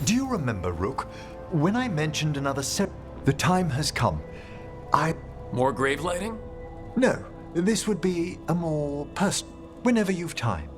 Do you remember, Rook, when I mentioned another the time has come. More grave lighting? No, this would be a more whenever you've time.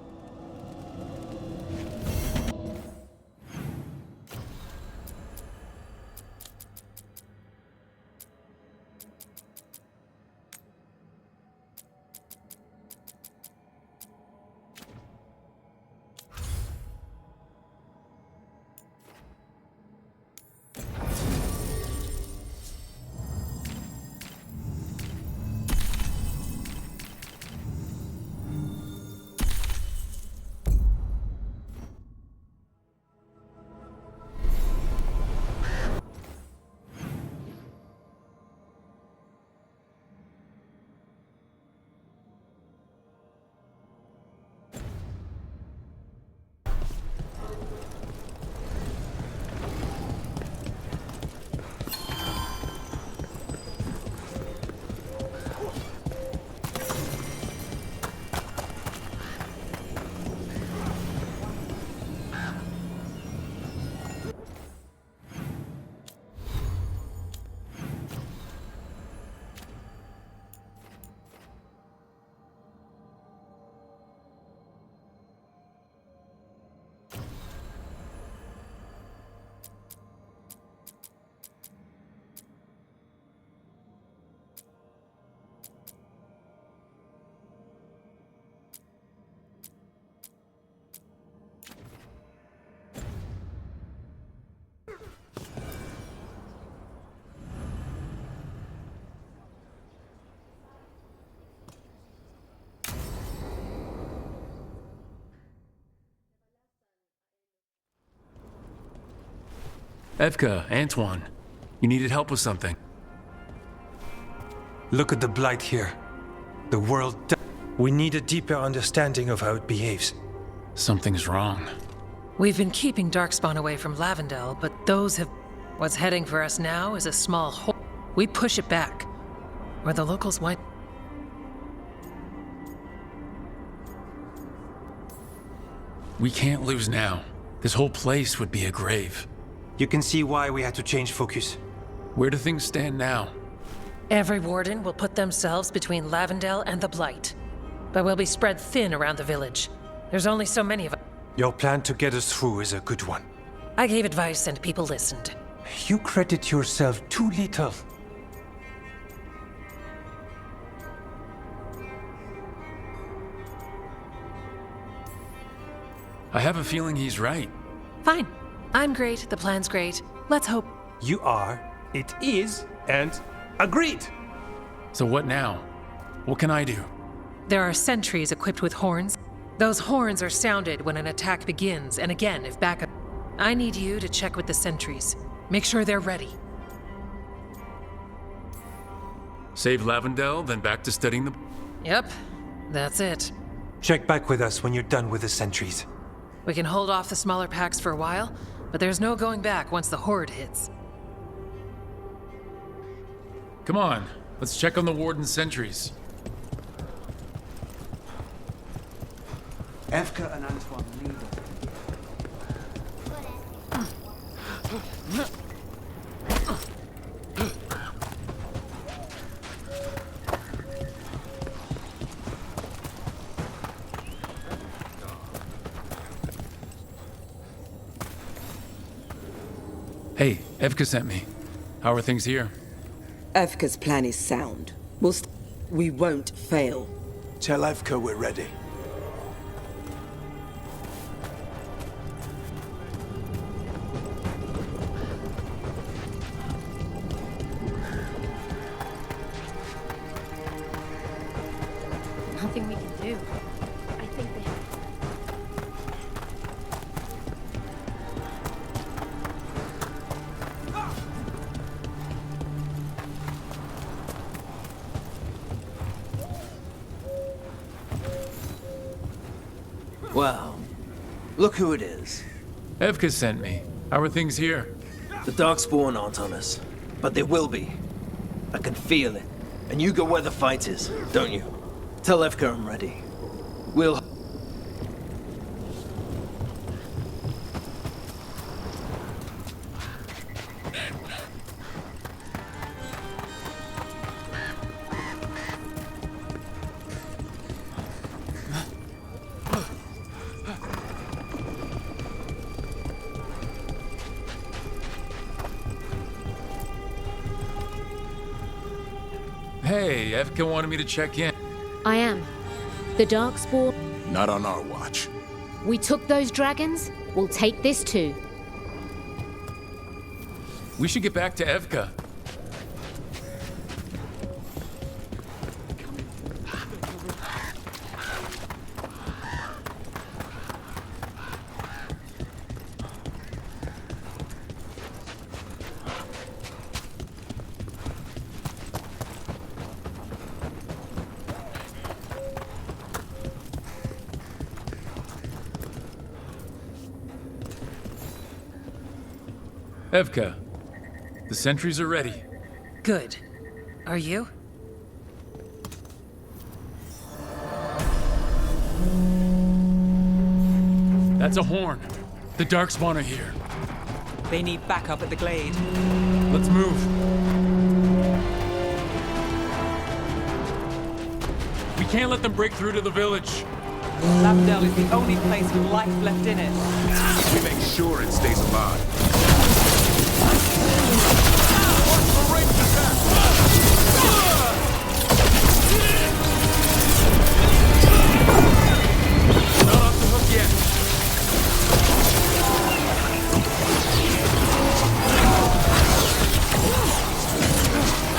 Evka, Antoine, you needed help with something. Look at the blight here. The world. We need a deeper understanding of how it behaves. Something's wrong. We've been keeping Darkspawn away from Lavendel, but those have... What's heading for us now is a small hole. We push it back, where the locals want... We can't lose now. This whole place would be a grave. You can see why we had to change focus. Where do things stand now? Every warden will put themselves between Lavendel and the Blight. But we'll be spread thin around the village. There's only so many of us. Your plan to get us through is a good one. I gave advice and people listened. You credit yourself too little. I have a feeling he's right. Fine. I'm great, the plan's great. Let's hope. You are, it is, and agreed! So what now? What can I do? There are sentries equipped with horns. Those horns are sounded when an attack begins, and again if backup... I need you to check with the sentries. Make sure they're ready. Save Lavendel, then back to studying the... Yep, that's it. Check back with us when you're done with the sentries. We can hold off the smaller packs for a while, but there's no going back once the horde hits. Come on, let's check on the warden's sentries. Evka and Antoine lead Hey, Evka sent me. How are things here? Evka's plan is sound. We won't fail. Tell Evka we're ready. Nothing we can do. I think they have... Wow. Look who it is. Evka sent me. How are things here? The Darkspawn aren't on us, but they will be. I can feel it. And you go where the fight is, don't you? Tell Evka I'm ready. We'll... Hey, Evka wanted me to check in. I am. The Darkspawn. Not on our watch. We took those dragons. We'll take this too. We should get back to Evka. Evka, the sentries are ready. Good. Are you? That's a horn. The Darkspawn are here. They need backup at the glade. Let's move. We can't let them break through to the village. Lavendel is the only place with life left in it. We make sure it stays alive. Not off the hook yet.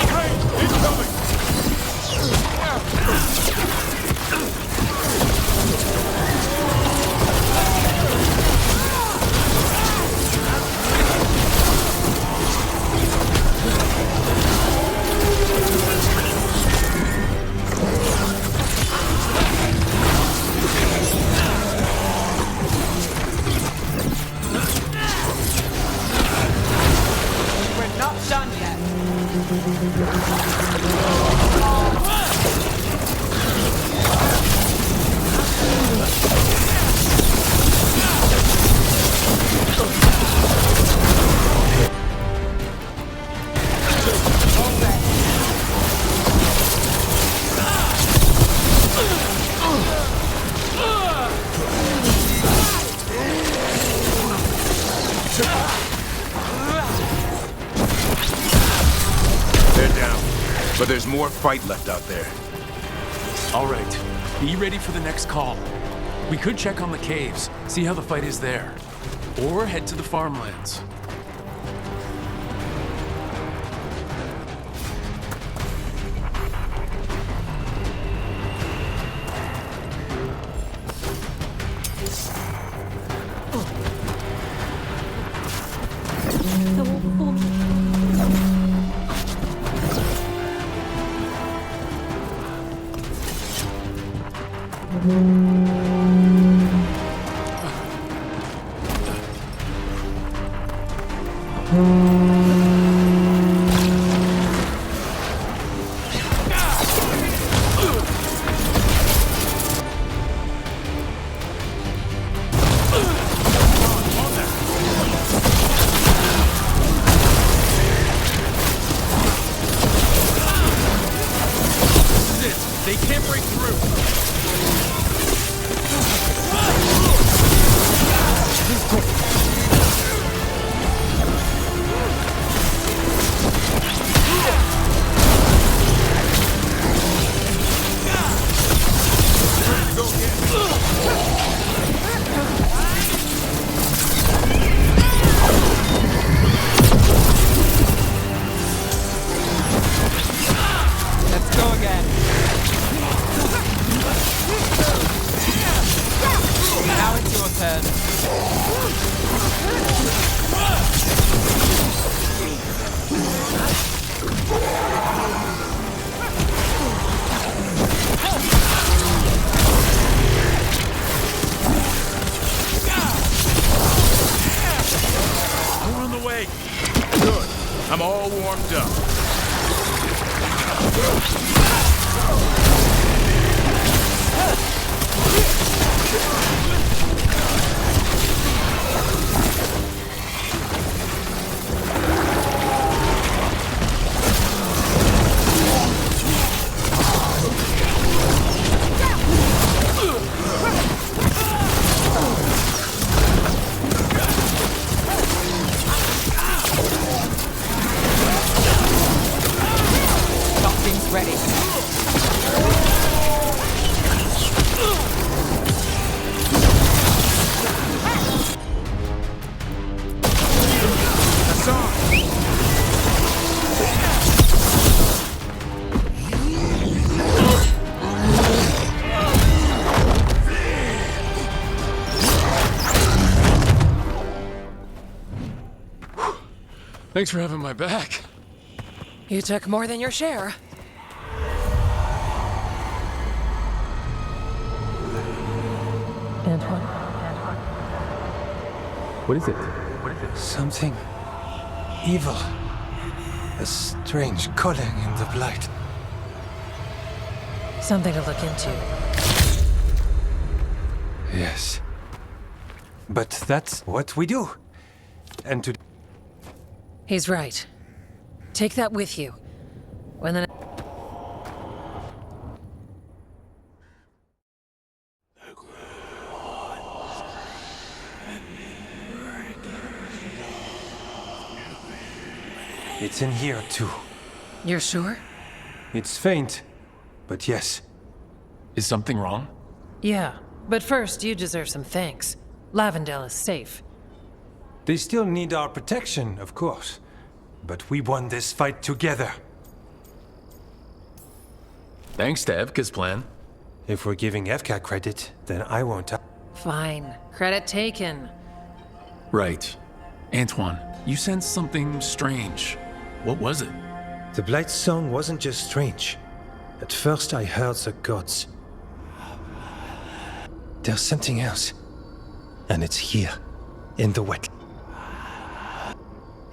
Hey, incoming! We're not done yet. They're down. But there's more fight left out there. All right, be ready for the next call. We could check on the caves, see how the fight is there. Or head to the farmlands. They can't break through. Let's go again. Now it's your turn. We're on the way. Good. I'm all warmed up. Something's ready. Thanks for having my back. You took more than your share. Antoine? What is it? Something evil. A strange calling in the blight. Something to look into. Yes. But that's what we do. And to... He's right. Take that with you. When the... It's in here, too. You're sure? It's faint, but yes. Is something wrong? Yeah, but first you deserve some thanks. Lavendale is safe. They still need our protection, of course. But we won this fight together. Thanks to Evka's plan. If we're giving Evka credit, then I won't. Fine. Credit taken. Right. Antoine, you sensed something strange. What was it? The Blight's song wasn't just strange. At first I heard the gods. There's something else. And it's here, in the wet.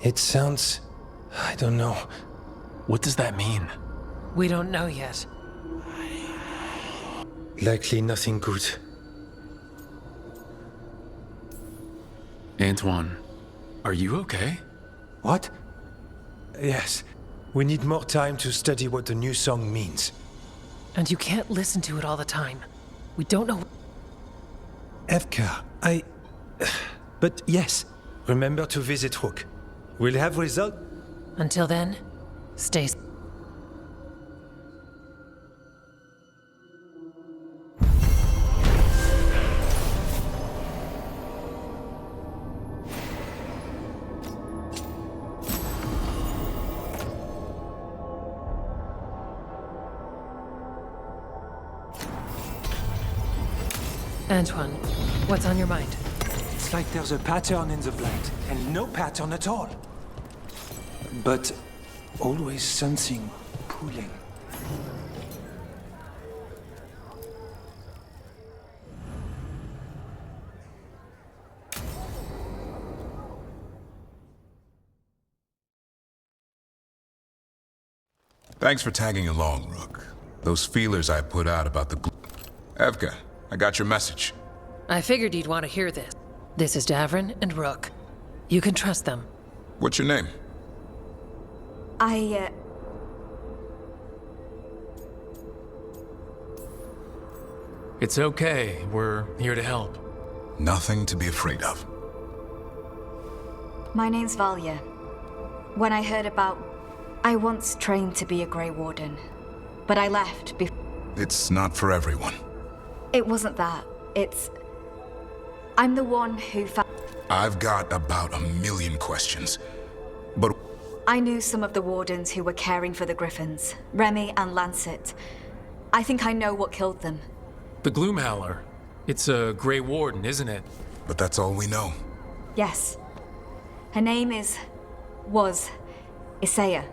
It sounds... I don't know. What does that mean? We don't know yet. Likely nothing good. Antoine, are you okay? What? Yes. We need more time to study what the new song means. And you can't listen to it all the time. We don't know... Evka, But yes, remember to visit Rook. We'll have result... Until then, stay... Antoine, what's on your mind? It's like there's a pattern in the blight, and no pattern at all. But always something pulling. Thanks for tagging along, Rook. Those feelers I put out about the... Evka, I got your message. I figured you'd want to hear this. This is Davrin and Rook. You can trust them. What's your name? It's okay. We're here to help. Nothing to be afraid of. My name's Valya. When I heard about... I once trained to be a Grey Warden, but I left before... It's not for everyone. It wasn't that. It's... I'm the one who found... I've got about 1,000,000 questions, but... I knew some of the Wardens who were caring for the Griffins, Remy and Lancet. I think I know what killed them. The Gloomhowler. It's a Grey Warden, isn't it? But that's all we know. Yes. Her name was Isaiah.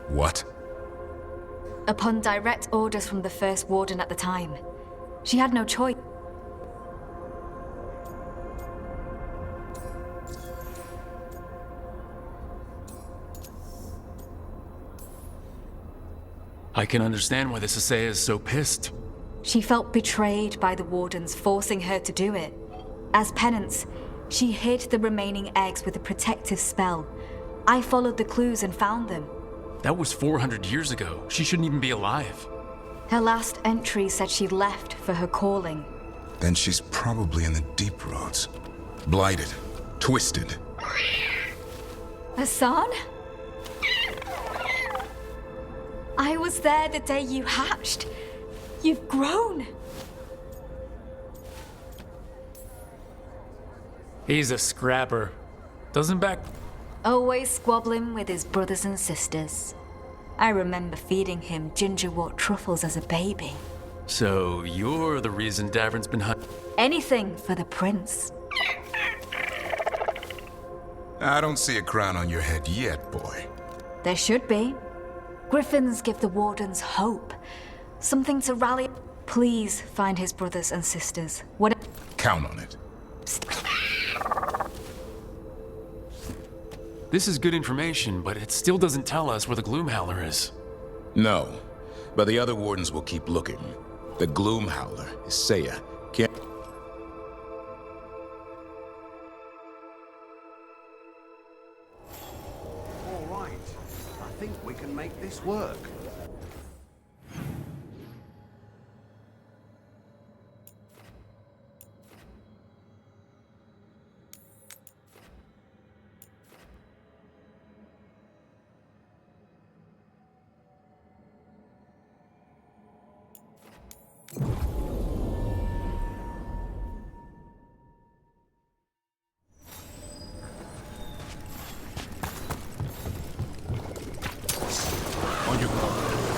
What? Upon direct orders from the First Warden at the time. She had no choice. I can understand why this Isaiah is so pissed. She felt betrayed by the Wardens, forcing her to do it. As penance, she hid the remaining eggs with a protective spell. I followed the clues and found them. That was 400 years ago. She shouldn't even be alive. Her last entry said she left for her calling. Then she's probably in the deep roads. Blighted. Twisted. Hassan? I was there the day you hatched. You've grown. He's a scrapper. Doesn't back... Always squabbling with his brothers and sisters. I remember feeding him gingerwort truffles as a baby. So you're the reason Davrin's been hunting... Anything for the prince. I don't see a crown on your head yet, boy. There should be. Griffins give the Wardens hope. Something to rally. Please find his brothers and sisters. What? Count on it. This is good information, but it still doesn't tell us where the Gloomhowler is. No, but the other wardens will keep looking. The Gloomhowler is Saya. Can't... All right. I think we can make this work. On your mark.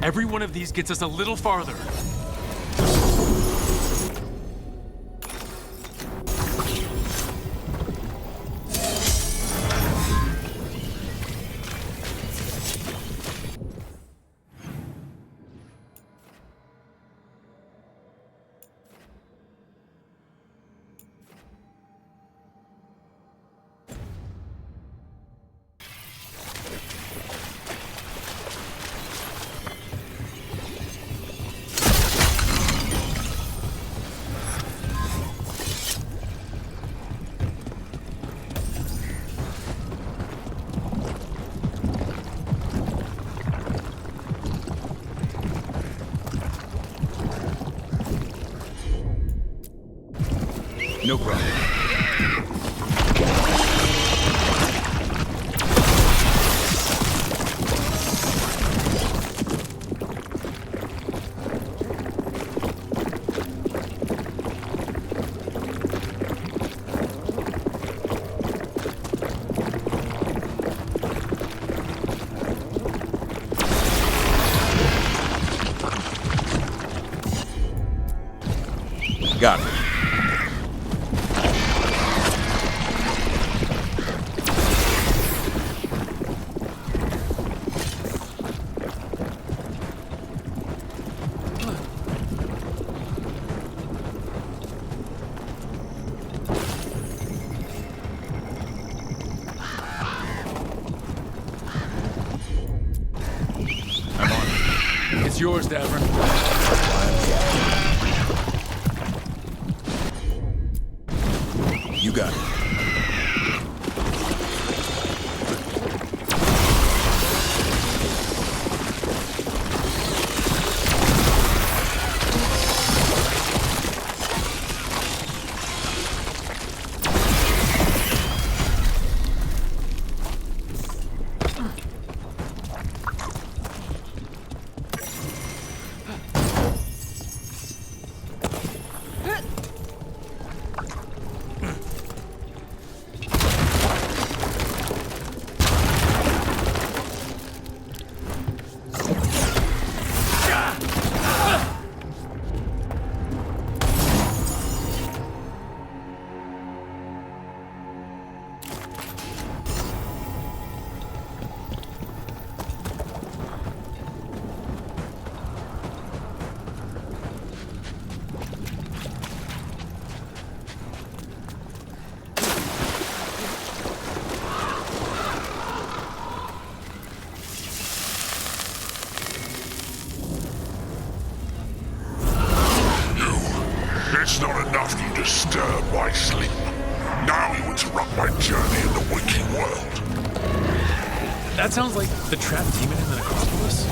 Every one of these gets us a little farther. No problem. Got it. It's yours, Davern. You got it. It's not enough you disturb my sleep. Now you interrupt my journey in the waking world. That sounds like the trapped demon in the necropolis.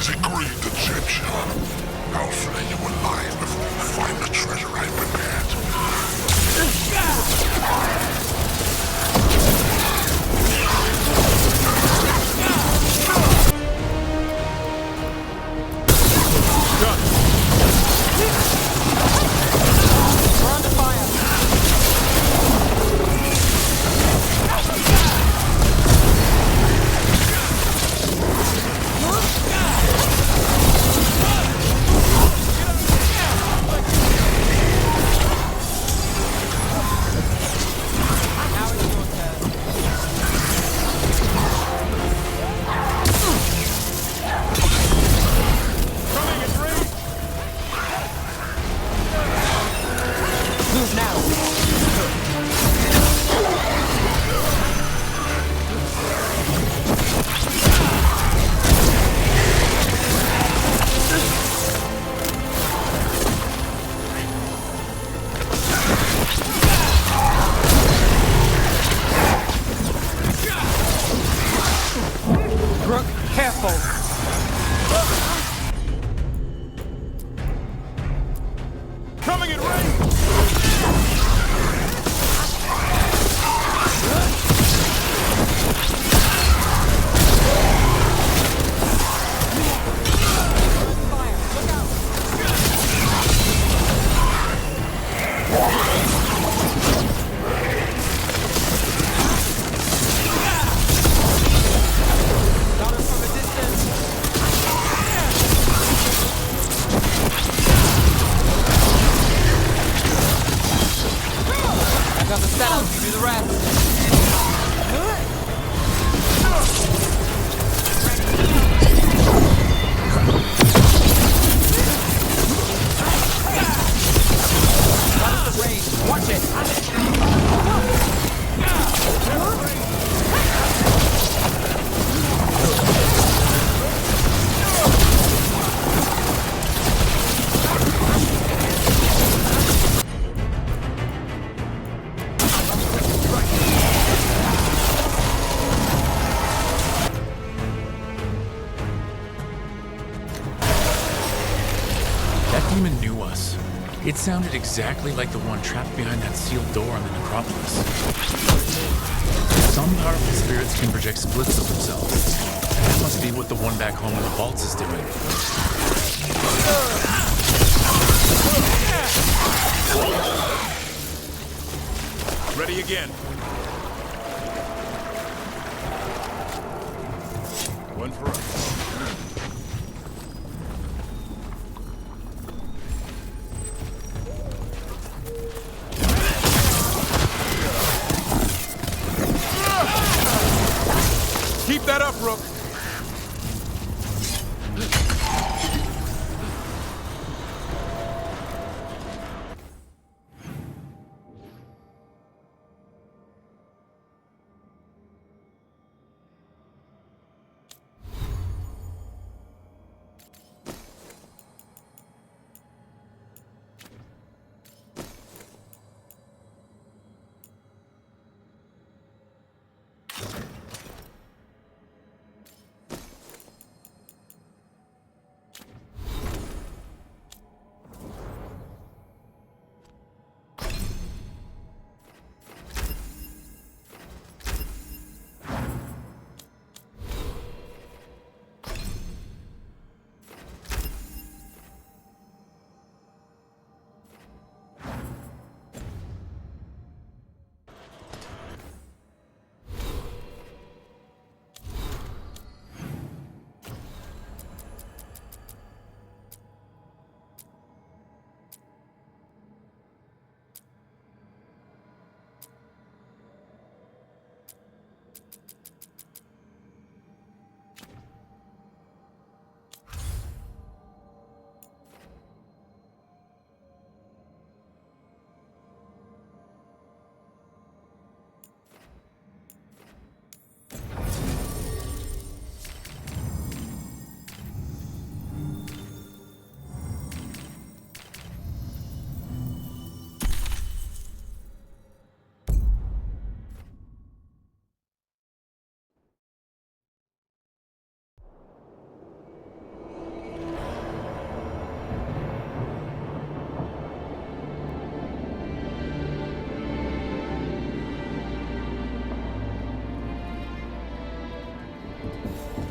The greed Egyptian. I'll flay you alive before you find the treasure I prepared. We're under fire. Rook, careful! Coming in range! Got us from a distance! It sounded exactly like the one trapped behind that sealed door on the necropolis. Some powerful spirits can project splits of themselves. That must be what the one back home in the vaults is doing. Ready again. One for us. Keep that up, Rook.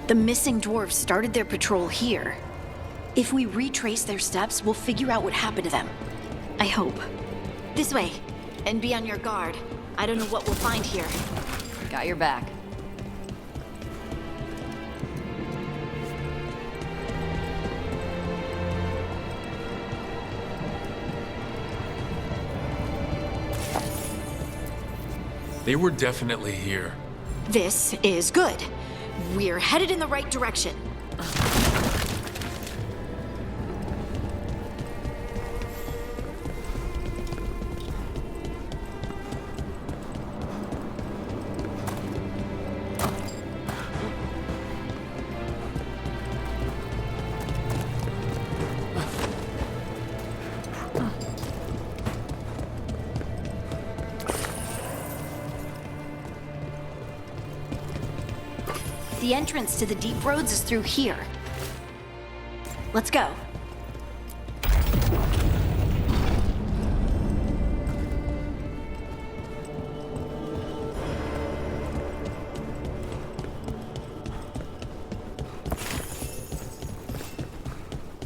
The missing dwarves started their patrol here. If we retrace their steps, we'll figure out what happened to them. I hope. This way. And be on your guard. I don't know what we'll find here. Got your back. They were definitely here. This is good. We're headed in the right direction. The entrance to the deep roads is through here. Let's go.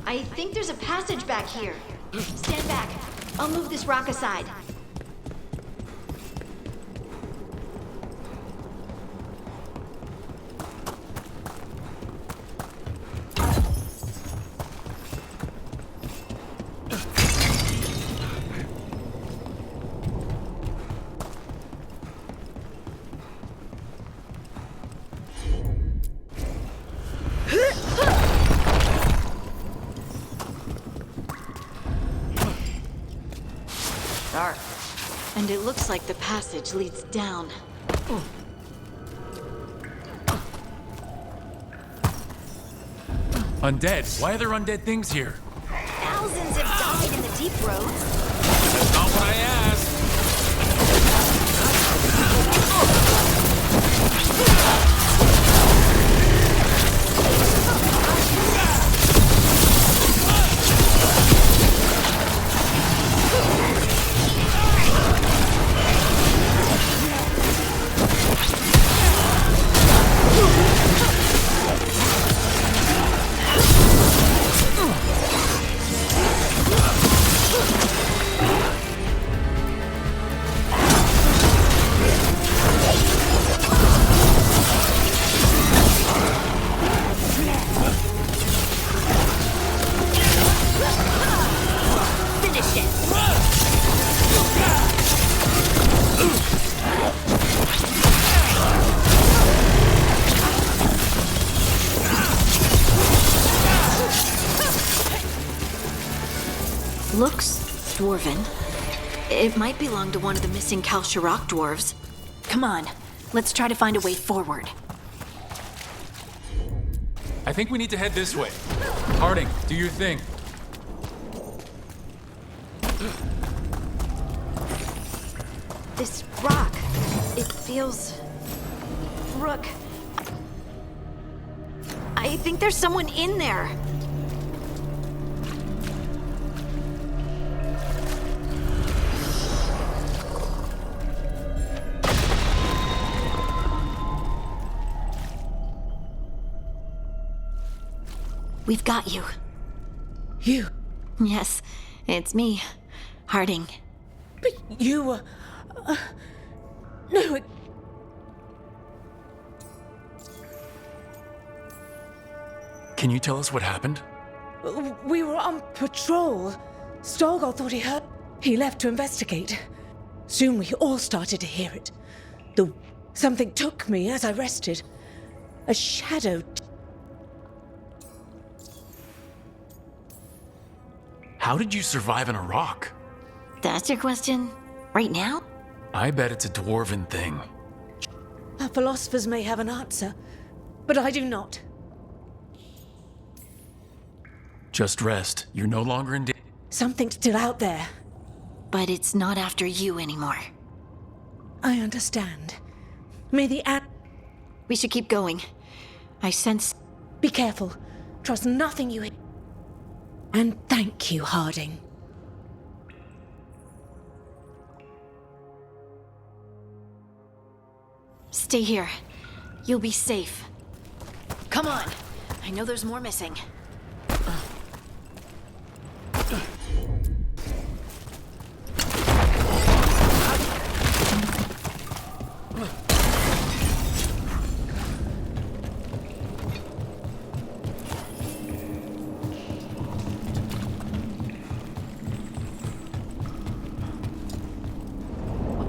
I think there's a passage back here. Stand back. I'll move this rock aside. And it looks like the passage leads down. Undead? Why are there undead things here? Thousands have died in the deep roads. That's not what I asked. Looks dwarven. It might belong to one of the missing Kalsharok dwarves. Come on, let's try to find a way forward. I think we need to head this way. Harding, do your thing. This rock, it feels... Rook. I think there's someone in there. We've got you. You? Yes, it's me, Harding. But you were... no, Can you tell us what happened? we were on patrol. Stolgar thought he heard... He left to investigate. Soon we all started to hear it. Something took me as I rested. A shadow... How did you survive in a rock? That's your question? Right now? I bet it's a dwarven thing. Our philosophers may have an answer, but I do not. Just rest. You're no longer in danger. Something's still out there. But it's not after you anymore. I understand. May the We should keep going. I sense... Be careful. Trust nothing you... And thank you, Harding. Stay here. You'll be safe. Come on. I know there's more missing.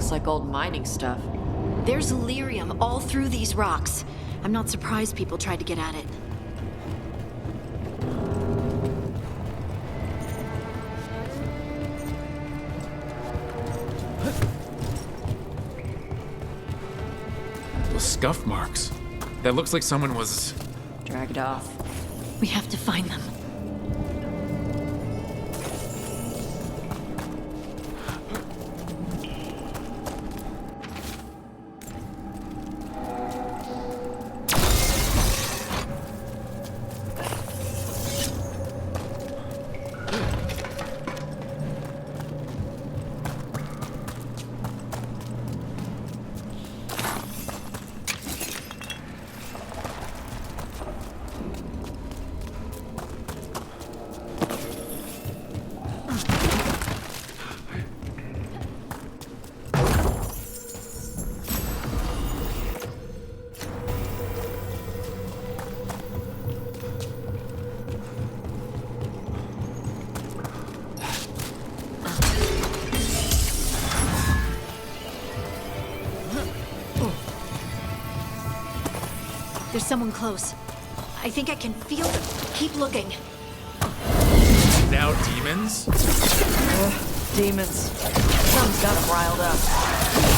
Looks like old mining stuff. There's lyrium all through these rocks. I'm not surprised people tried to get at it. Those scuff marks. That looks like someone was... dragged off. We have to find them. There's someone close. I think I can feel them. Keep looking. Now demons? Demons. Something's got them riled up.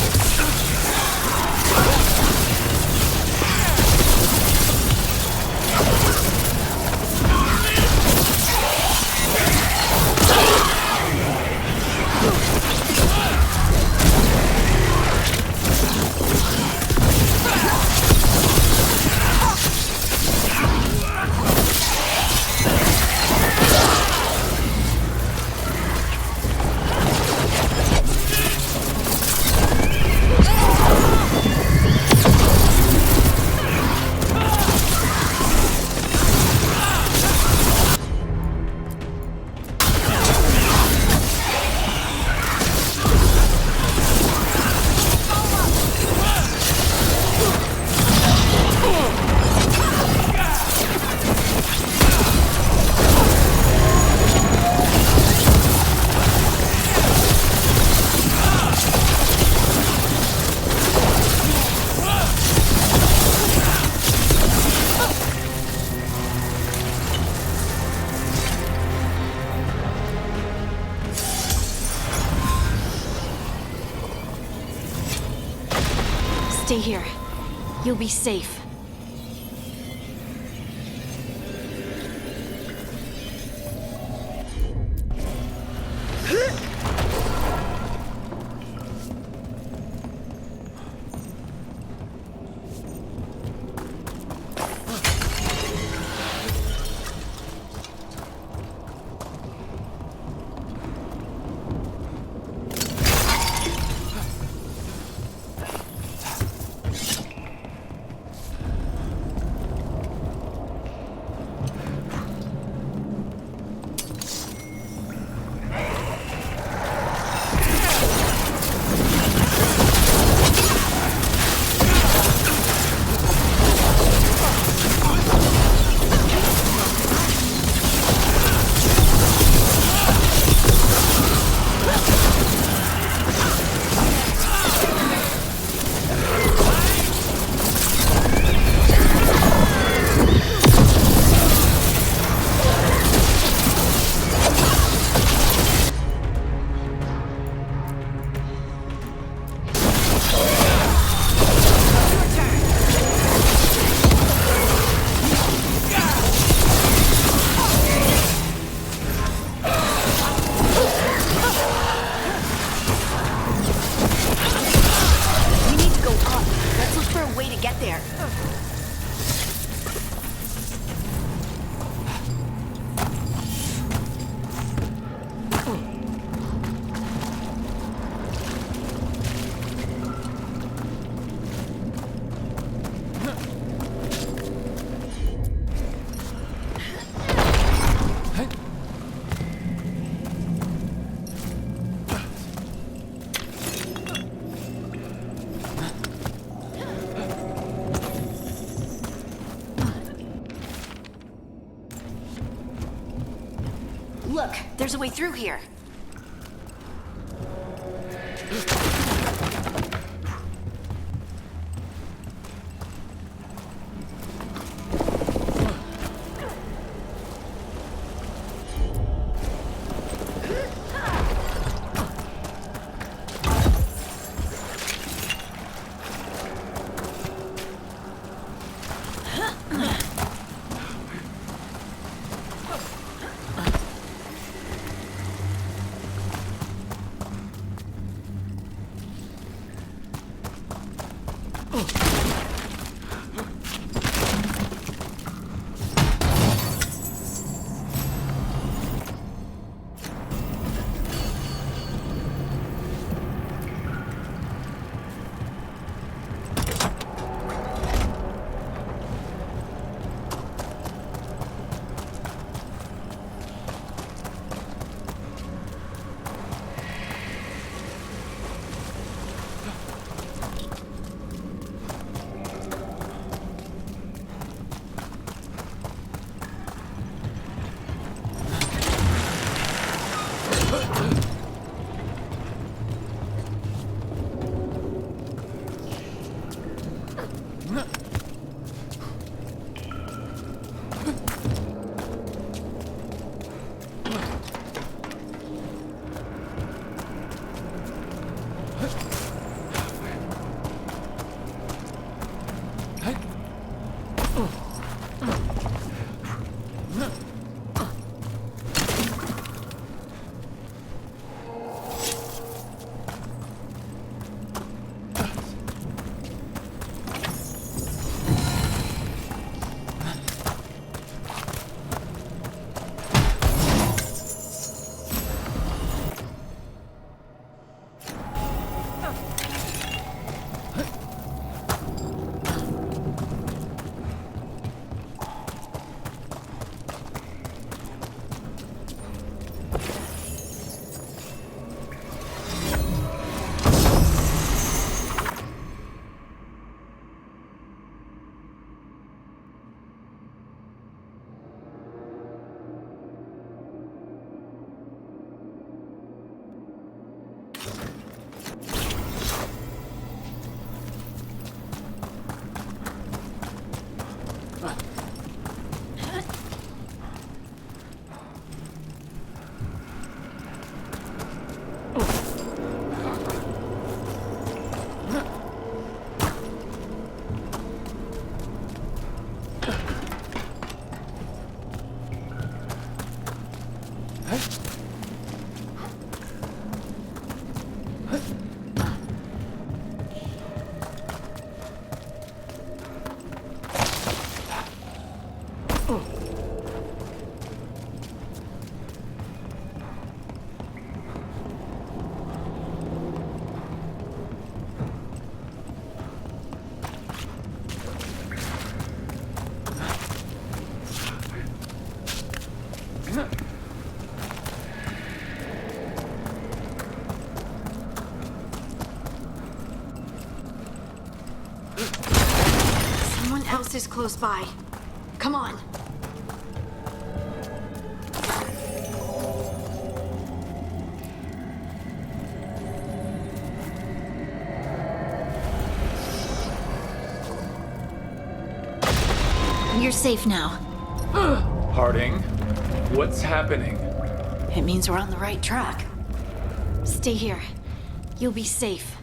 Stay here. You'll be safe. Look, there's a way through here. Someone else is close by. Come on. You're safe now. Harding, what's happening? It means we're on the right track. Stay here. You'll be safe.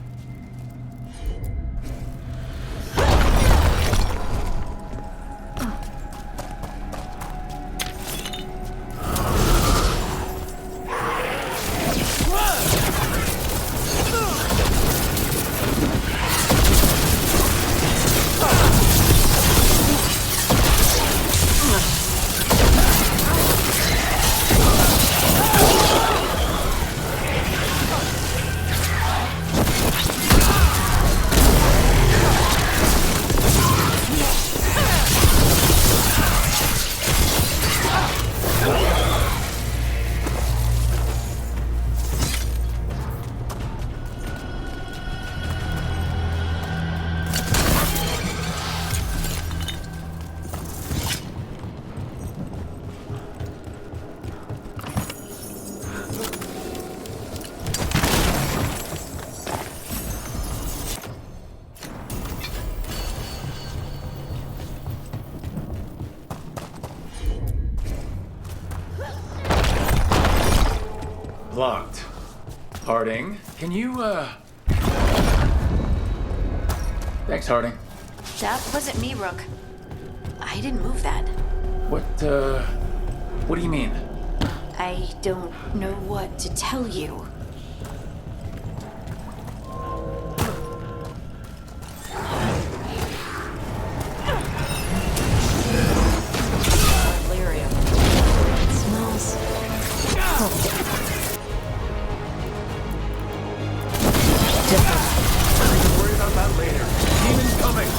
Locked. Harding, can you, Thanks, Harding. That wasn't me, Rook. I didn't move that. What do you mean? I don't know what to tell you. Delirium. It smells. Different. We can worry about that later. Demons coming!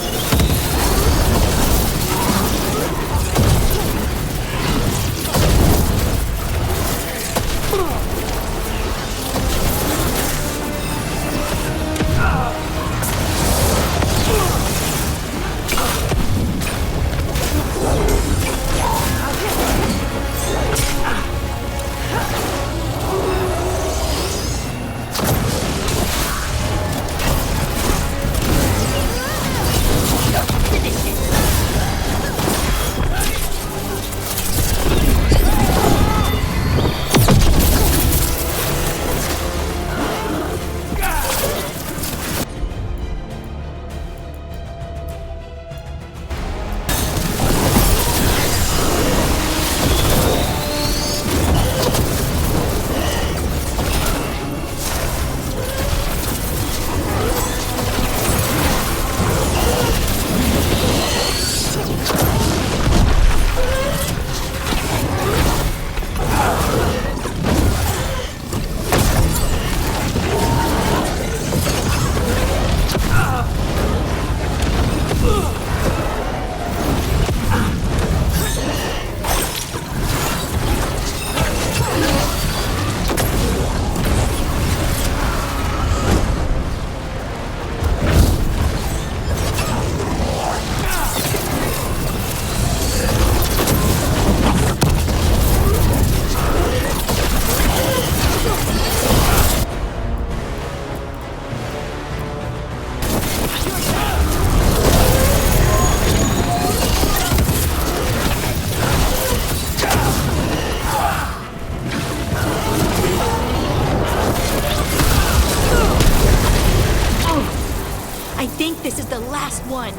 This is the last one.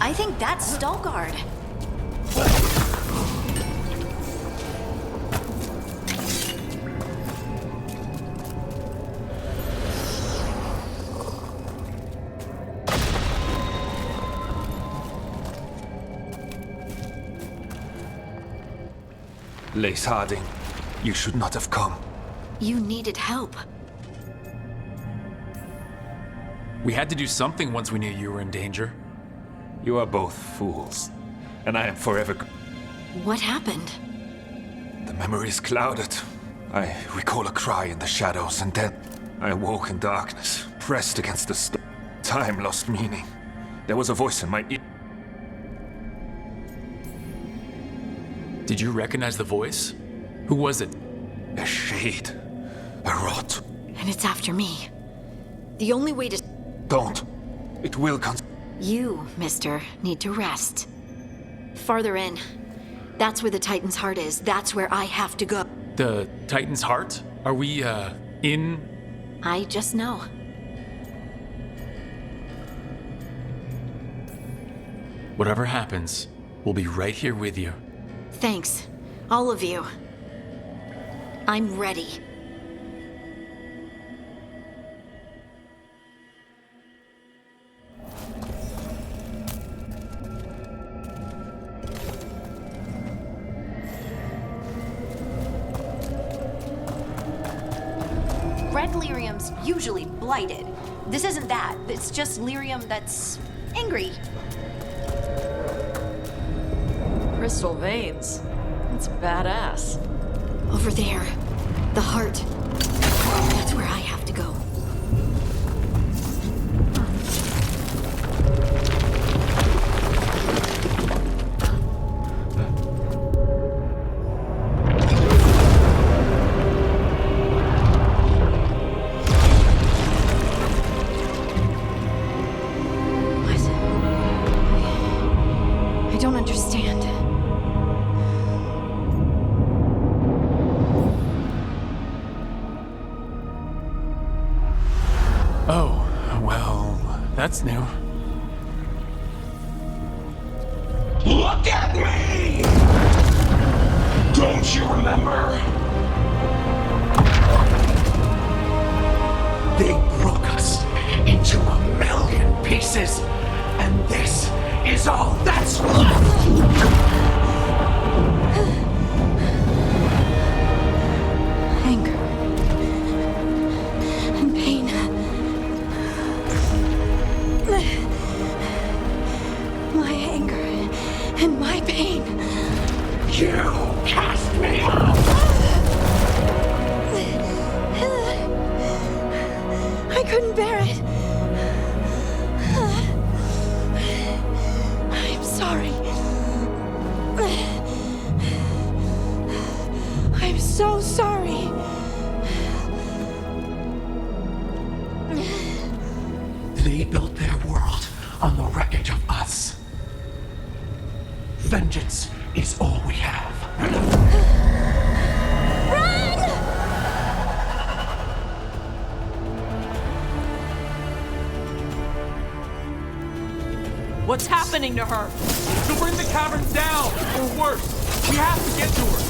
I think that's Veilguard. Lace Harding, you should not have come. You needed help. We had to do something once we knew you were in danger. You are both fools, and I am forever... What happened? The memory is clouded. I recall a cry in the shadows, and then I awoke in darkness, pressed against the stone. Time lost meaning. There was a voice in my ear. Did you recognize the voice? Who was it? A shade. A rot. And it's after me. The only way to... Don't. It will You, mister, need to rest. Farther in. That's where the Titan's heart is. That's where I have to go. The Titan's heart? Are we, in? I just know. Whatever happens, we'll be right here with you. Thanks. All of you. I'm ready. Red lyrium's usually blighted. This isn't that. It's just lyrium that's angry. Crystal veins. That's badass. Over there. The heart. That's where I have to go. I don't understand. Oh, well, that's new. Look at me! Don't you remember? They broke us into 1,000,000 pieces, and this is all that's left! Anger. And pain. My anger and my pain. You cast me out! I couldn't bear it. I'm sorry. I'm so sorry. They built their world on the wreckage of us. Vengeance is all we have. What's happening to her? She'll bring the caverns down! Or worse, we have to get to her!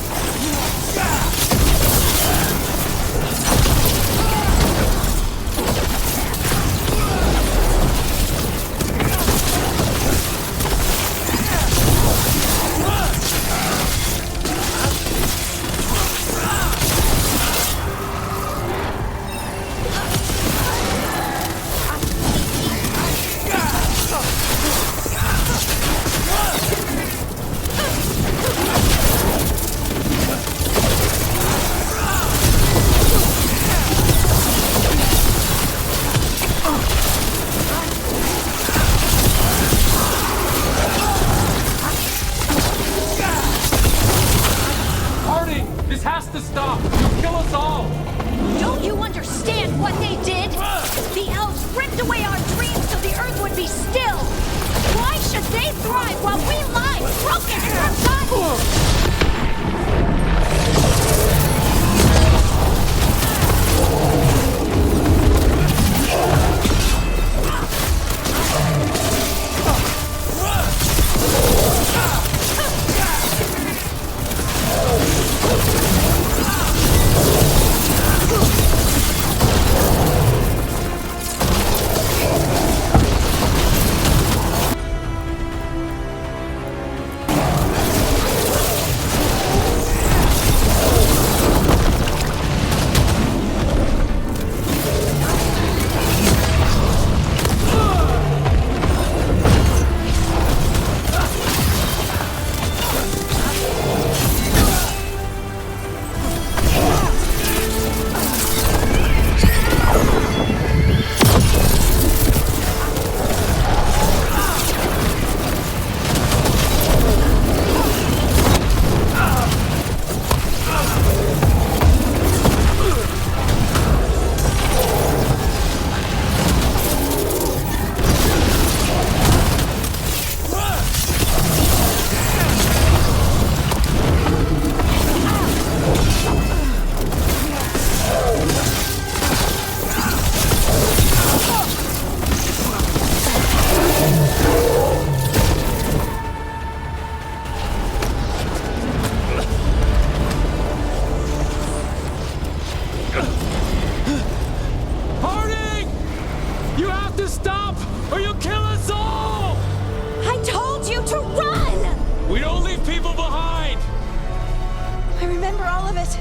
all of it.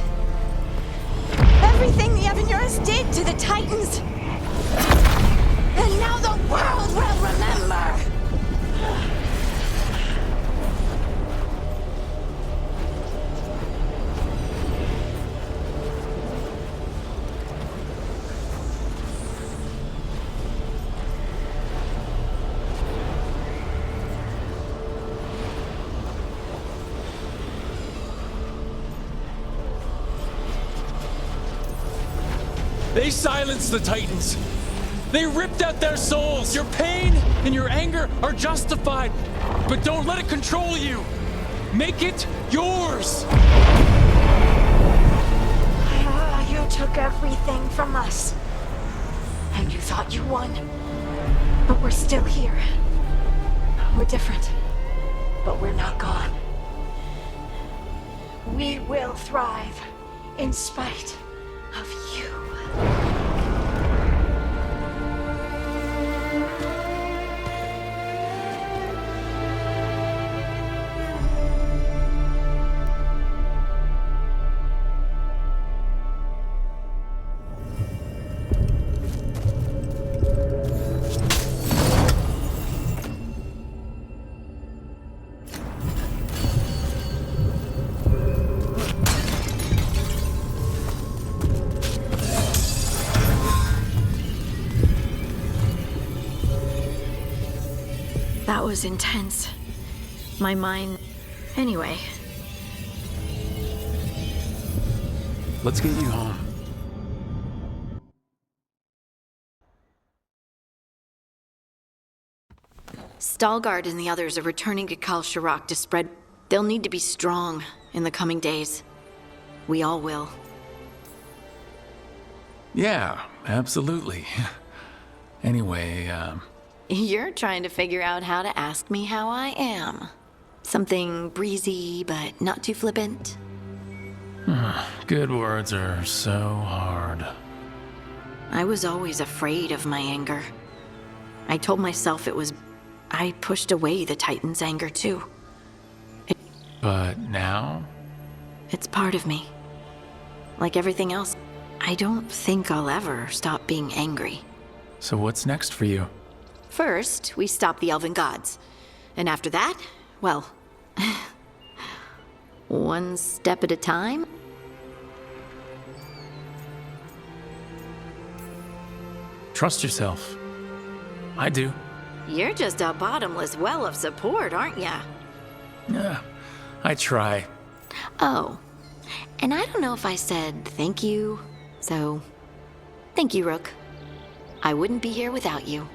Everything the Avenurus did to the Titans. And now the world will remember! They silenced the Titans. They ripped out their souls. Your pain and your anger are justified, but don't let it control you. Make it yours. You took everything from us. And you thought you won. But we're still here. We're different. But we're not gone. We will thrive in spite of you. That was intense. My mind... Anyway. Let's get you home. Stalgard and the others are returning to Kal-Sharok to spread... They'll need to be strong in the coming days. We all will. Yeah, absolutely. Anyway, You're trying to figure out how to ask me how I am. Something breezy, but not too flippant. good words are so hard. I was always afraid of my anger. I told myself it was... I pushed away the Titan's anger too. But now? It's part of me. Like everything else, I don't think I'll ever stop being angry. So what's next for you? First, we stop the elven gods. And after that, well... one step at a time? Trust yourself. I do. You're just a bottomless well of support, aren't ya? Yeah, I try. Oh, and I don't know if I said thank you, so... Thank you, Rook. I wouldn't be here without you.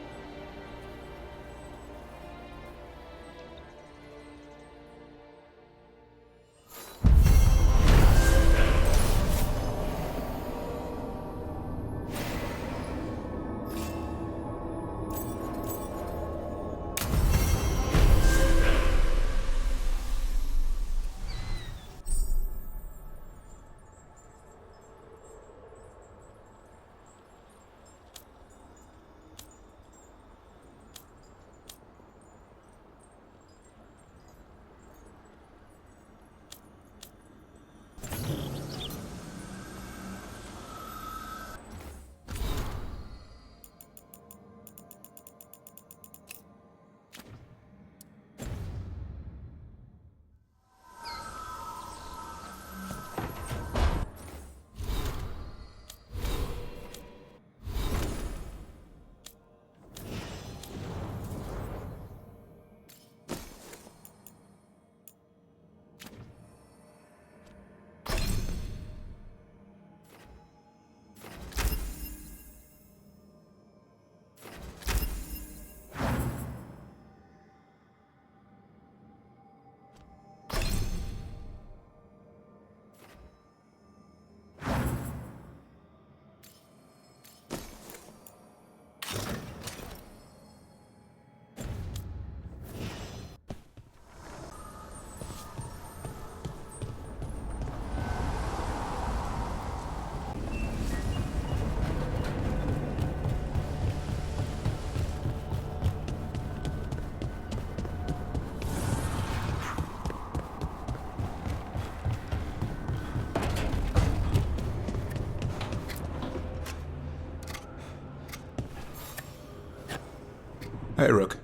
Hey, Rook.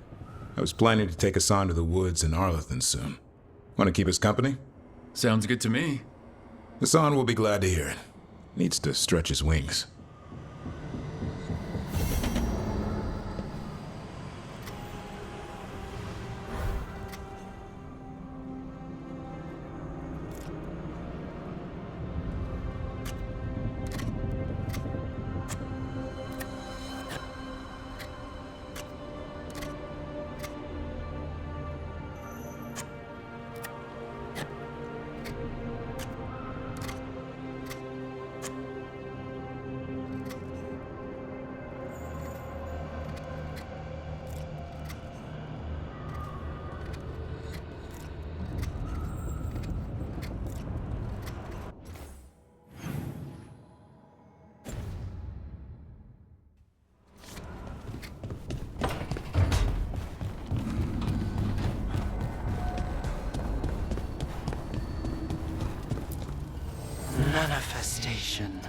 I was planning to take us on to the woods in Arlethan soon. Want to keep us company? Sounds good to me. Hassan will be glad to hear it. Needs to stretch his wings. Manifestation.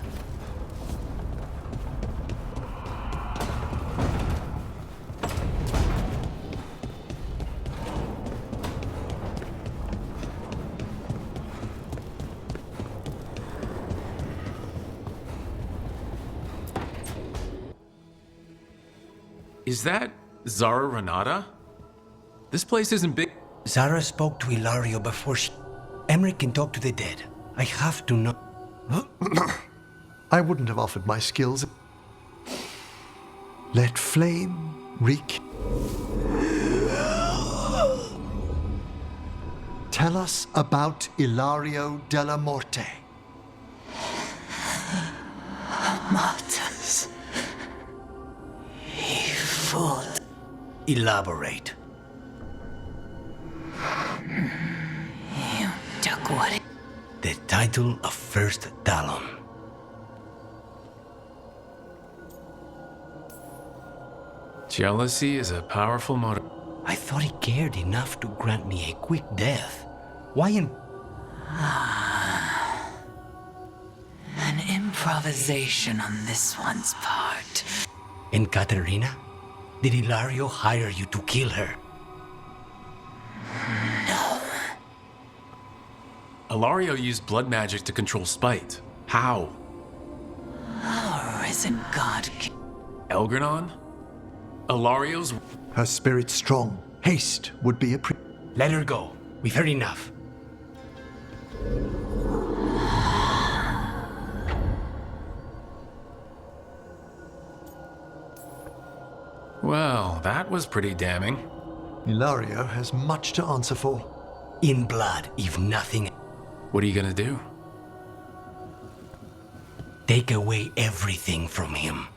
Is that Zara Renata? This place isn't big. Zara spoke to Ilario before she... Emmerich can talk to the dead. I have to know. I wouldn't have offered my skills. Let flame reek. Tell us about Ilario della Morte. Martyrs. He fought. Elaborate. You took what? The title of First Talon. Jealousy is a powerful motive. I thought he cared enough to grant me a quick death. Why in... An improvisation on this one's part. And Katerina? Did Ilario hire you to kill her? No. Ilario used blood magic to control spite. How? Our risen god... Elgranon? Ilario's... Her spirit strong. Haste would be a Let her go. We've heard enough. Well, that was pretty damning. Ilario has much to answer for. In blood, if nothing... What are you gonna do? Take away everything from him.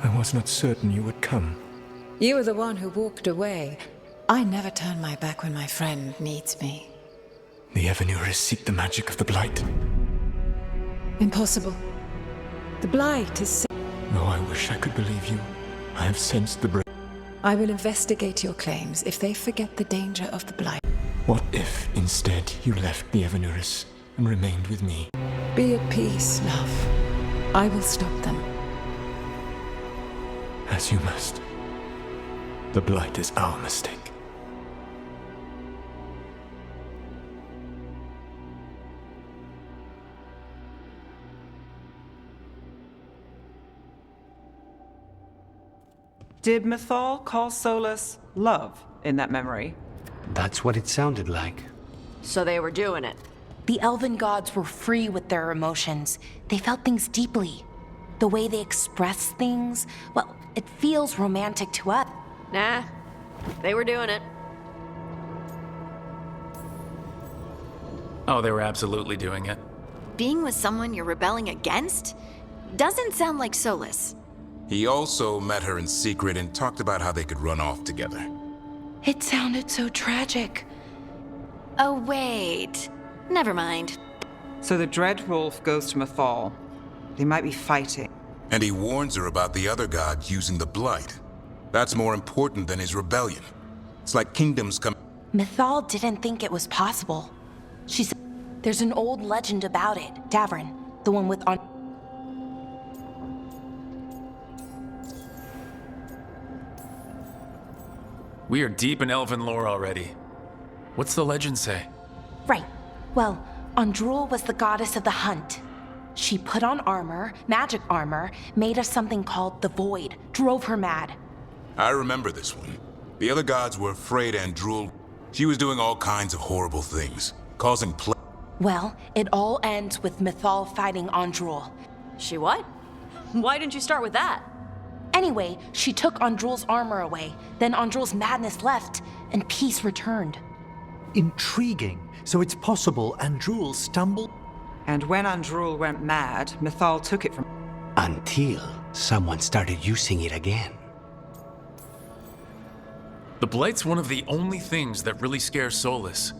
I was not certain you would come. You were the one who walked away. I never turn my back when my friend needs me. The Evanures seek the magic of the Blight. Impossible. The Blight is... Though I wish I could believe you, I have sensed the I will investigate your claims if they forget the danger of the Blight. What if, instead, you left the Evanures and remained with me? Be at peace, love. I will stop them. As you must. The Blight is our mistake. Did Mythal call Solus love in that memory? That's what it sounded like. So they were doing it. The elven gods were free with their emotions. They felt things deeply. The way they express things, well, it feels romantic to us. Nah, they were doing it. Oh, they were absolutely doing it. Being with someone you're rebelling against doesn't sound like Solus. He also met her in secret and talked about how they could run off together. It sounded so tragic. Oh, wait. Never mind. So the Dreadwolf goes to Mythal. They might be fighting. And he warns her about the other gods using the Blight. That's more important than his rebellion. It's like kingdoms come. Mythal didn't think it was possible. She said, there's an old legend about it. Davern, the one with on. We are deep in elven lore already. What's the legend say? Right. Well, Andrul was the goddess of the hunt. She put on armor, magic armor, made of something called the Void, drove her mad. I remember this one. The other gods were afraid Andrul. She was doing all kinds of horrible things, causing plague. Well, it all ends with Mythal fighting Andrul. She what? Why didn't you start with that? Anyway, she took Andrul's armor away, then Andrul's madness left, and peace returned. Intriguing. So it's possible Andrul stumbled? And when Andrul went mad, Mythal took it from... Until someone started using it again. The Blight's one of the only things that really scares Solus.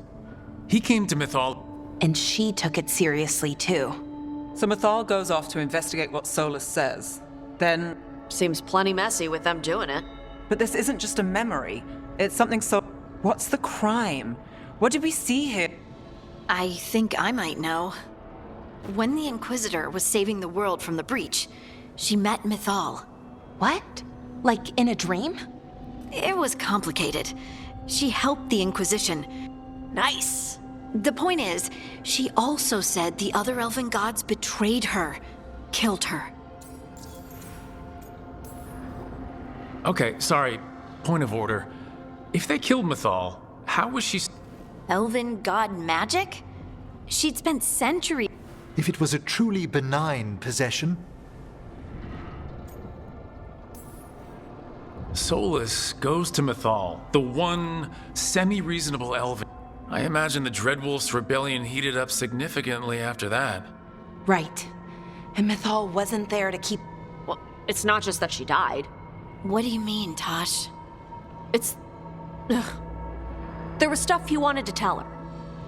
He came to Mythal... And she took it seriously, too. So Mythal goes off to investigate what Solus says. Then... Seems plenty messy with them doing it. But this isn't just a memory. It's something so... What's the crime? What did we see here? I think I might know. When the Inquisitor was saving the world from the breach, she met Mythal. What? Like in a dream? It was complicated. She helped the Inquisition. Nice! The point is, she also said the other elven gods betrayed her, killed her. Okay, sorry. Point of order. If they killed Mythal, how was she... Elven god magic? She'd spent centuries... If it was a truly benign possession... Solus goes to Mythal, the one semi-reasonable elven. I imagine the Dreadwolf's rebellion heated up significantly after that. Right. And Mythal wasn't there to keep... Well, it's not just that she died. What do you mean, Tosh? It's... Ugh. There was stuff he wanted to tell her,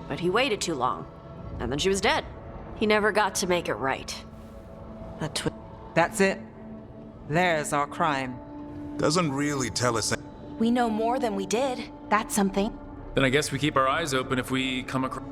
but he waited too long, and then she was dead. He never got to make it right. That's it. There's our crime. Doesn't really tell us... We know more than we did. That's something. Then I guess we keep our eyes open if we come across...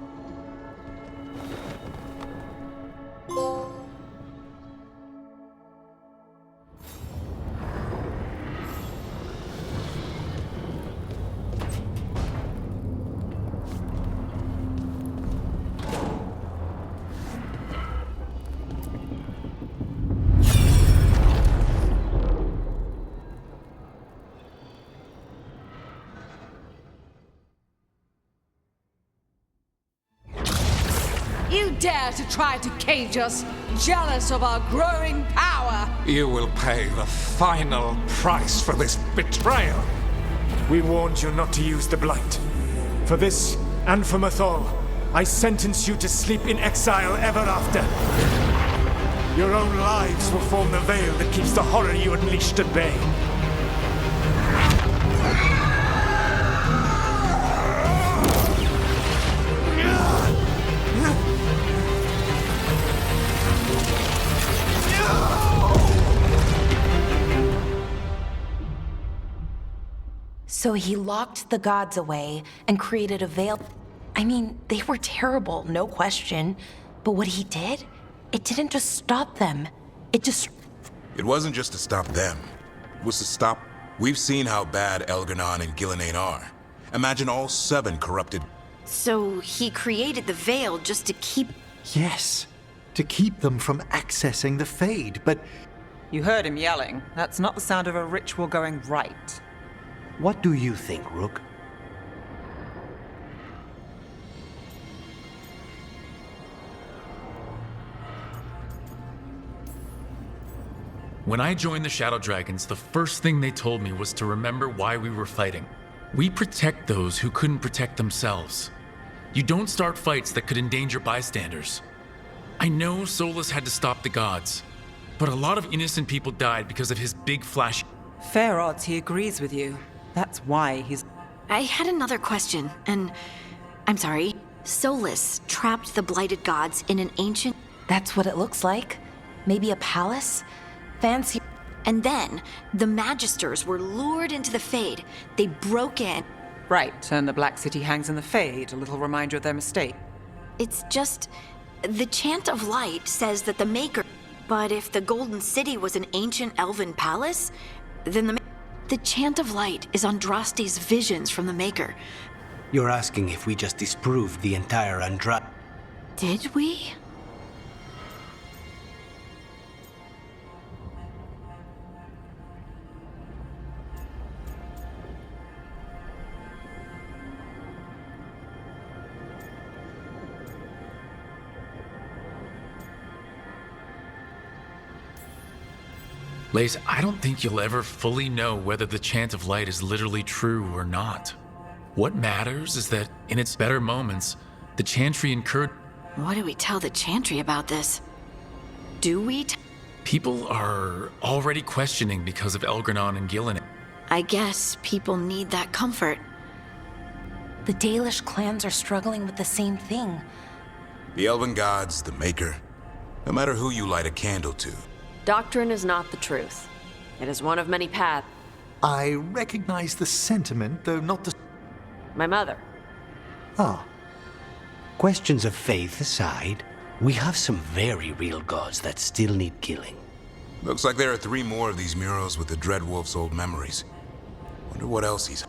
You dare to try to cage us, jealous of our growing power! You will pay the final price for this betrayal. We warned you not to use the Blight. For this, and for Mythal, I sentence you to sleep in exile ever after. Your own lives will form the veil that keeps the horror you unleashed at bay. So he locked the gods away and created a veil. I mean, they were terrible, no question. But what he did, it didn't just stop them. It wasn't just to stop them. It was to stop... We've seen how bad Elganon and Gillenane are. Imagine all 7 corrupted... So he created the veil just to keep... Yes, to keep them from accessing the Fade, but... You heard him yelling. That's not the sound of a ritual going right. What do you think, Rook? When I joined the Shadow Dragons, the first thing they told me was to remember why we were fighting. We protect those who couldn't protect themselves. You don't start fights that could endanger bystanders. I know Solus had to stop the gods, But a lot of innocent people died because of his big flash. Fair odds he agrees with you. That's why he's... I had another question, and I'm sorry. Solus trapped the blighted gods in an ancient... That's what it looks like. Maybe a palace? Fancy... And then, the Magisters were lured into the Fade. They broke in. Right, and the Black City hangs in the Fade, a little reminder of their mistake. It's just... The Chant of Light says that the Maker... But if the Golden City was an ancient elven palace, then the Chant of Light is Andraste's visions from the Maker. You're asking if we just disproved the entire Did we? Lace, I don't think you'll ever fully know whether the Chant of Light is literally true or not. What matters is that, in its better moments, the Chantry incurred... What do we tell the Chantry about this? Do we People are already questioning because of Elgranon and Gillen. I guess people need that comfort. The Dalish clans are struggling with the same thing. The elven gods, the Maker. No matter who you light a candle to. Doctrine is not the truth. It is one of many paths. I recognize the sentiment, though not the... My mother. Ah. Questions of faith aside, we have some very real gods that still need killing. Looks like there are 3 more of these murals with the Dreadwolf's old memories. Wonder what else he's...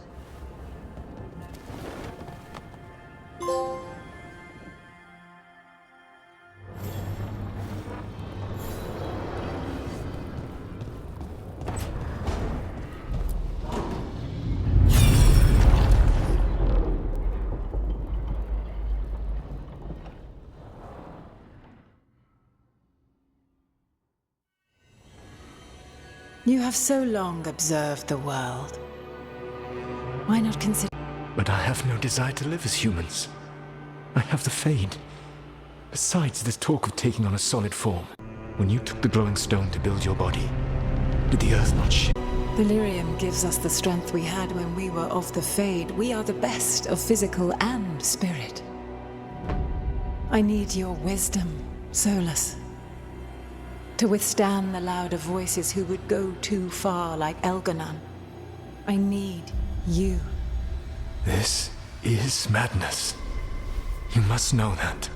You have so long observed the world. Why not consider... But I have no desire to live as humans. I have the Fade. Besides, this talk of taking on a solid form. When you took the glowing stone to build your body, did the earth not shift? Delirium gives us the strength we had when we were of the Fade. We are the best of physical and spirit. I need your wisdom, Solus. To withstand the louder voices who would go too far like Elganon. I need you. This is madness. You must know that.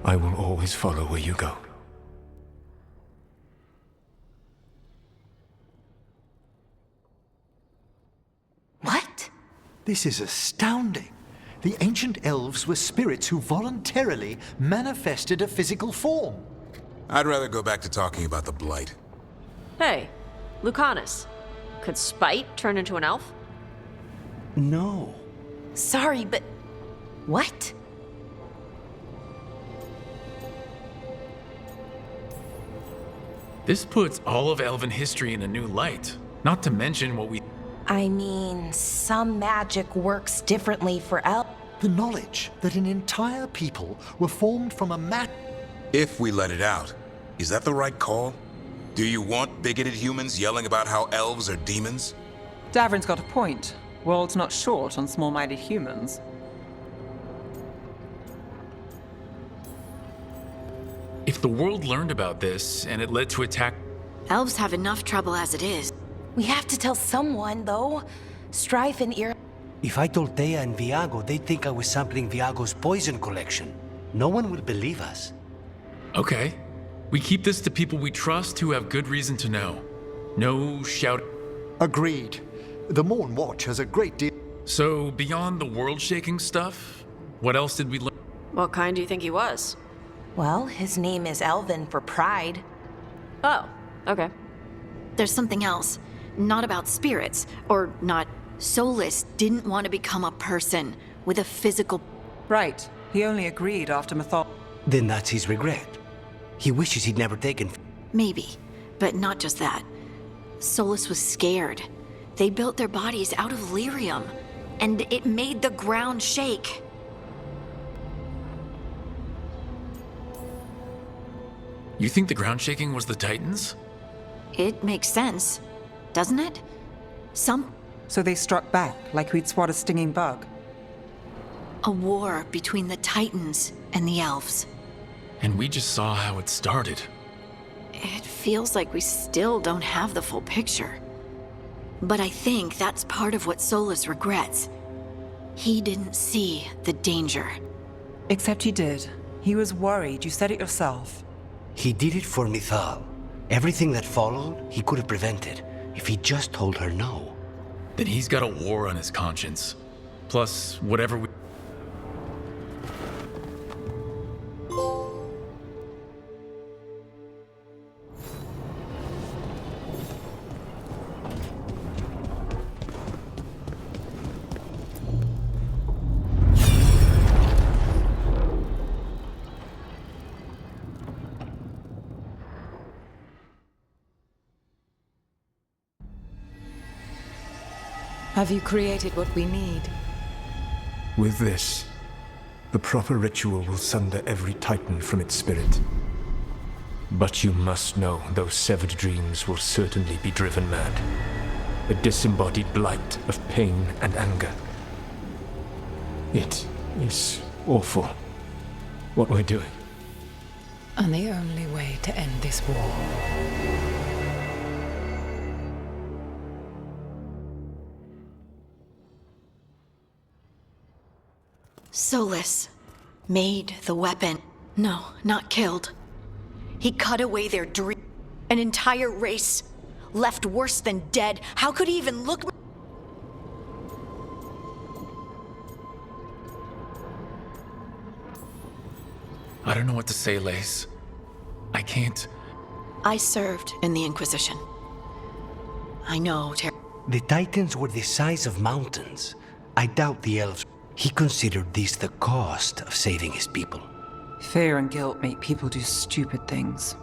I will always follow where you go. What? This is astounding. The ancient elves were spirits who voluntarily manifested a physical form. I'd rather go back to talking about the Blight. Hey, Lucanus. Could Spite turn into an elf? No. Sorry, but... What? This puts all of elven history in a new light. Not to mention what we... I mean, some magic works differently for elves. The knowledge that an entire people were formed from a If we let it out, is that the right call? Do you want bigoted humans yelling about how elves are demons? Davrin's got a point. World's not short on small-minded humans. If the world learned about this and it led to attack... Elves have enough trouble as it is. We have to tell someone, though. Strife and If I told Thea and Viago, they'd think I was sampling Viago's poison collection. No one will believe us. Okay. We keep this to people we trust who have good reason to know. No shout... Agreed. The Morn Watch has a great deal... So, beyond the world-shaking stuff, what else did we learn? What kind do you think he was? Well, his name is Elven for pride. Oh, okay. There's something else. Not about spirits, or not... Solus didn't want to become a person with a physical... Right. He only agreed after Then that's his regret. He wishes he'd never taken... Maybe, but not just that. Solus was scared. They built their bodies out of lyrium, and it made the ground shake. You think the ground shaking was the Titans? It makes sense, doesn't it? So they struck back, like we'd swat a stinging bug. A war between the Titans and the elves. And we just saw how it started. It feels like we still don't have the full picture. But I think that's part of what Solus regrets. He didn't see the danger. Except he did. He was worried, you said it yourself. He did it for Mythal. Everything that followed, he could have prevented, if he just told her no. Then he's got a war on his conscience. Plus, whatever we... Have you created what we need? With this, the proper ritual will sunder every Titan from its spirit. But you must know those severed dreams will certainly be driven mad. A disembodied blight of pain and anger. It is awful what we're doing. And the only way to end this war. Solus made the weapon. No, not killed. He cut away their dream. An entire race. Left worse than dead. How could he even look? I don't know what to say, Lace. I can't... I served in the Inquisition. I know, The Titans were the size of mountains. I doubt the elves... He considered this the cost of saving his people. Fear and guilt make people do stupid things.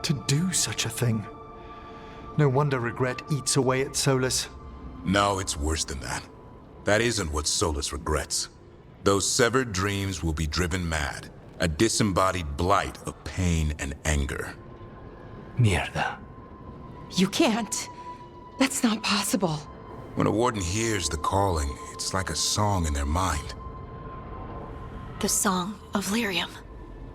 To do such a thing. No wonder regret eats away at Solus. No, it's worse than that. That isn't what Solus regrets. Those severed dreams will be driven mad. A disembodied blight of pain and anger. Mierda. You can't. That's not possible. When a warden hears the calling, it's like a song in their mind. The Song of Lyrium.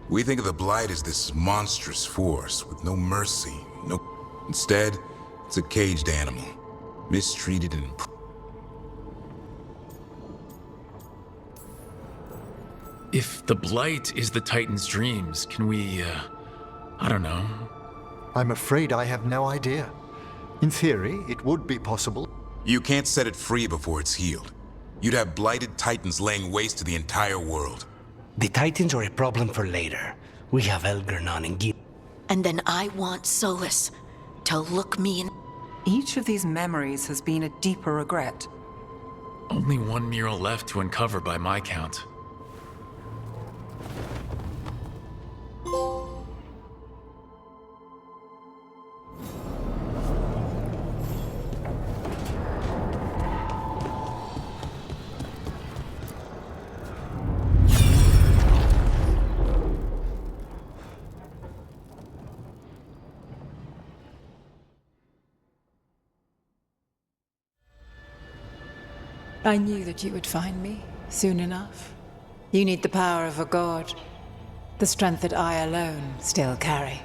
We think of the Blight as this monstrous force with no mercy, no... Instead, it's a caged animal, mistreated and... If the Blight is the Titan's dreams, can we, I don't know. I'm afraid I have no idea. In theory, it would be possible. You can't set it free before it's healed. You'd have blighted Titans laying waste to the entire world. The Titans are a problem for later. We have Elgernon and Gil. And then I want Solus to look me in... Each of these memories has been a deeper regret. Only one mural left to uncover by my count. I knew that you would find me soon enough. You need the power of a god, the strength that I alone still carry.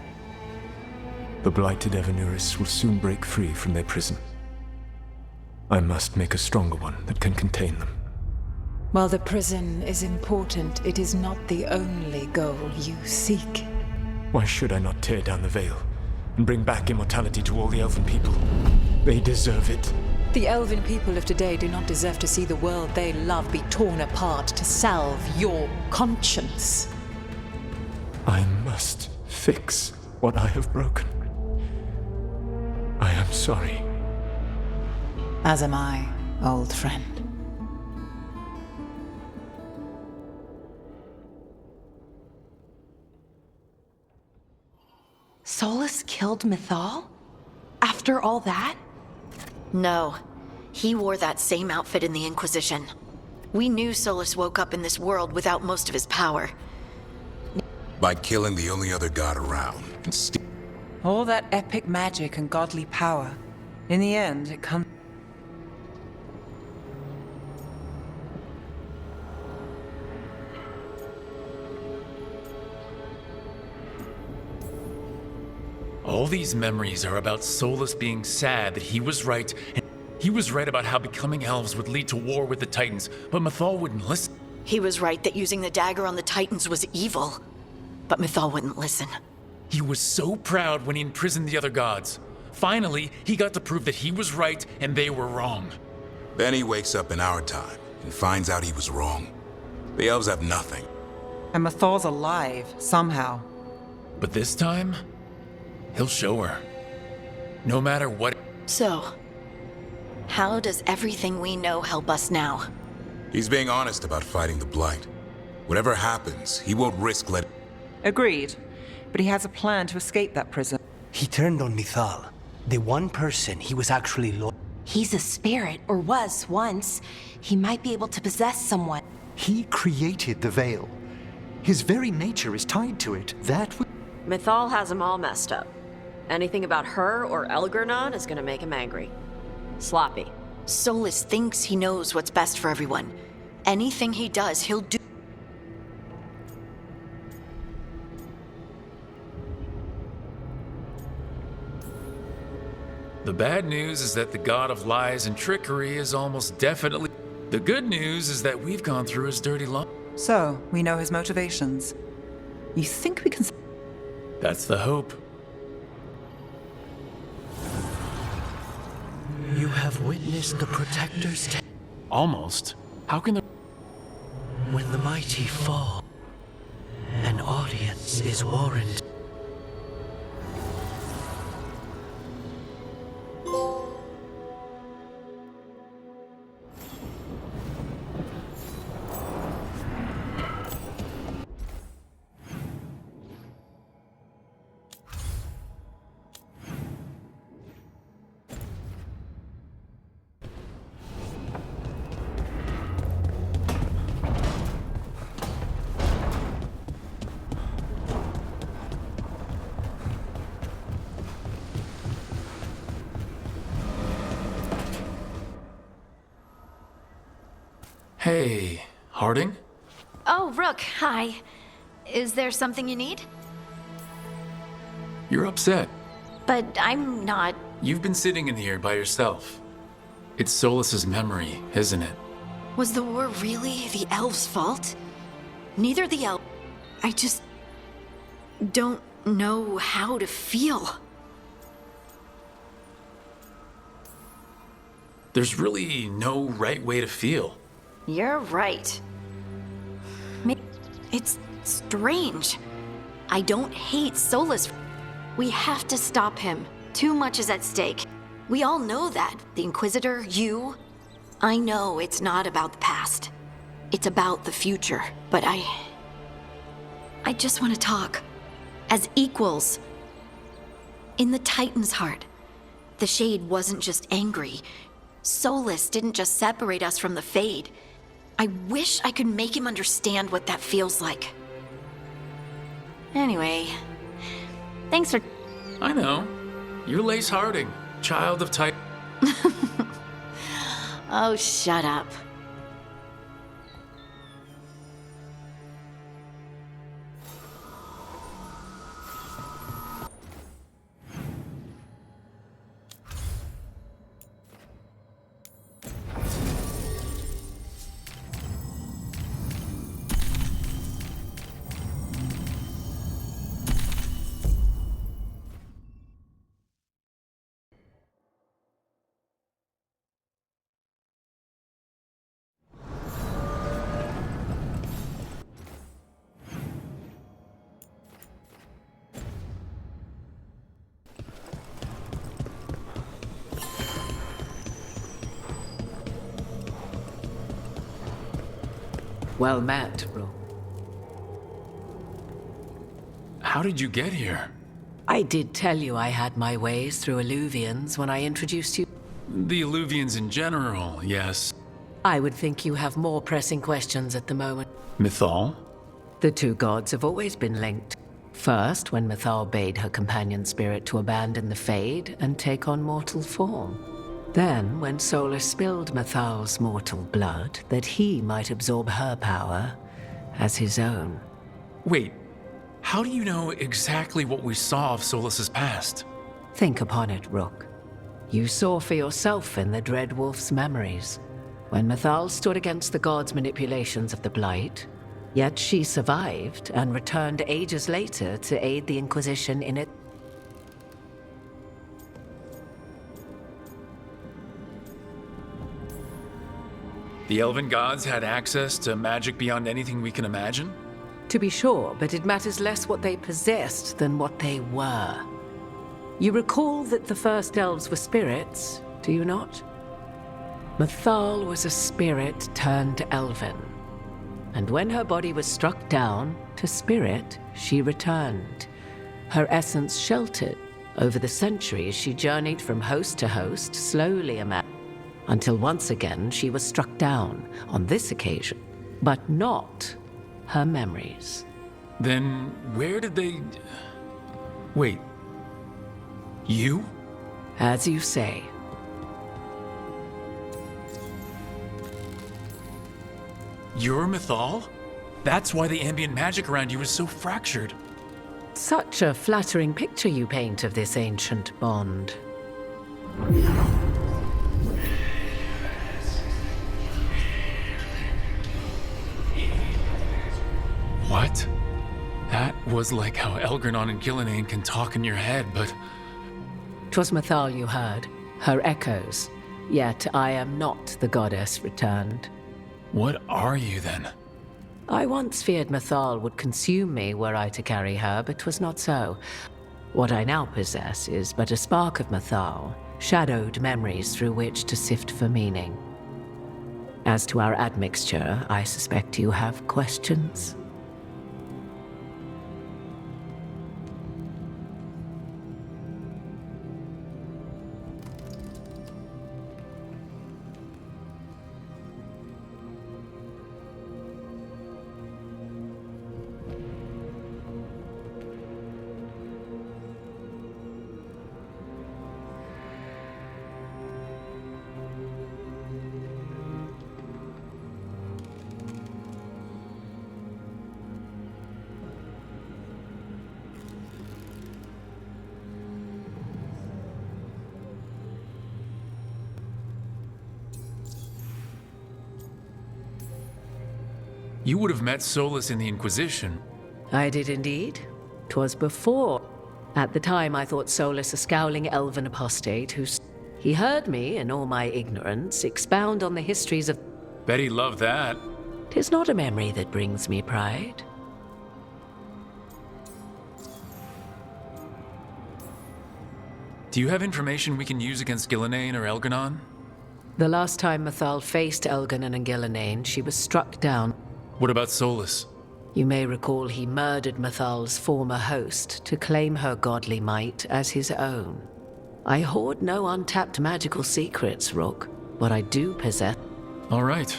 The blighted Evanuris will soon break free from their prison. I must make a stronger one that can contain them. While the prison is important, it is not the only goal you seek. Why should I not tear down the veil and bring back immortality to all the elven people? They deserve it. The elven people of today do not deserve to see the world they love be torn apart to salve your conscience. I must fix what I have broken. I am sorry. As am I, old friend. Solus killed Mythal? After all that? No. He wore that same outfit in the Inquisition. We knew Solus woke up in this world without most of his power. By killing the only other god around. And All that epic magic and godly power. In the end, it comes... All these memories are about Solus being sad that he was right, and he was right about how becoming elves would lead to war with the Titans, but Mythal wouldn't listen. He was right that using the dagger on the Titans was evil, but Mythal wouldn't listen. He was so proud when he imprisoned the other gods. Finally, he got to prove that he was right and they were wrong. Then he wakes up in our time and finds out he was wrong. The elves have nothing. And Mythal's alive, somehow. But this time, he'll show her. No matter what. So, how does everything we know help us now? He's being honest about fighting the Blight. Whatever happens, he won't risk letting... Agreed. But he has a plan to escape that prison. He turned on Mythal, the one person he was actually loyal. He's a spirit, or was once. He might be able to possess someone. He created the Veil. His very nature is tied to it. That would... Mythal has him all messed up. Anything about her or Elgernon is gonna make him angry. Sloppy. Solus thinks he knows what's best for everyone. Anything he does, he'll do. The bad news is that the god of lies and trickery is almost definitely... The good news is that we've gone through his dirty life. So, we know his motivations. You think we can... That's the hope. You have witnessed the Protector's Almost. How can the... When the mighty fall, an audience is warranted. Hey, Harding? Oh, Rook, hi. Is there something you need? You're upset. But I'm not. You've been sitting in here by yourself. It's Solus's memory, isn't it? Was the war really the elves' fault? Neither the elves. I just don't know how to feel. There's really no right way to feel. You're right. It's strange. I don't hate Solus. We have to stop him. Too much is at stake. We all know that. The Inquisitor, you. I know it's not about the past. It's about the future. But I just want to talk. As equals. In the Titan's heart, the Shade wasn't just angry. Solus didn't just separate us from the Fade. I wish I could make him understand what that feels like. Anyway, thanks for... I know. You're Lace Harding, child of Titan. Oh, shut up. Well met, bro. How did you get here? I did tell you I had my ways through Illuvians when I introduced you. The Illuvians in general, yes. I would think you have more pressing questions at the moment. Mythal? The two gods have always been linked. First, when Mythal bade her companion spirit to abandon the Fade and take on mortal form. Then, when Solus spilled Mythal's mortal blood, that he might absorb her power as his own. Wait, how do you know exactly what we saw of Solus's past? Think upon it, Rook. You saw for yourself in the Dread Wolf's memories. When Mythal stood against the gods' manipulations of the Blight, yet she survived and returned ages later to aid the Inquisition in it. The elven gods had access to magic beyond anything we can imagine? To be sure, but it matters less what they possessed than what they were. You recall that the first elves were spirits, do you not? Mythal was a spirit turned elven. And when her body was struck down, to spirit, she returned. Her essence sheltered. Over the centuries, she journeyed from host to host, slowly until once again she was struck down, on this occasion, but not her memories. Then where did they... Wait. You? As you say. You're Mythal? That's why the ambient magic around you is so fractured. Such a flattering picture you paint of this ancient bond. What? That was like how Elgranon and Gillenane can talk in your head, but... 'Twas Mythal you heard, her echoes. Yet I am not the goddess returned. What are you then? I once feared Mythal would consume me were I to carry her, but 'twas not so. What I now possess is but a spark of Mythal, shadowed memories through which to sift for meaning. As to our admixture, I suspect you have questions. You would have met Solus in the Inquisition. I did indeed. 'Twas before. At the time I thought Solus a scowling elven apostate He heard me, in all my ignorance, expound on the histories of... Bet he loved that. 'Tis not a memory that brings me pride. Do you have information we can use against Gillenane or Elgranon? The last time Mythal faced Elgranon and Gillenane, she was struck down. What about Solus? You may recall he murdered Mythal's former host to claim her godly might as his own. I hoard no untapped magical secrets, Rook. What I do possess... All right.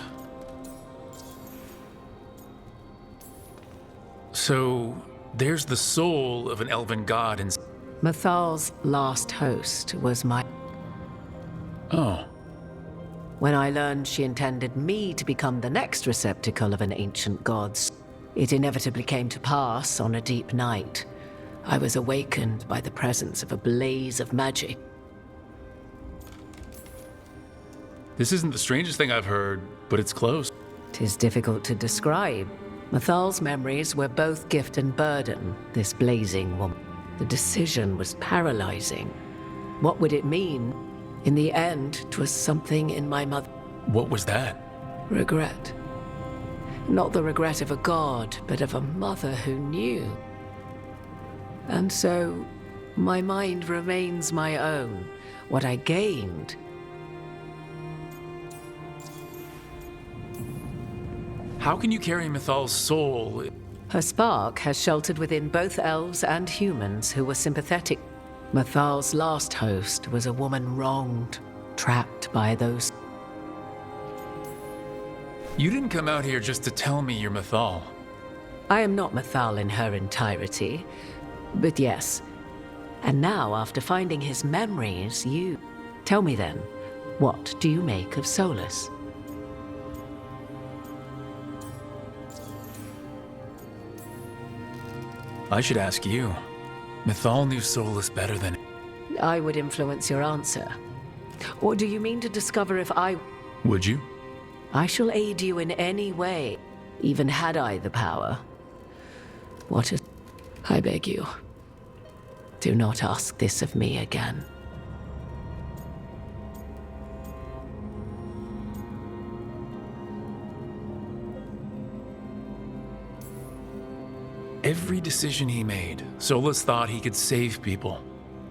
So, there's the soul of an elven god in... Mythal's last host was my... Oh. When I learned she intended me to become the next receptacle of an ancient god's, it inevitably came to pass on a deep night. I was awakened by the presence of a blaze of magic. This isn't the strangest thing I've heard, but it's close. 'Tis difficult to describe. Mythal's memories were both gift and burden, this blazing woman. The decision was paralyzing. What would it mean? In the end, 'twas something in my mother... What was that? Regret. Not the regret of a god, but of a mother who knew. And so, my mind remains my own. What I gained... How can you carry Mythal's soul? Her spark has sheltered within both elves and humans who were sympathetic. Mythal's last host was a woman wronged, trapped by those... You didn't come out here just to tell me you're Mythal. I am not Mythal in her entirety, but yes. And now, after finding his memories, you... Tell me then, what do you make of Solus? I should ask you. Mythal knew Solus better than... I would influence your answer. Or do you mean to discover if I... Would you? I shall aid you in any way, even had I the power. What is... I beg you, do not ask this of me again. Every decision he made, Solus thought he could save people.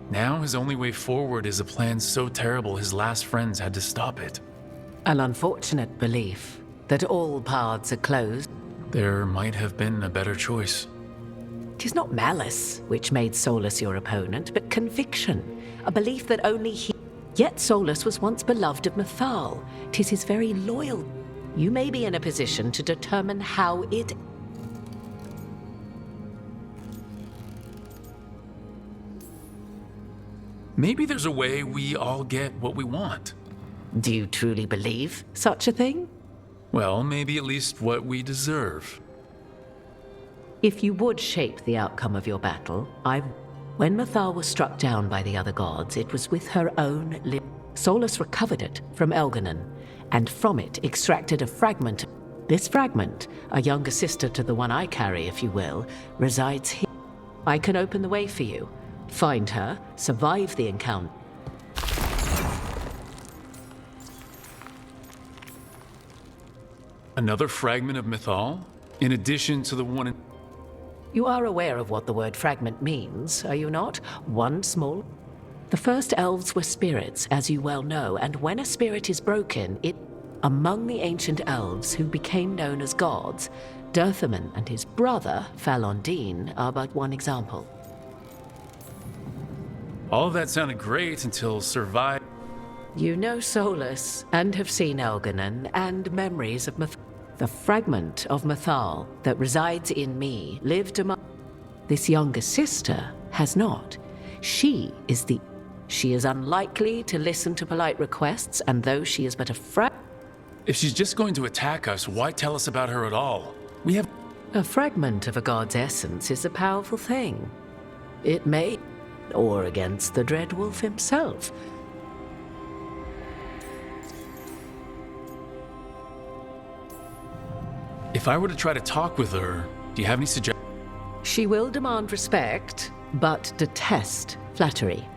Now his only way forward is a plan so terrible his last friends had to stop it. An unfortunate belief that all paths are closed. There might have been a better choice. 'Tis not malice which made Solus your opponent, but conviction, a belief that only he... Yet Solus was once beloved of Mythal. 'Tis his very loyal... You may be in a position to determine how it... Maybe there's a way we all get what we want. Do you truly believe such a thing? Well, maybe at least what we deserve. If you would shape the outcome of your battle, When Mythal was struck down by the other gods, it was with her own lip. Solus recovered it from Elganon, and from it extracted a fragment. This fragment, a younger sister to the one I carry, if you will, resides here. I can open the way for you. Find her, survive the encounter. Another fragment of Mythal? In addition to the one in... You are aware of what the word fragment means, are you not? One small... The first elves were spirits, as you well know, and when a spirit is broken, it... Among the ancient elves who became known as gods, Dirthaman and his brother, Falondine, are but one example. All of that sounded great until survive... You know Solus, and have seen Elganon, and memories of Mythal. The fragment of Mythal that resides in me lived among... This younger sister has not. She is unlikely to listen to polite requests, and though she is but a If she's just going to attack us, why tell us about her at all? We have... A fragment of a god's essence is a powerful thing. It may... or against the Dread Wolf himself. If I were to try to talk with her, do you have any suggestions? She will demand respect, but detest flattery.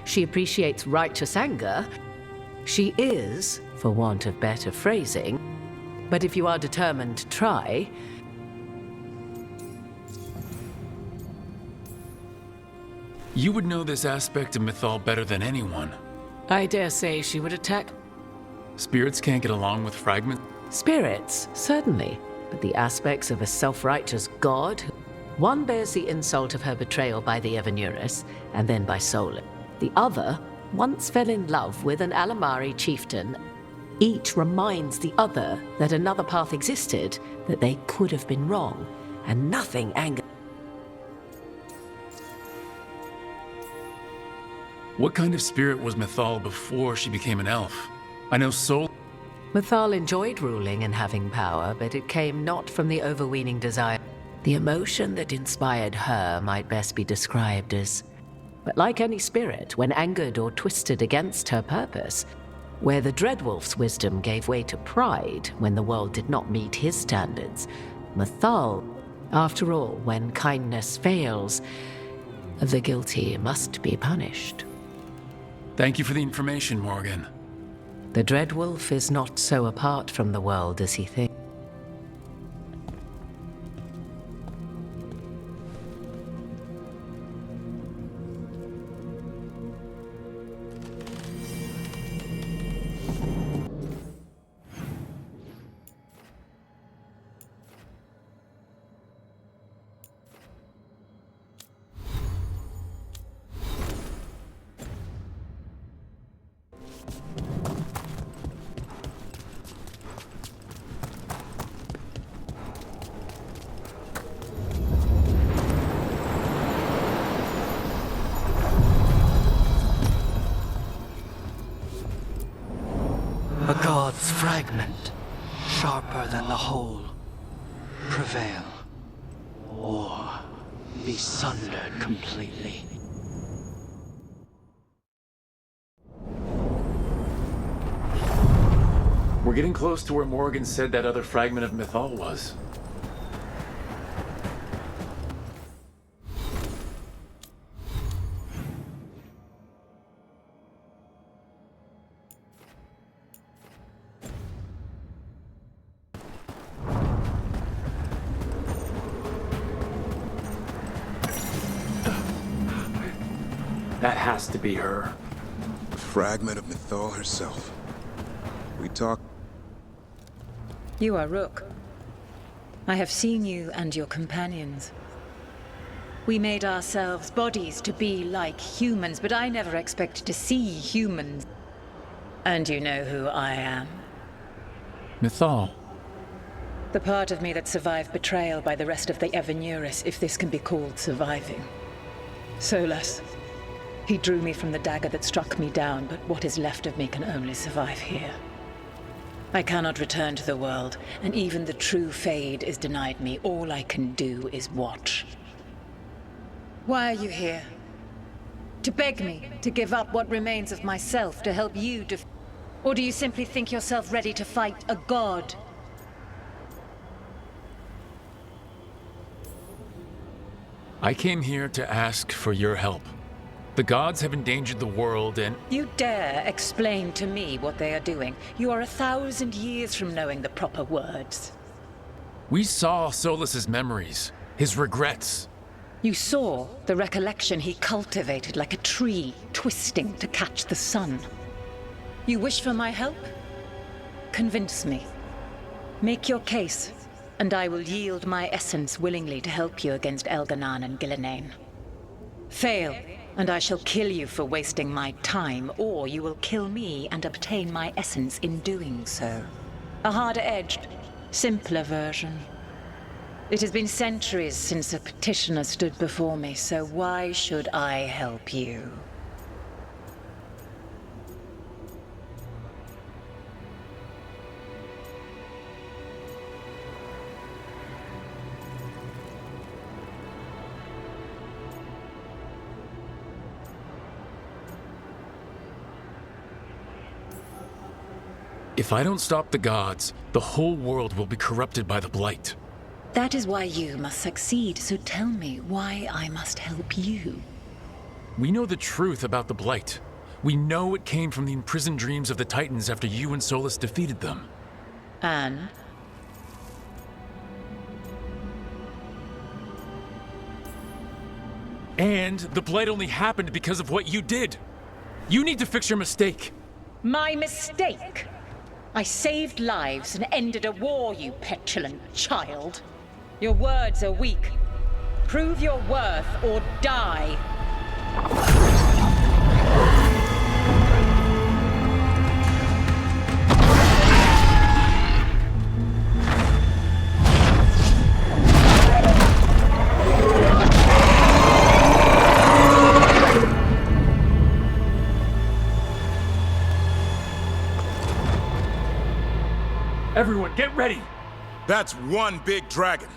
She appreciates righteous anger. She is, for want of better phrasing, but if you are determined to try... You would know this aspect of Mythal better than anyone. I dare say she would attack... Spirits can't get along with fragments? Spirits, certainly. But the aspects of a self-righteous god... One bears the insult of her betrayal by the Evanurus, and then by Solus. The other once fell in love with an Alamari chieftain. Each reminds the other that another path existed, that they could have been wrong, and nothing angered. What kind of spirit was Mythal before she became an elf? I know Mythal enjoyed ruling and having power, but it came not from the overweening desire. The emotion that inspired her might best be described as... But like any spirit, when angered or twisted against her purpose, where the Dreadwolf's wisdom gave way to pride when the world did not meet his standards, Mythal, after all, when kindness fails, the guilty must be punished. Thank you for the information, Morgan. The Dreadwolf is not so apart from the world as he thinks. gods' fragment, sharper than the whole, prevail, or be sundered completely. We're getting close to where Morgan said that other fragment of Mythal was. That has to be her. A fragment of Mythal herself. We talk. You are Rook. I have seen you and your companions. We made ourselves bodies to be like humans, but I never expected to see humans. And you know who I am. Mythal. The part of me that survived betrayal by the rest of the Evanuris, if this can be called surviving. Solus. He drew me from the dagger that struck me down, but what is left of me can only survive here. I cannot return to the world, and even the true Fade is denied me. All I can do is watch. Why are you here? To beg me to give up what remains of myself to help you or do you simply think yourself ready to fight a god? I came here to ask for your help. The gods have endangered the world and— You dare explain to me what they are doing? You are 1,000 years from knowing the proper words. we saw Solus's memories, his regrets. You saw the recollection he cultivated like a tree twisting to catch the sun. You wish for my help? Convince me. Make your case, and I will yield my essence willingly to help you against Elganan and Gillenane. Fail, and I shall kill you for wasting my time, or you will kill me and obtain my essence in doing so. A harder-edged, simpler version. It has been centuries since a petitioner stood before me, so why should I help you? If I don't stop the gods, the whole world will be corrupted by the Blight. That is why you must succeed, so tell me why I must help you. We know the truth about the Blight. We know it came from the imprisoned dreams of the Titans after you and Solus defeated them. And? And the Blight only happened because of what you did. You need to fix your mistake. My mistake? I saved lives and ended a war, you petulant child. Your words are weak. Prove your worth or die. Everyone, get ready! That's one big dragon.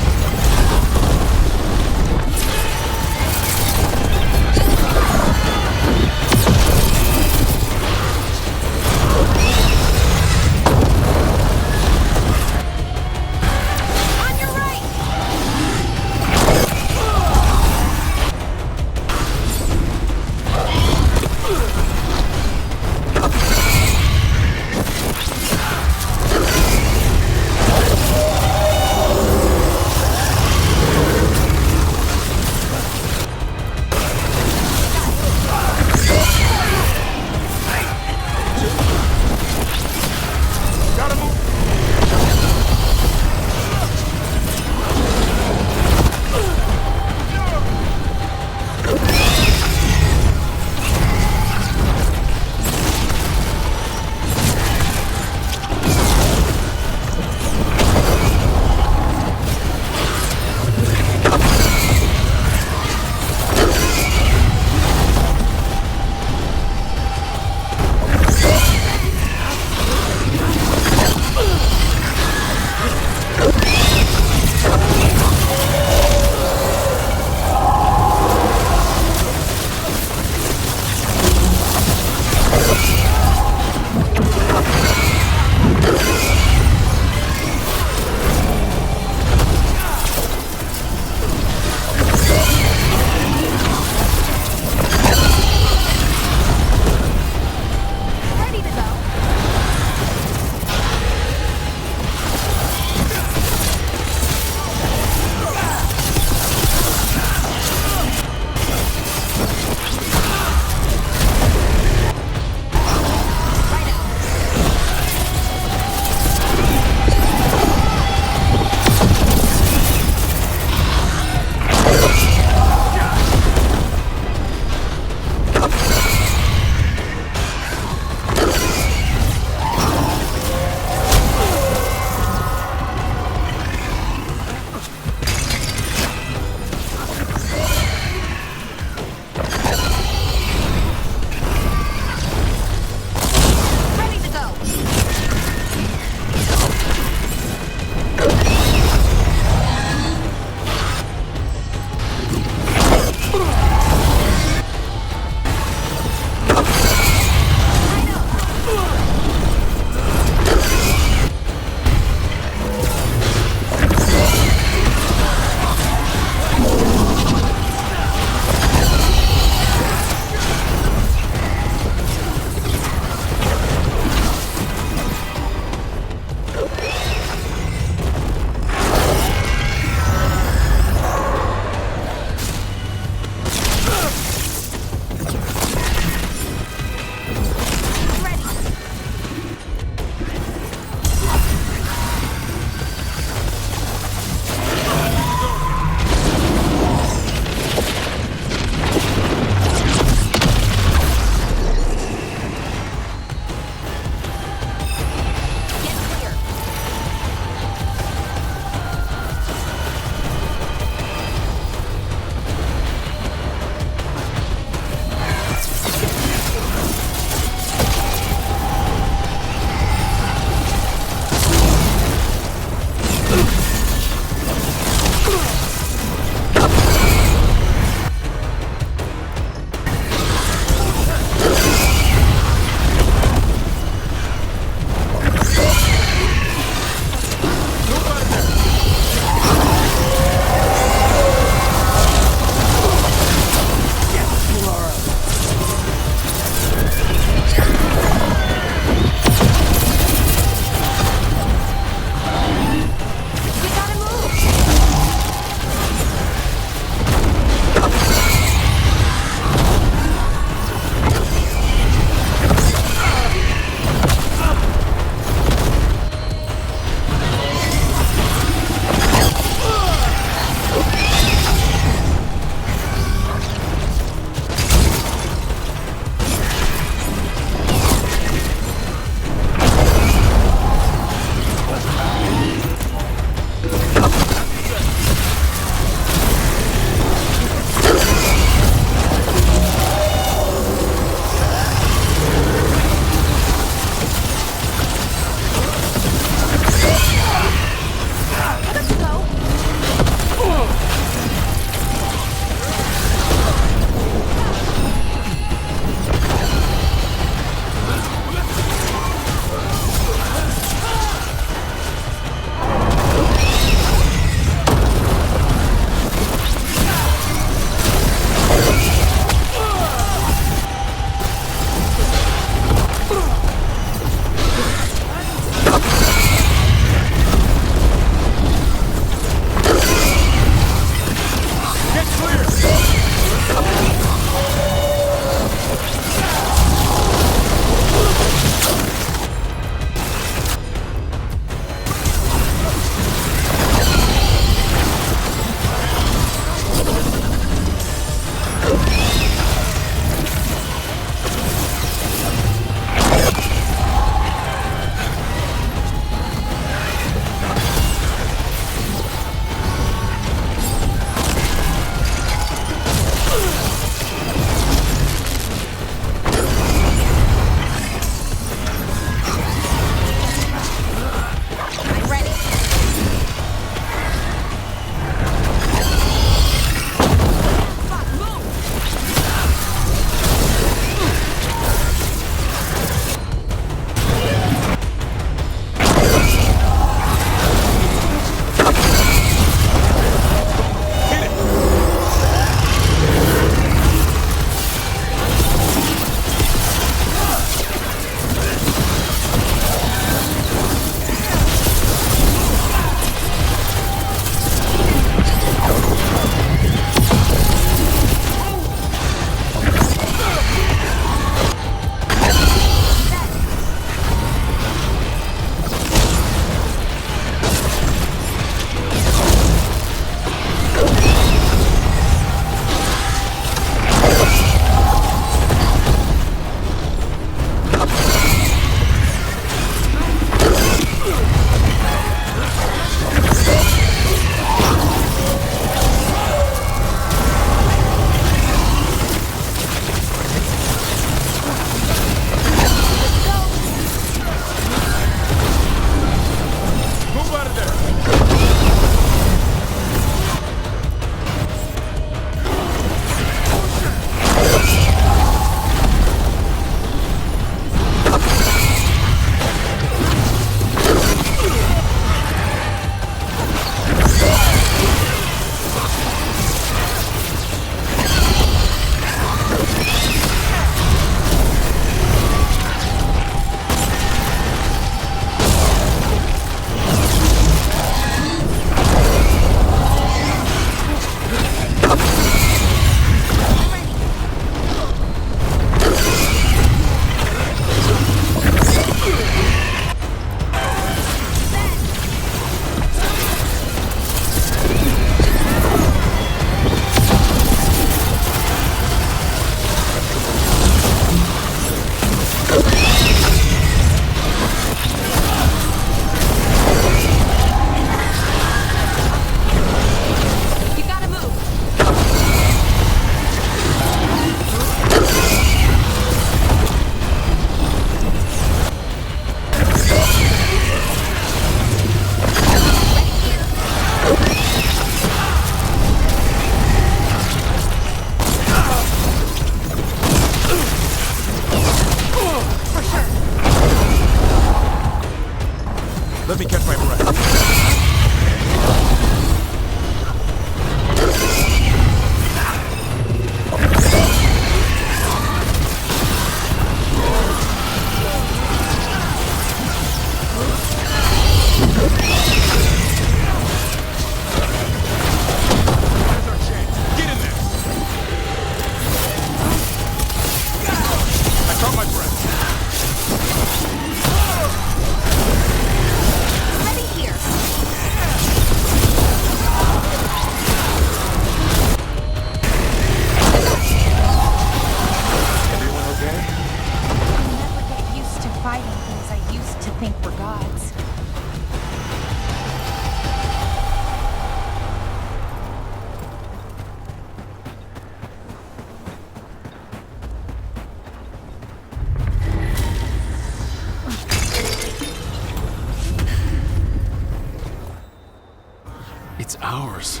ours.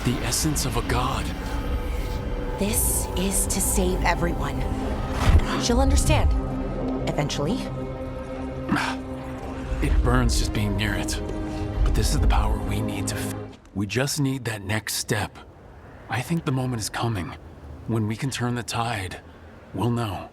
The essence of a god. This is to save everyone. She'll understand. Eventually. It burns just being near it. But this is the power we need to... We just need that next step. I think the moment is coming. When we can turn the tide, we'll know.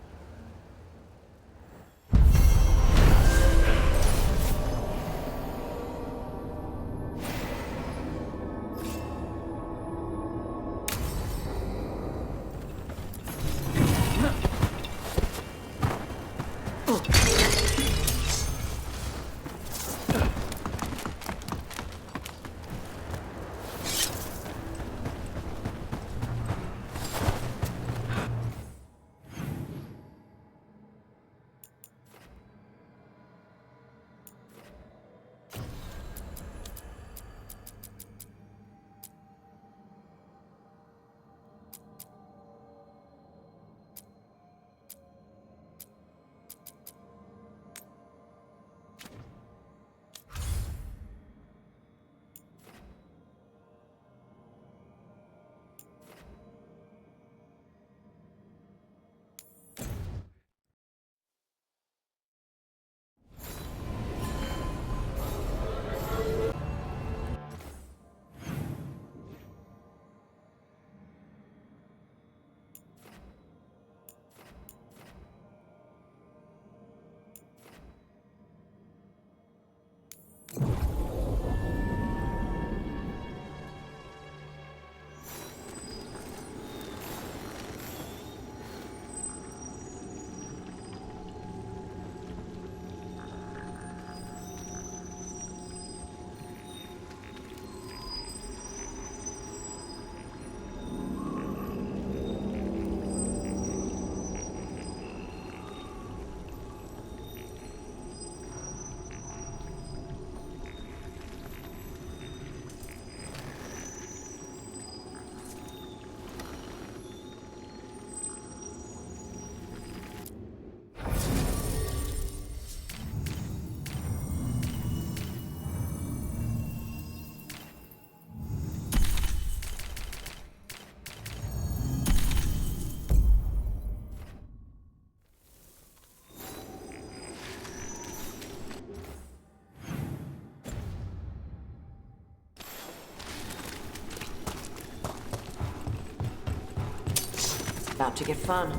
About to get fun.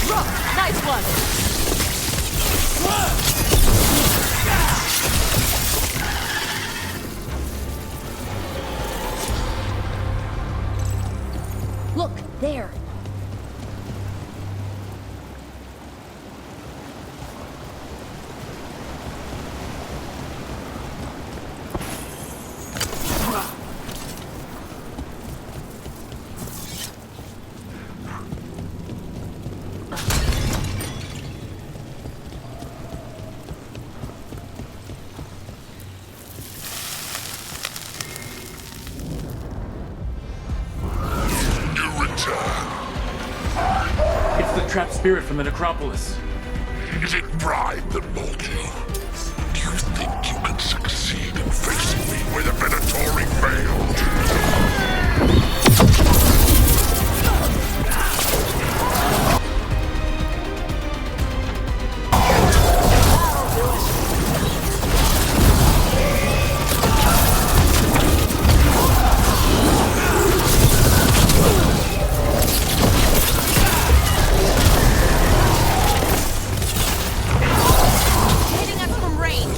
Rook, nice one! Look, there. Trapped spirit from the necropolis. Is it pride that molded you? Do you think you can succeed in facing me with a Venatori veiled? Range.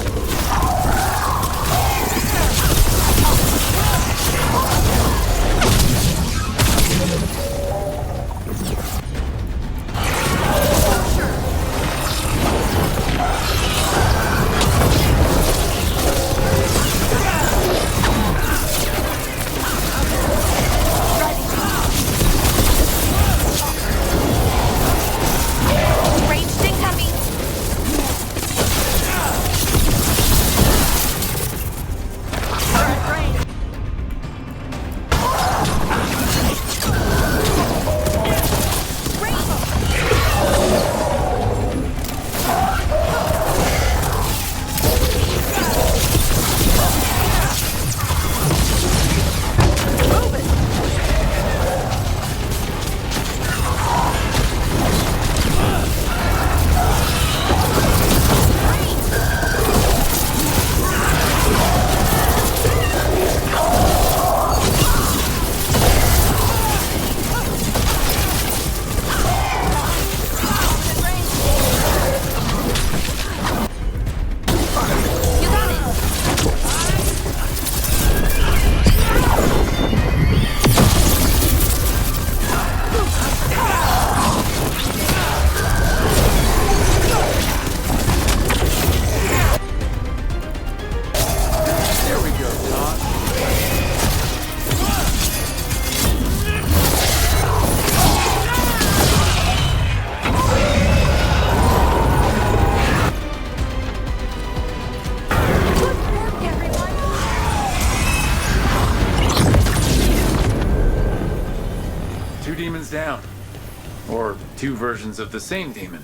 two versions of the same demon.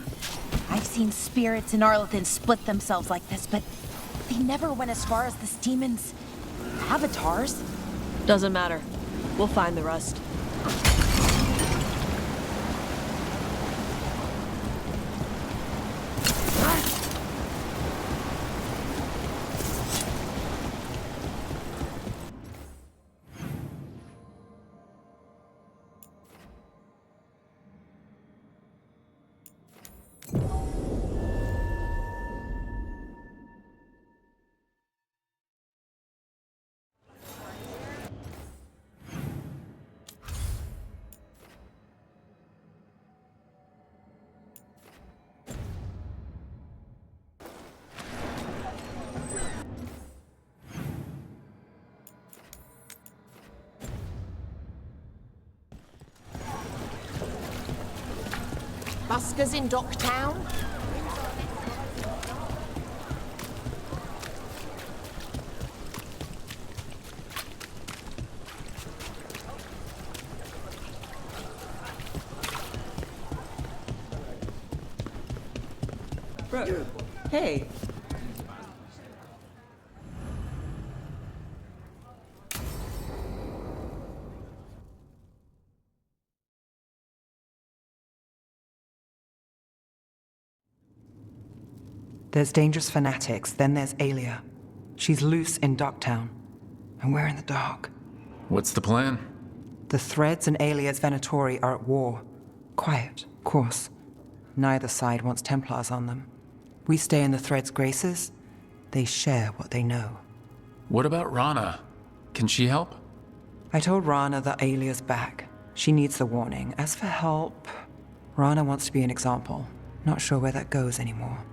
I've seen spirits in Arlethan split themselves like this, but they never went as far as this demon's avatars. Doesn't matter. We'll find the rest. Buskers in Docktown? Bro, hey. There's dangerous fanatics, then there's Aelia. She's loose in Docktown, and we're in the dark. What's the plan? The Threads and Aelia's Venatori are at war. Quiet, of course. Neither side wants Templars on them. We stay in the Threads' graces. They share what they know. What about Rana? Can she help? I told Rana that Aelia's back. She needs the warning. As for help, Rana wants to be an example. Not sure where that goes anymore.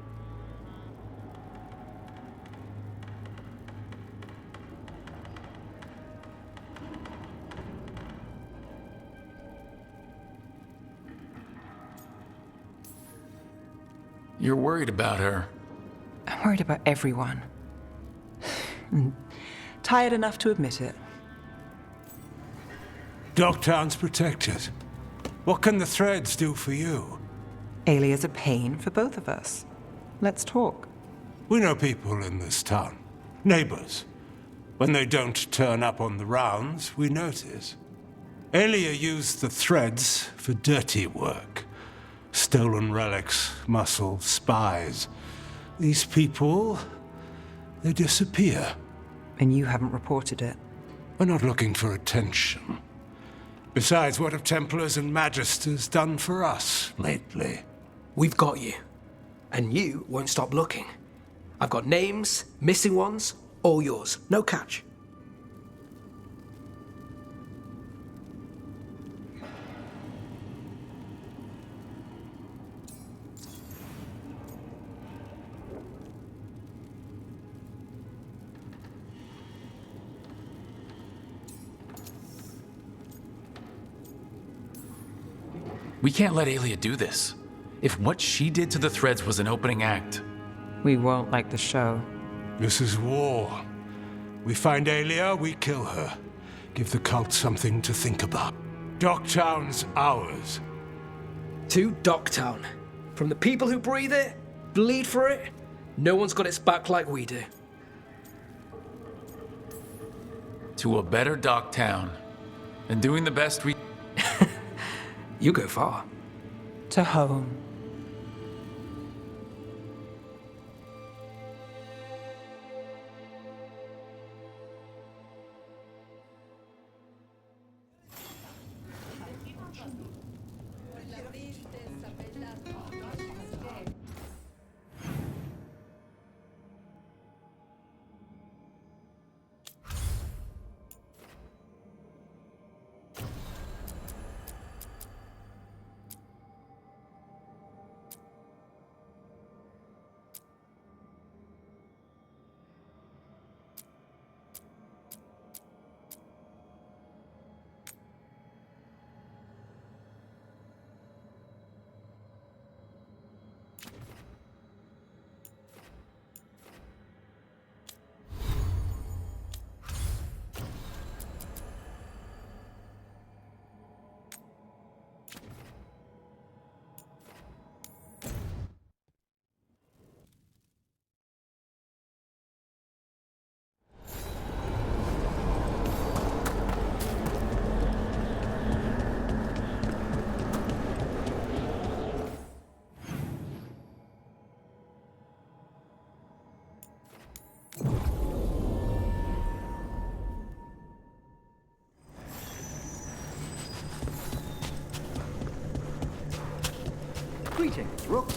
You're worried about her. I'm worried about everyone. Tired enough to admit it. Docktown's protected. What can the Threads do for you? Aelia's a pain for both of us. Let's talk. We know people in this town. Neighbors. When they don't turn up on the rounds, we notice. Aelia used the Threads for dirty work. Stolen relics, muscle, spies. These people, they disappear. And you haven't reported it. We're not looking for attention. Besides, what have Templars and Magisters done for us lately? We've got you. And you won't stop looking. I've got names, missing ones, all yours. No catch. We can't let Aelia do this. If what she did to the Threads was an opening act... We won't like the show. This is war. We find Aelia, we kill her. Give the cult something to think about. Docktown's ours. To Docktown. From the people who breathe it, bleed for it, no one's got its back like we do. To a better Docktown. And doing the best we... You go far. To home. Greetings, Rook.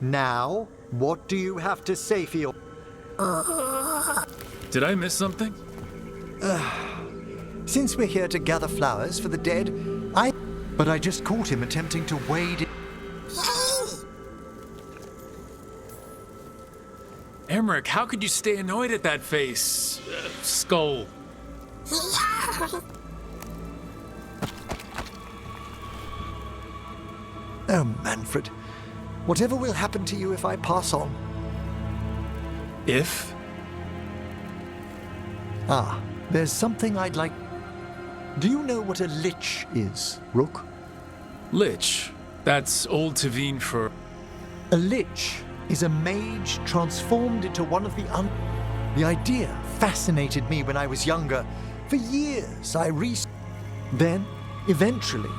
Now, what do you have to say for your... Did I miss something? Since we're here to gather flowers for the dead, But I just caught him attempting to wade in... Emmerich, how could you stay annoyed at that face? Skull. Oh, Manfred. Whatever will happen to you if I pass on? If? Ah, there's something I'd like... Do you know what a lich is, Rook? Lich? That's Old Tavine for... A lich is a mage transformed into one of the The idea fascinated me when I was younger. For years I Then, eventually...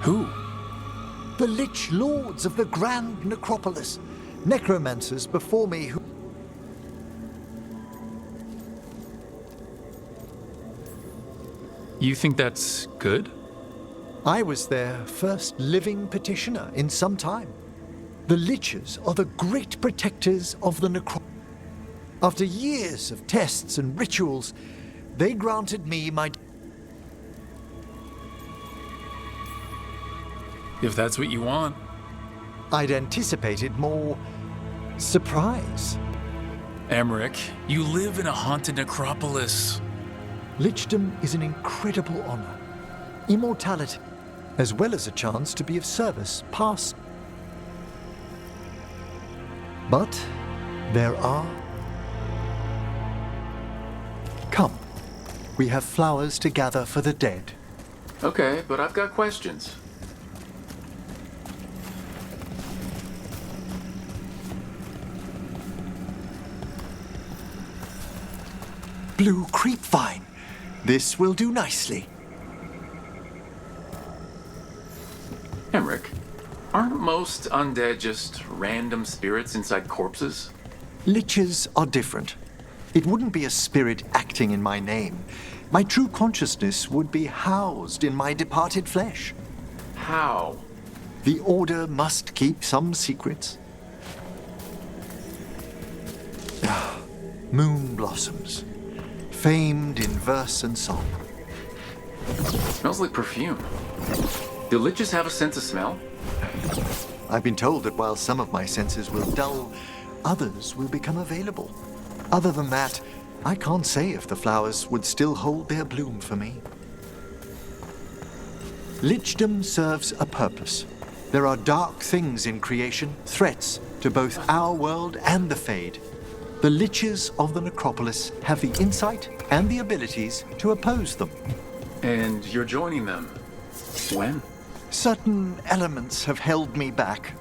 Who? The lich lords of the Grand Necropolis. Necromancers before me who... You think that's good? I was their first living petitioner in some time. The liches are the great protectors of the necropolis. After years of tests and rituals, they granted me my... If that's what you want. I'd anticipated more... surprise. Emmerich, you live in a haunted necropolis. Lichdom is an incredible honor. Immortality, as well as a chance to be of service, past. But there are... Come, we have flowers to gather for the dead. Okay, but I've got questions. Blue creepvine. This will do nicely. Emmerich, aren't most undead just random spirits inside corpses? Liches are different. It wouldn't be a spirit acting in my name. My true consciousness would be housed in my departed flesh. How? The Order must keep some secrets. Moon blossoms. Famed in verse and song. Smells like perfume. Do liches have a sense of smell? I've been told that while some of my senses will dull, others will become available. Other than that, I can't say if the flowers would still hold their bloom for me. Lichdom serves a purpose. There are dark things in creation, threats to both our world and the Fade. The liches of the necropolis have the insight and the abilities to oppose them. And you're joining them. When? Certain elements have held me back.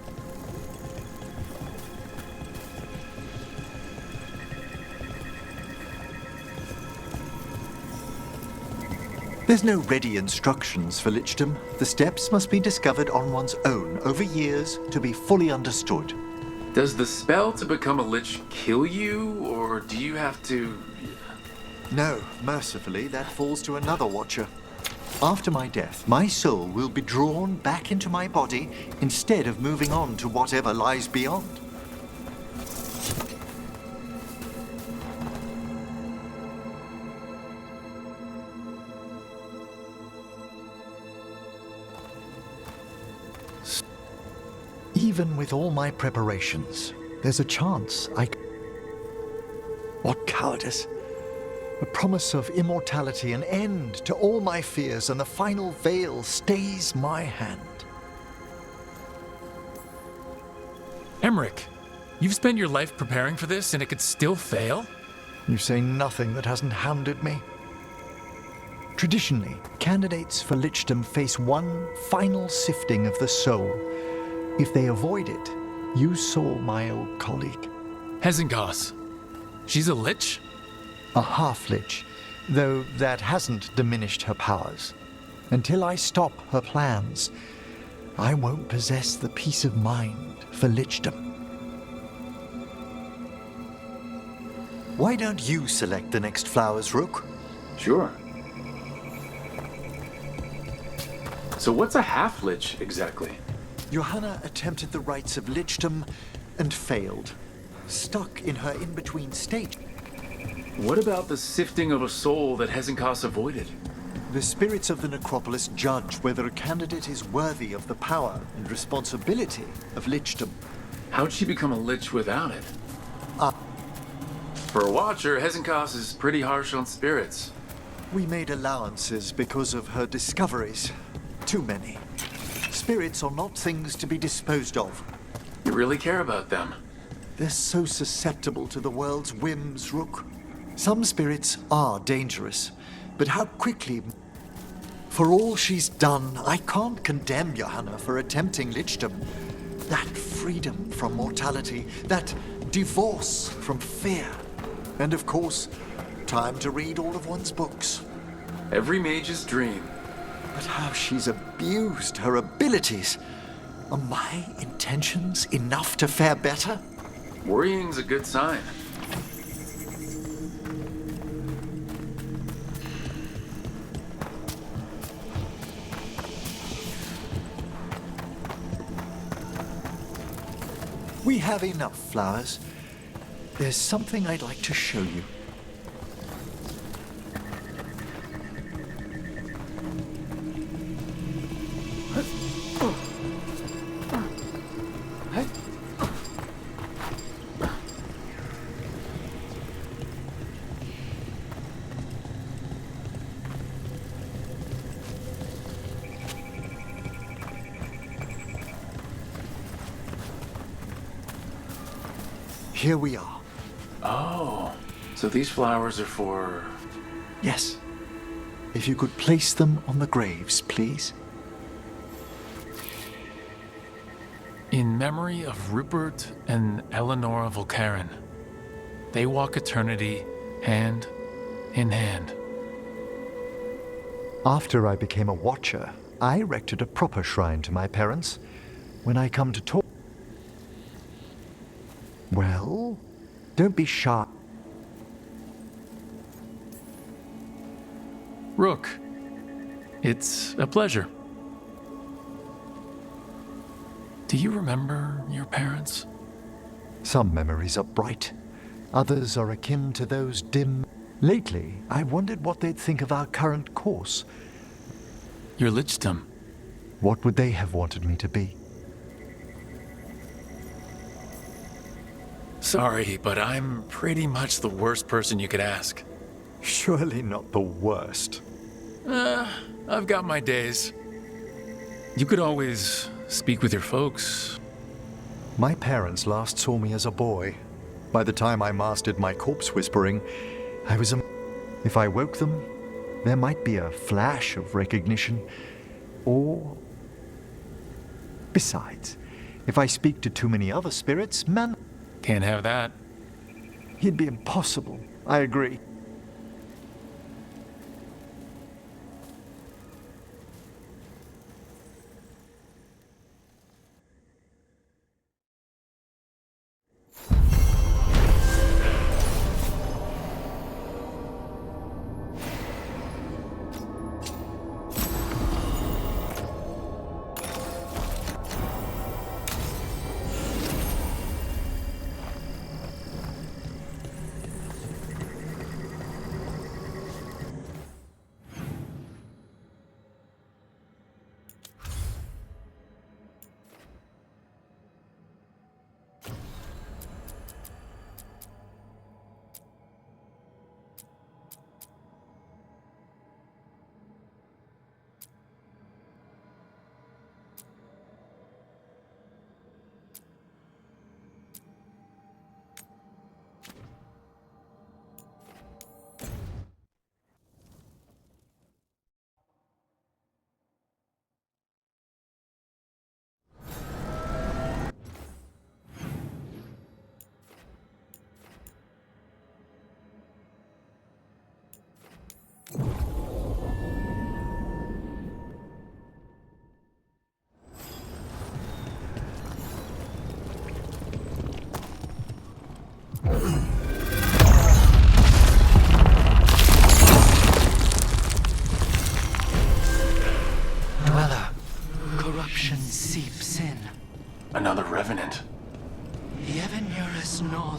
There's no ready instructions for lichdom. The steps must be discovered on one's own over years to be fully understood. Does the spell to become a lich kill you, or do you have to... No, mercifully, that falls to another watcher. After my death, my soul will be drawn back into my body instead of moving on to whatever lies beyond. Even with all my preparations, there's a chance I... What cowardice! A promise of immortality, an end to all my fears, and the final veil stays my hand. Emmerich, you've spent your life preparing for this and it could still fail? You say nothing that hasn't hounded me. Traditionally, candidates for lichdom face one final sifting of the soul. If they avoid it, you saw my old colleague. Hezengas. She's a lich? A half-lich, though that hasn't diminished her powers. Until I stop her plans, I won't possess the peace of mind for lichdom. Why don't you select the next flowers, Rook? Sure. So what's a half-lich, exactly? Johanna attempted the rites of lichdom and failed. Stuck in her in-between stage. What about the sifting of a soul that Hezenkas avoided? The spirits of the necropolis judge whether a candidate is worthy of the power and responsibility of lichdom. How'd she become a lich without it? For a watcher, Hezenkas is pretty harsh on spirits. We made allowances because of her discoveries. Too many. Spirits are not things to be disposed of. You really care about them? They're so susceptible to the world's whims, Rook. Some spirits are dangerous, but how quickly... For all she's done, I can't condemn Johanna for attempting lichdom. That freedom from mortality, that divorce from fear. And of course, time to read all of one's books. Every mage's dream. But how she's abused her abilities. Are my intentions enough to fare better? Worrying's a good sign. We have enough flowers. There's something I'd like to show you. Here we are. Oh, so these flowers are for... Yes. If you could place them on the graves, please. In memory of Rupert and Eleonora Volcaren. They walk eternity hand in hand. After I became a watcher, I erected a proper shrine to my parents. When I come to talk... Well, don't be shy. Rook, it's a pleasure. Do you remember your parents? Some memories are bright. Others are akin to those dim. Lately, I wondered what they'd think of our current course. Your lichdom. What would they have wanted me to be? Sorry, but I'm pretty much the worst person you could ask. Surely not the worst. I've got my days. You could always speak with your folks. My parents last saw me as a boy. By the time I mastered my corpse whispering, I was a... If I woke them, there might be a flash of recognition, or... Besides, if I speak to too many other spirits, man... Can't have that. It'd be impossible. I agree.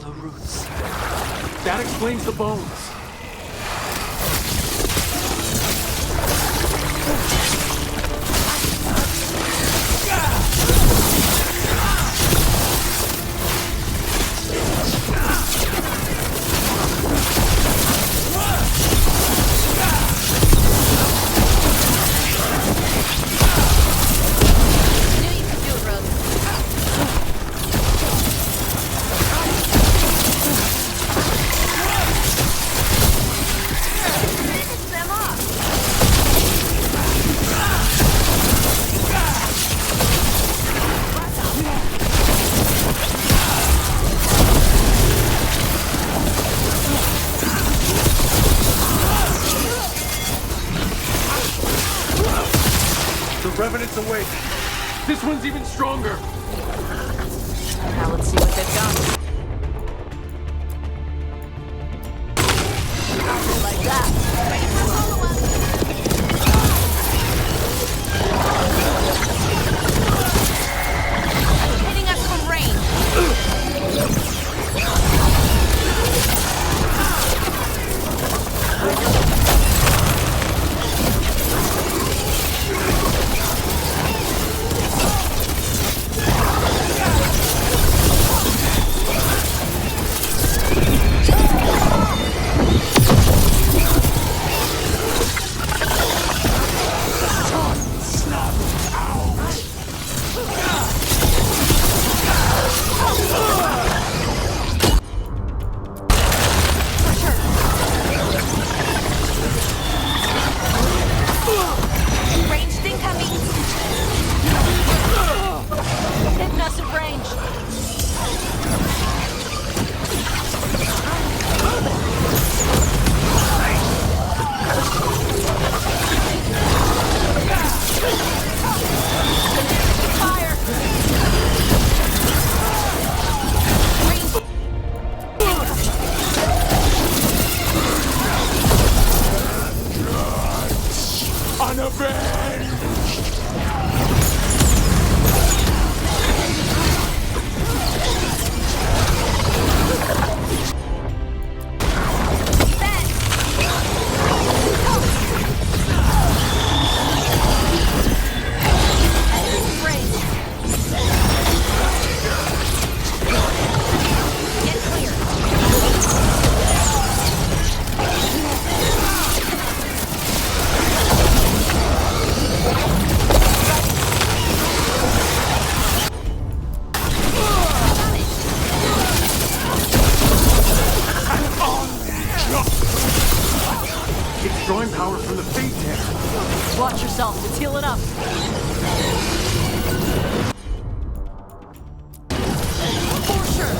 the roots. That explains the bones. Revenant's awake. This one's even stronger. Now let's see what they've got. Like that. Ready for follow-up. Hitting us from range. Drawing power from the fate terra. Watch yourself, it's healing up. For sure.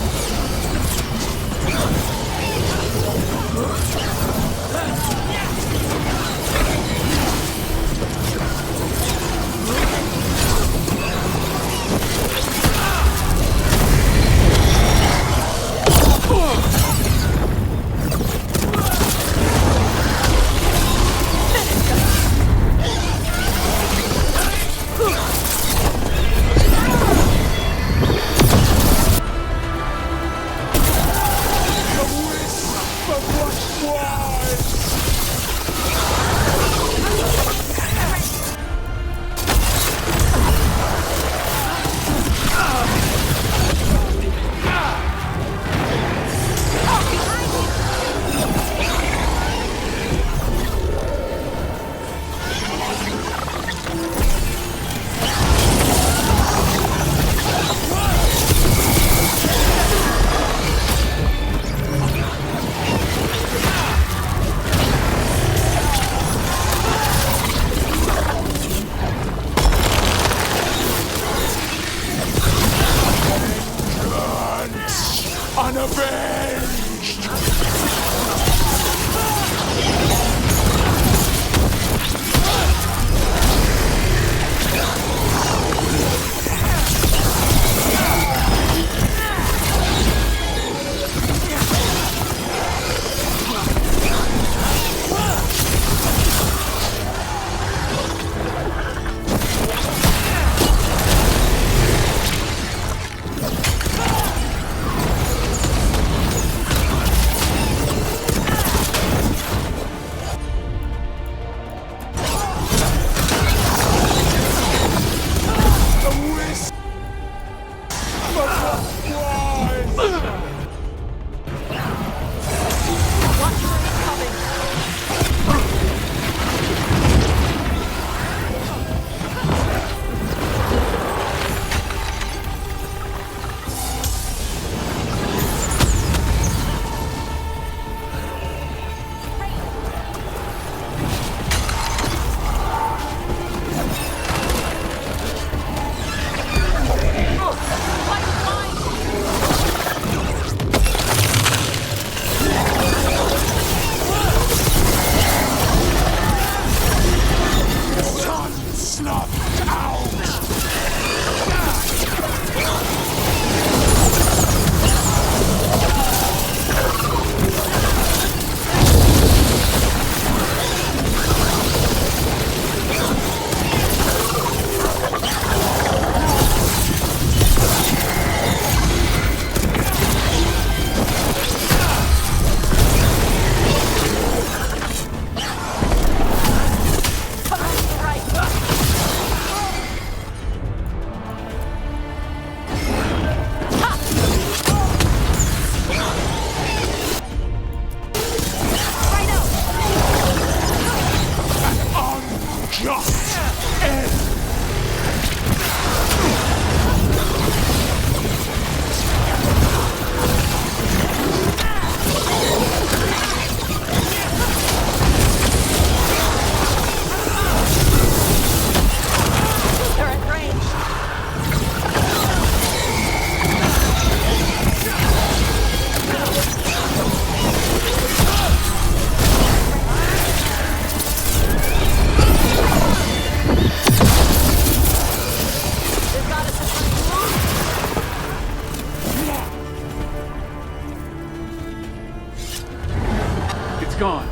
gone.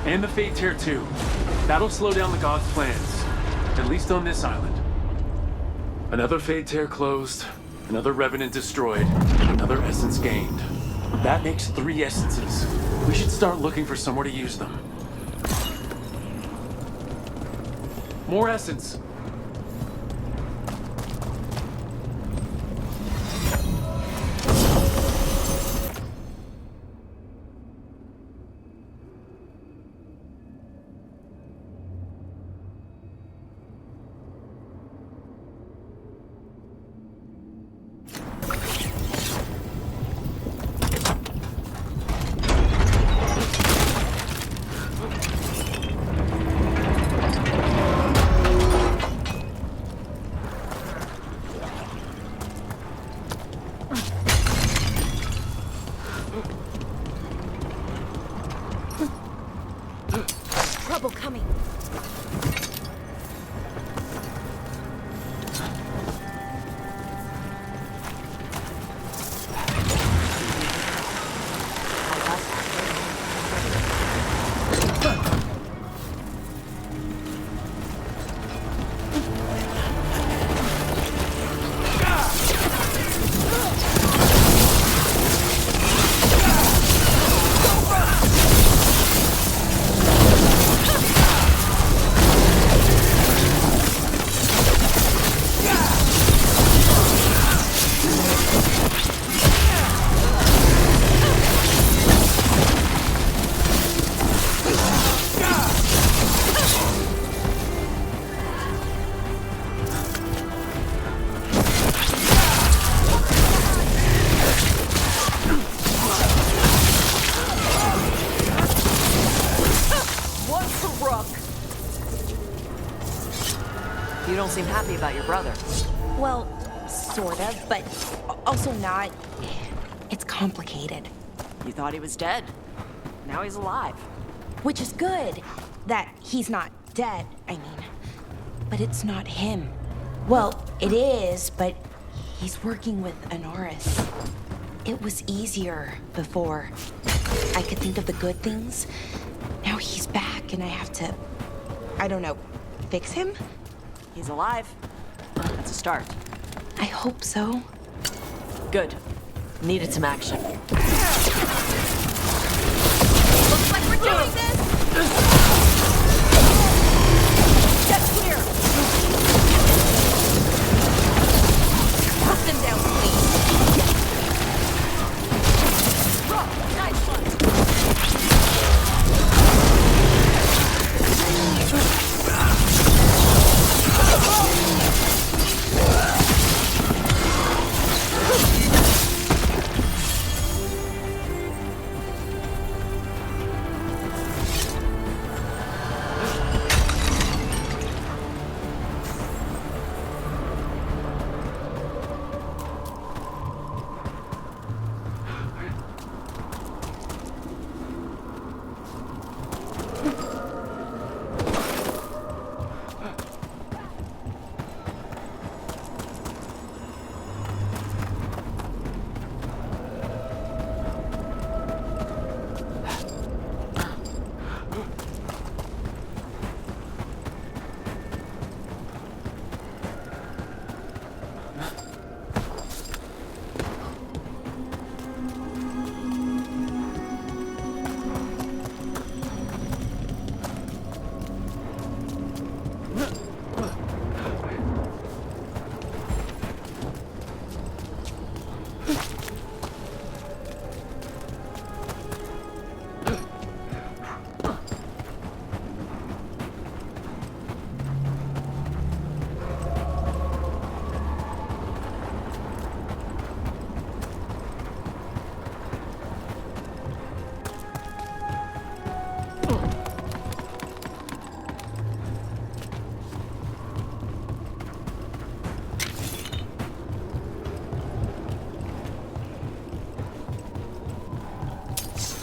And the Fate Tear too. That'll slow down the gods' plans. At least on this island. Another Fate Tear closed, another Revenant destroyed, another essence gained. That makes 3 essences. We should start looking for somewhere to use them. More essence. Trouble coming. You don't seem happy about your brother. Well, sort of, but also not. It's complicated. You thought he was dead. Now he's alive. Which is good, that he's not dead, I mean. But it's not him. Well, it is, but he's working with Anoris. It was easier before. I could think of the good things. Now he's back and I have to, I don't know, fix him? He's alive. That's a start. I hope so. Good. Needed some action. Looks like we're doing this! Get here! Put them down, please. Nice one.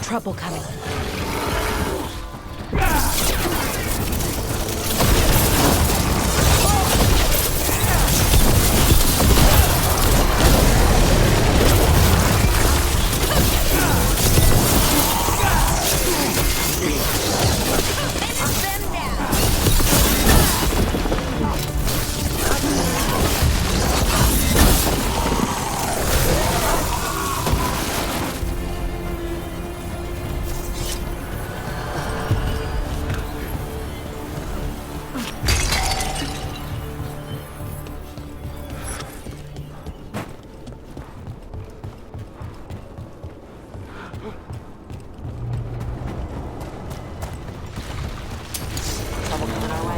Trouble coming. Trouble coming our way.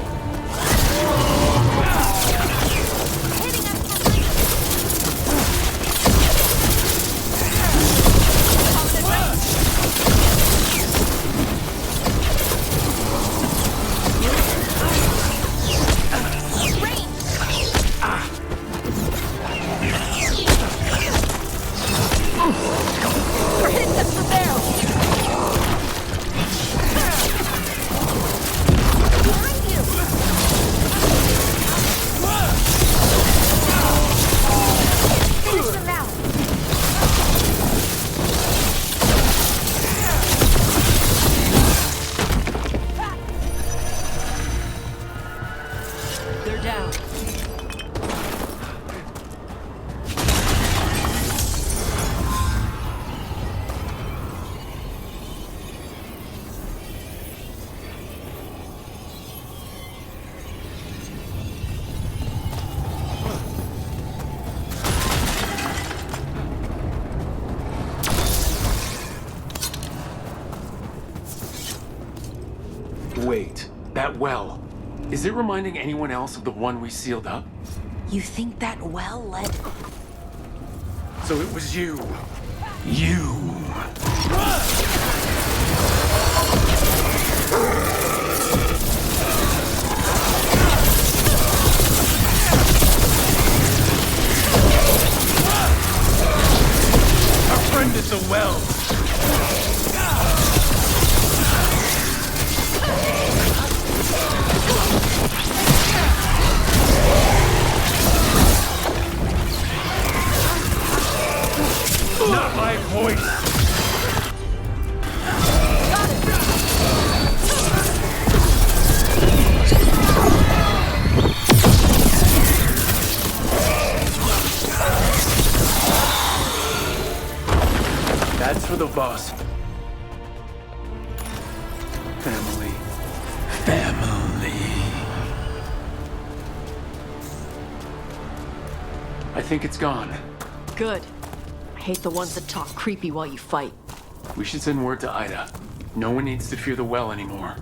Wait, that well. Is it reminding anyone else of the one we sealed up? You think that well led... So it was you. You. Our friend is a well. Not my voice! That's for the boss. Family. Family. I think it's gone. Good. I hate the ones that talk creepy while you fight. We should send word to Ida. No one needs to fear the well anymore.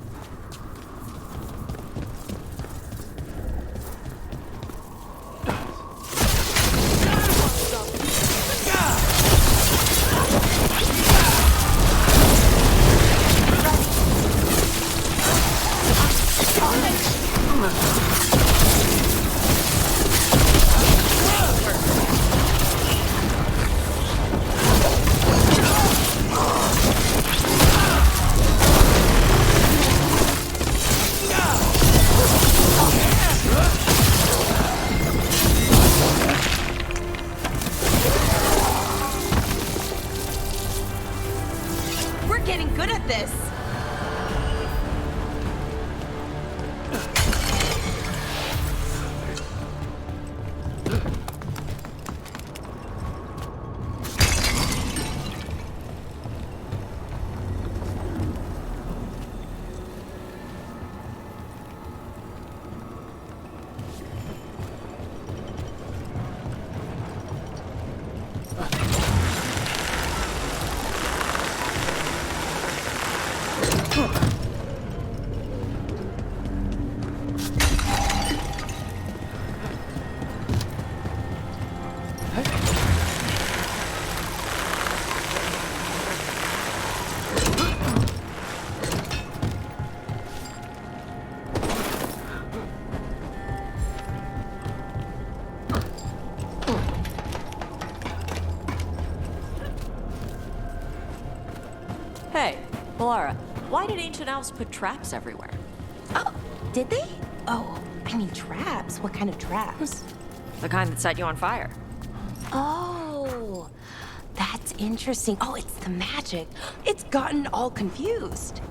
Hey, Laura, why did ancient elves put traps everywhere? Oh, did they? Oh, I mean traps. What kind of traps? The kind that set you on fire. Oh, that's interesting. Oh, it's the magic. It's gotten all confused.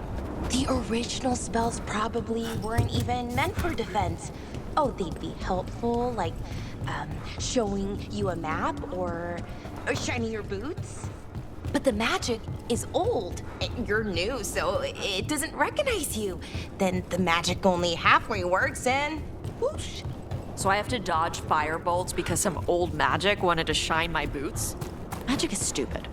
The original spells probably weren't even meant for defense. Oh, they'd be helpful, like showing you a map or shining your boots. But the magic is old. You're new, so it doesn't recognize you. Then the magic only halfway works and whoosh. So I have to dodge fire bolts because some old magic wanted to shine my boots? Magic is stupid.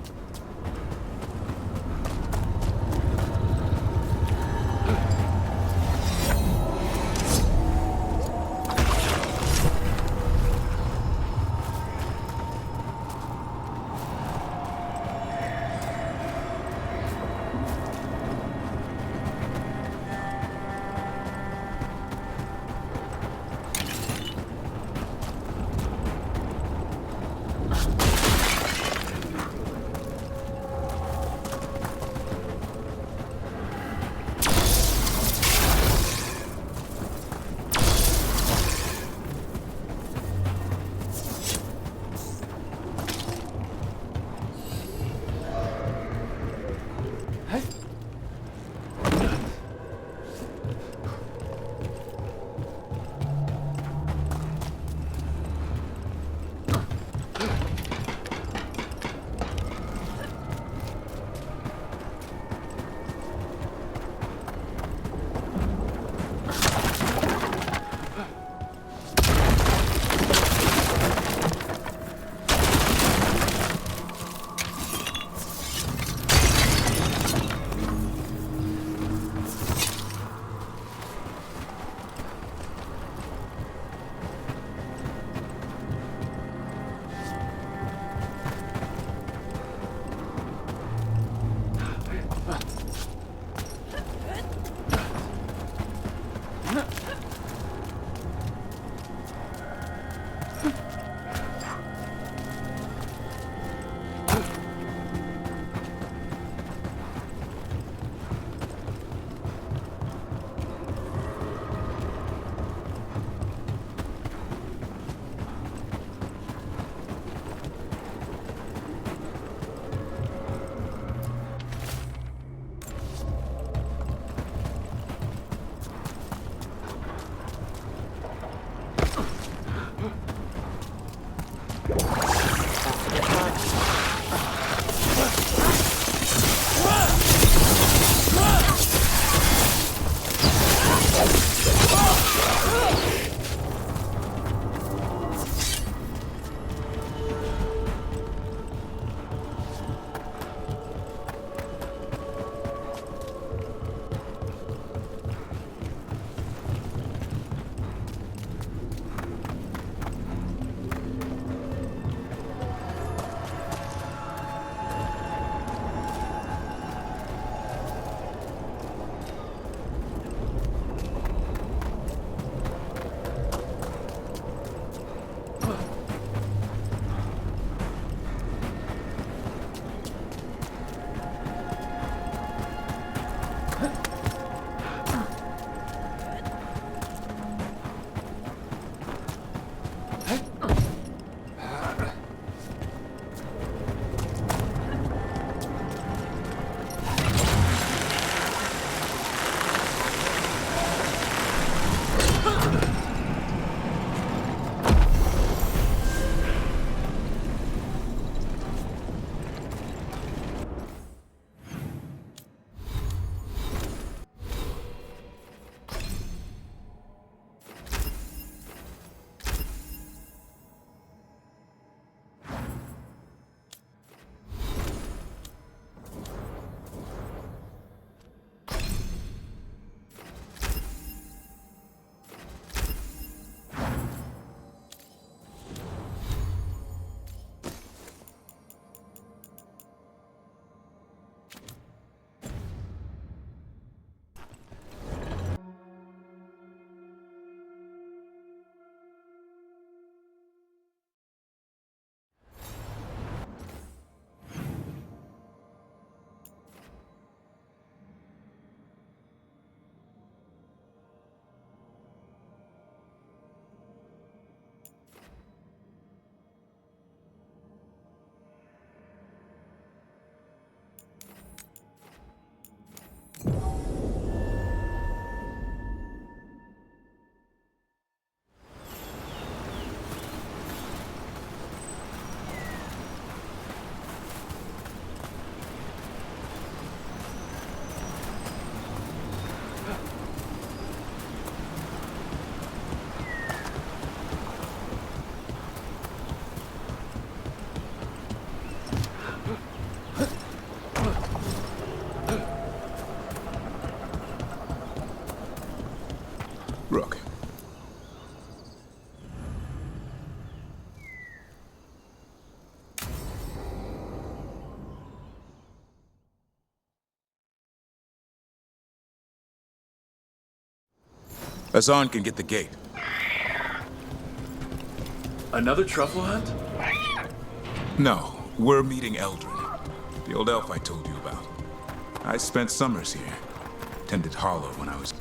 Rook. Hassan can get the gate. Another truffle hunt? No, we're meeting Eldrin, the old elf I told you about. I spent summers here. Tended Hollow when I was...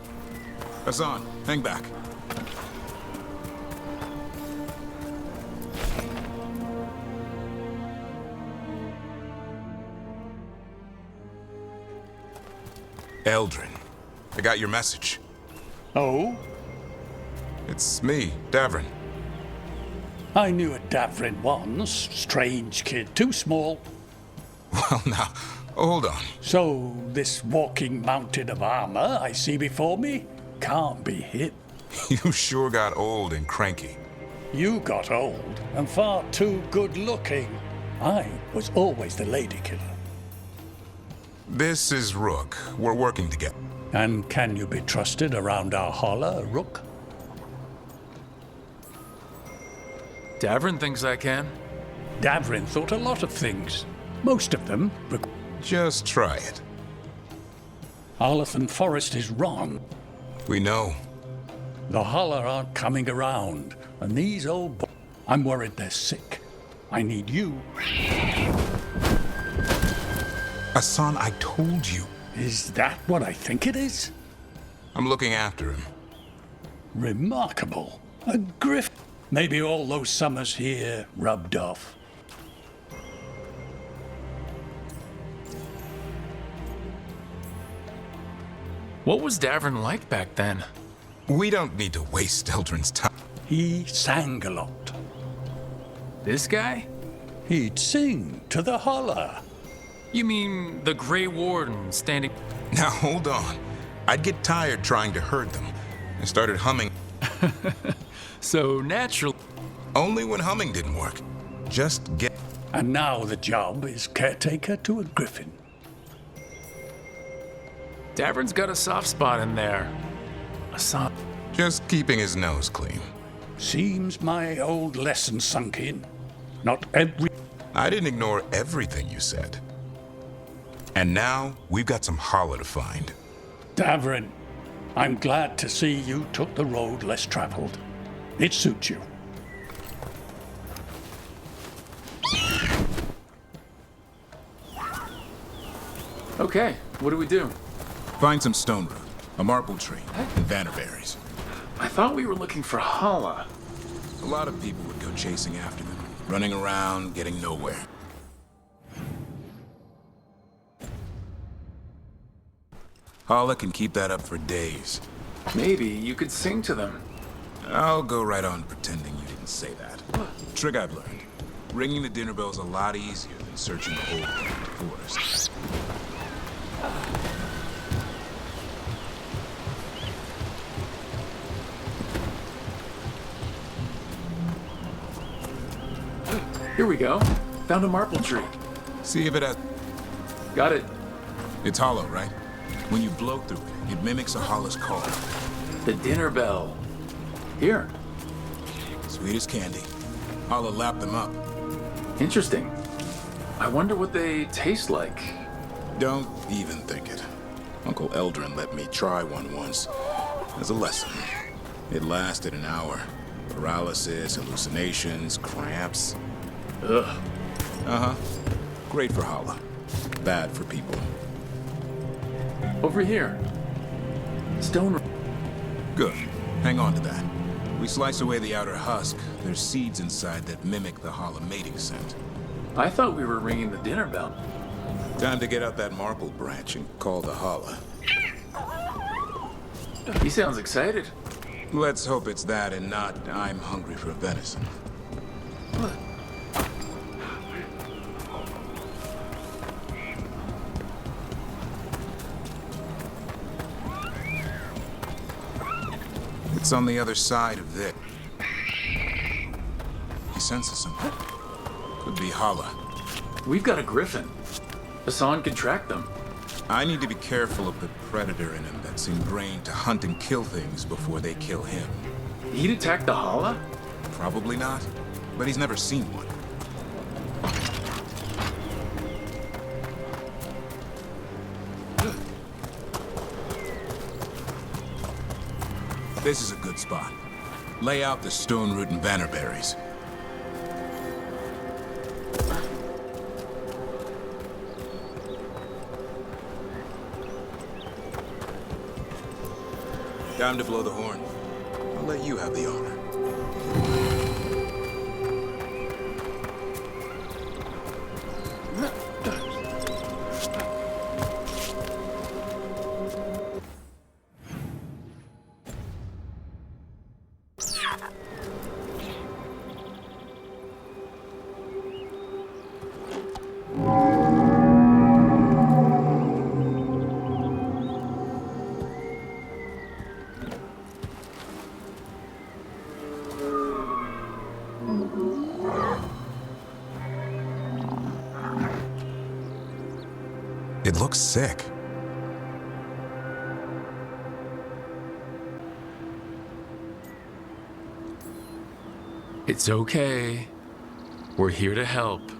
Hassan, hang back. Eldrin, I got your message. Oh? It's me, Davrin. I knew a Davrin once. Strange kid, too small. Well, now, hold on. So, this walking mountain of armor I see before me can't be him. You sure got old and cranky. You got old and far too good looking. I was always the lady killer. This is Rook. We're working together. And can you be trusted around our holler, Rook? Davrin thinks I can. Davrin thought a lot of things. Most of them. Just try it. Arlathan Forest is wrong. We know. The holler aren't coming around, and these old I'm worried they're sick. I need you. Hassan, I told you. Is that what I think it is? I'm looking after him. Remarkable. A grift. Maybe all those summers here rubbed off. What was Davrin like back then? We don't need to waste Eldrin's time. He sang a lot. This guy? He'd sing to the holler. You mean the Grey Warden standing... Now hold on. I'd get tired trying to herd them. I started humming. So natural. Only when humming didn't work. Just get... And now the job is caretaker to a griffin. Davrin's got a soft spot in there. A soft... Just keeping his nose clean. Seems my old lesson sunk in. Not every... I didn't ignore everything you said. And now, we've got some holler to find. Davrin, I'm glad to see you took the road less traveled. It suits you. Okay, what do we do? Find some stone root, a marble tree, and vannerberries. I thought we were looking for holla. A lot of people would go chasing after them, running around, getting nowhere. Holla can keep that up for days. Maybe you could sing to them. I'll go right on pretending you didn't say that. Trick I've learned. Ringing the dinner bell's a lot easier than searching the whole forest. Here we go. Found a marble tree. See if it has... Got it. It's hollow, right? When you blow through it, it mimics a holla's call. The dinner bell. Here. Sweet as candy. Holla lapped them up. Interesting. I wonder what they taste like. Don't even think it. Uncle Eldrin let me try one once. As a lesson. It lasted an hour. Paralysis, hallucinations, cramps. Ugh. Uh-huh. Great for holla. Bad for people. Over here. Stone. Good. Hang on to that. We slice away the outer husk. There's seeds inside that mimic the holla mating scent. I thought we were ringing the dinner bell. Time to get out that marble branch and call the holla. He sounds excited. Let's hope it's that and not I'm hungry for venison. What? It's on the other side of this. He senses something. Could be holla. We've got a griffin. Hassan can track them. I need to be careful of the predator in him that's ingrained to hunt and kill things before they kill him. He'd attack the holla? Probably not, but he's never seen one. This is a good spot. Lay out the stone root and vannerberries. Time to blow the horn. I'll let you have the honor. It looks sick. It's okay. We're here to help.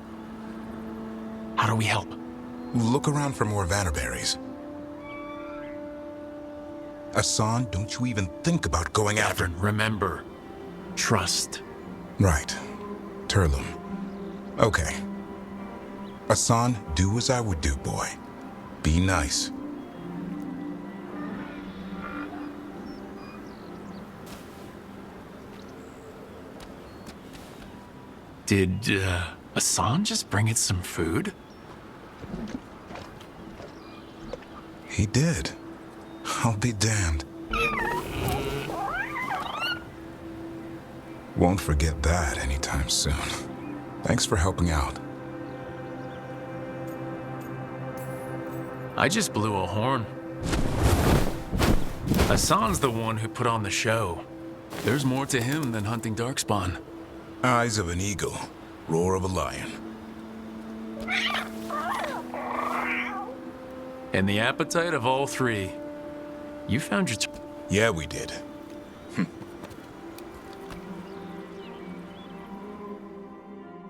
How do we help? Look around for more Vannerberries. Asan, don't you even think about going after... Remember, trust. Right. Turlum. Okay. Asan, do as I would do, boy. Be nice. Did, Asan just bring it some food? He did. I'll be damned. Won't forget that anytime soon. Thanks for helping out. I just blew a horn. Asan's the one who put on the show. There's more to him than hunting darkspawn. Eyes of an eagle, roar of a lion. And the appetite of all three. You found your... Yeah, we did.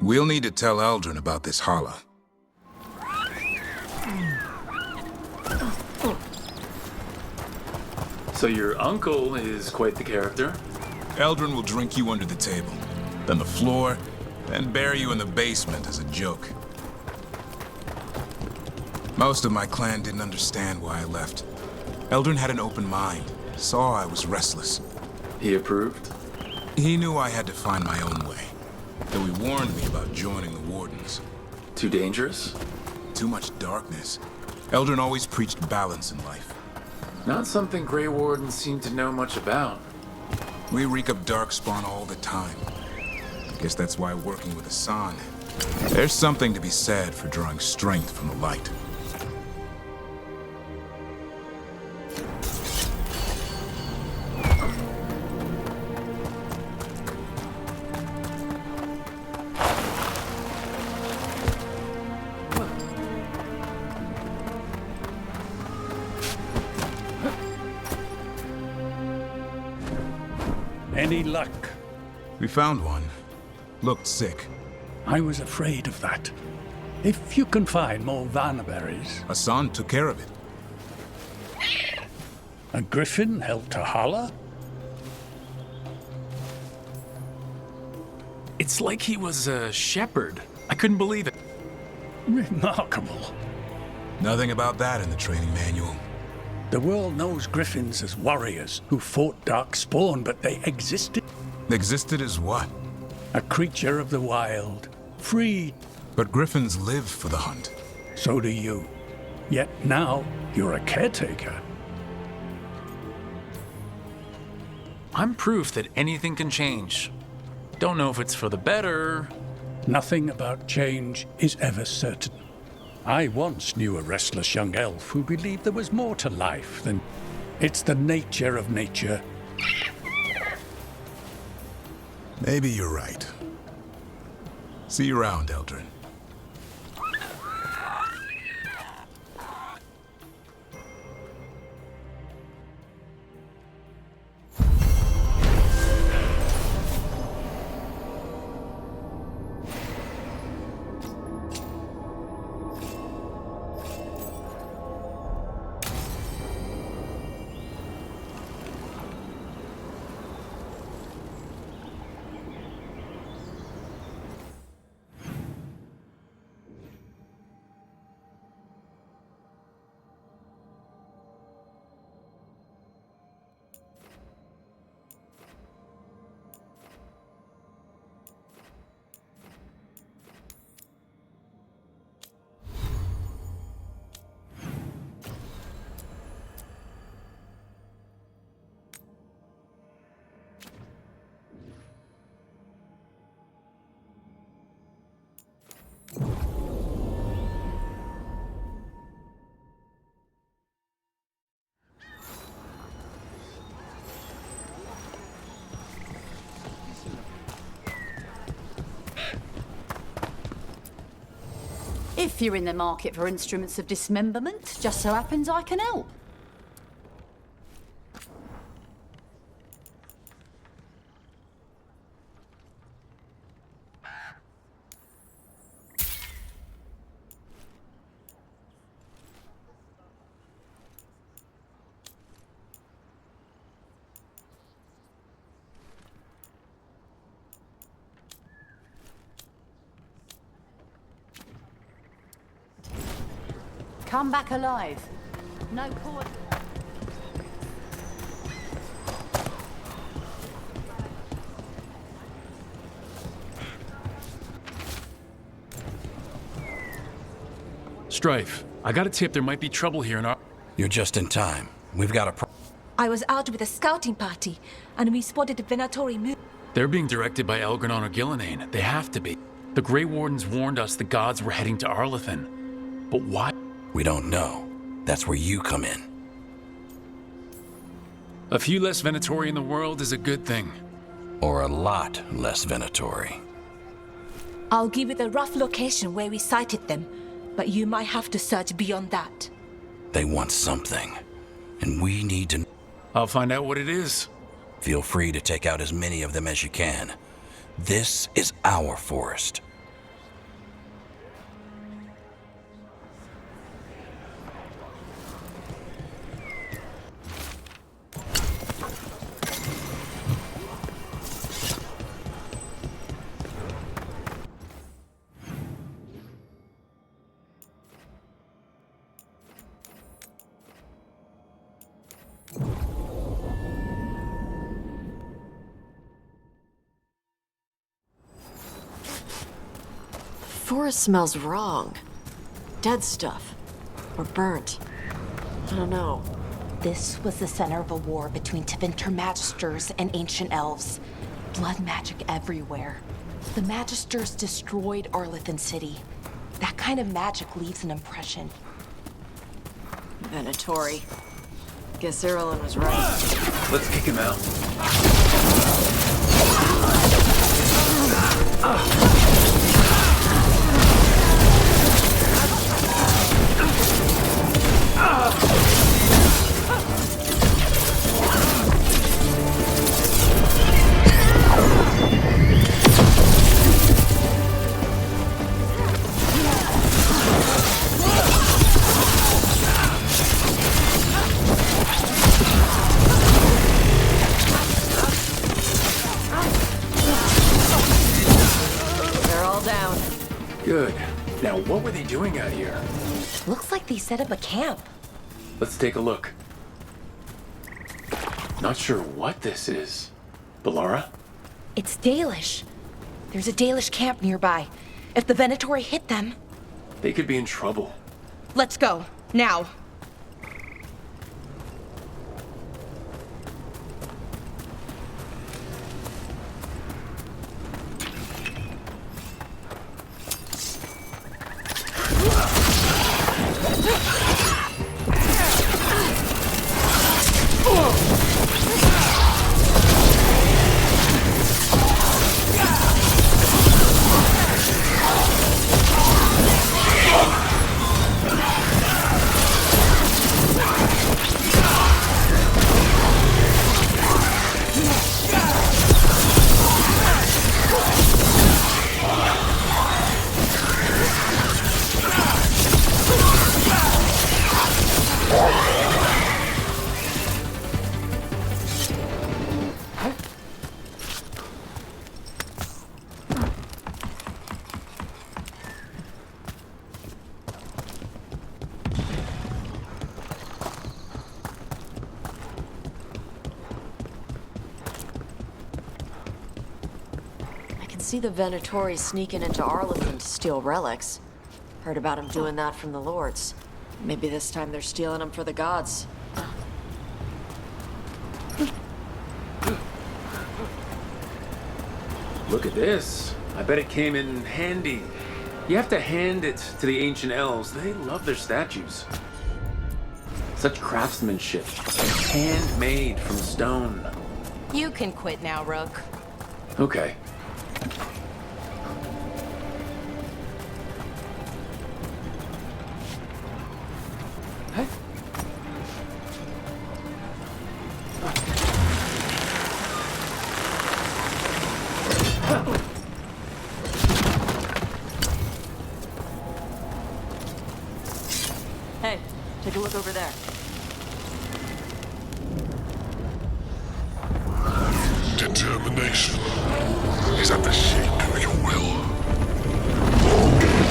We'll need to tell Eldrin about this holla. So your uncle is quite the character. Eldrin will drink you under the table, then the floor, then bury you in the basement as a joke. Most of my clan didn't understand why I left. Eldrin had an open mind, saw I was restless. He approved? He knew I had to find my own way, though he warned me about joining the Wardens. Too dangerous? Too much darkness. Eldrin always preached balance in life. Not something Grey Wardens seem to know much about. We reek up darkspawn all the time. Guess that's why working with Asan, there's something to be said for drawing strength from the light. Any luck? We found one. Looked sick. I was afraid of that. If you can find more Vannerberries... Asan took care of it. A griffin helped to holler? It's like he was a shepherd. I couldn't believe it. Remarkable. Nothing about that in the training manual. The world knows griffins as warriors who fought darkspawn, but they existed. Existed as what? A creature of the wild, free. But griffins live for the hunt. So do you. Yet now, you're a caretaker. I'm proof that anything can change. Don't know if it's for the better. Nothing about change is ever certain. I once knew a restless young elf who believed there was more to life than... It's the nature of nature. Maybe you're right. See you around, Eldrin. If you're in the market for instruments of dismemberment, just so happens I can help. Come back alive. No point. Strife, I got a tip there might be trouble here in our... You're just in time. We've got a I was out with a scouting party, and we spotted the Venatori move. They're being directed by Elgarnon or Gillinane. They have to be. The Grey Wardens warned us the gods were heading to Arlathan. But why? We don't know. That's where you come in. A few less Venatori in the world is a good thing. Or a lot less Venatori. I'll give you the rough location where we sighted them, but you might have to search beyond that. They want something, and we need to... I'll find out what it is. Feel free to take out as many of them as you can. This is our forest. Forest smells wrong. Dead stuff. Or burnt. I don't know. This was the center of a war between Tevinter Magisters and ancient elves. Blood magic everywhere. The Magisters destroyed Arlathan City. That kind of magic leaves an impression. Venatori. Guess Irulan was right. Let's kick him out. Good. Now, what were they doing out here? Looks like they set up a camp. Let's take a look. Not sure what this is. Balara? It's Dalish. There's a Dalish camp nearby. If the Venatori hit them... They could be in trouble. Let's go. Now. See the Venatori sneaking into Arlathan to steal relics. Heard about them doing that from the lords. Maybe this time they're stealing them for the gods. Look at this. I bet it came in handy. You have to hand it to the ancient elves. They love their statues. Such craftsmanship. Handmade from stone. You can quit now, Rook. Okay. determination is at the shape of your will.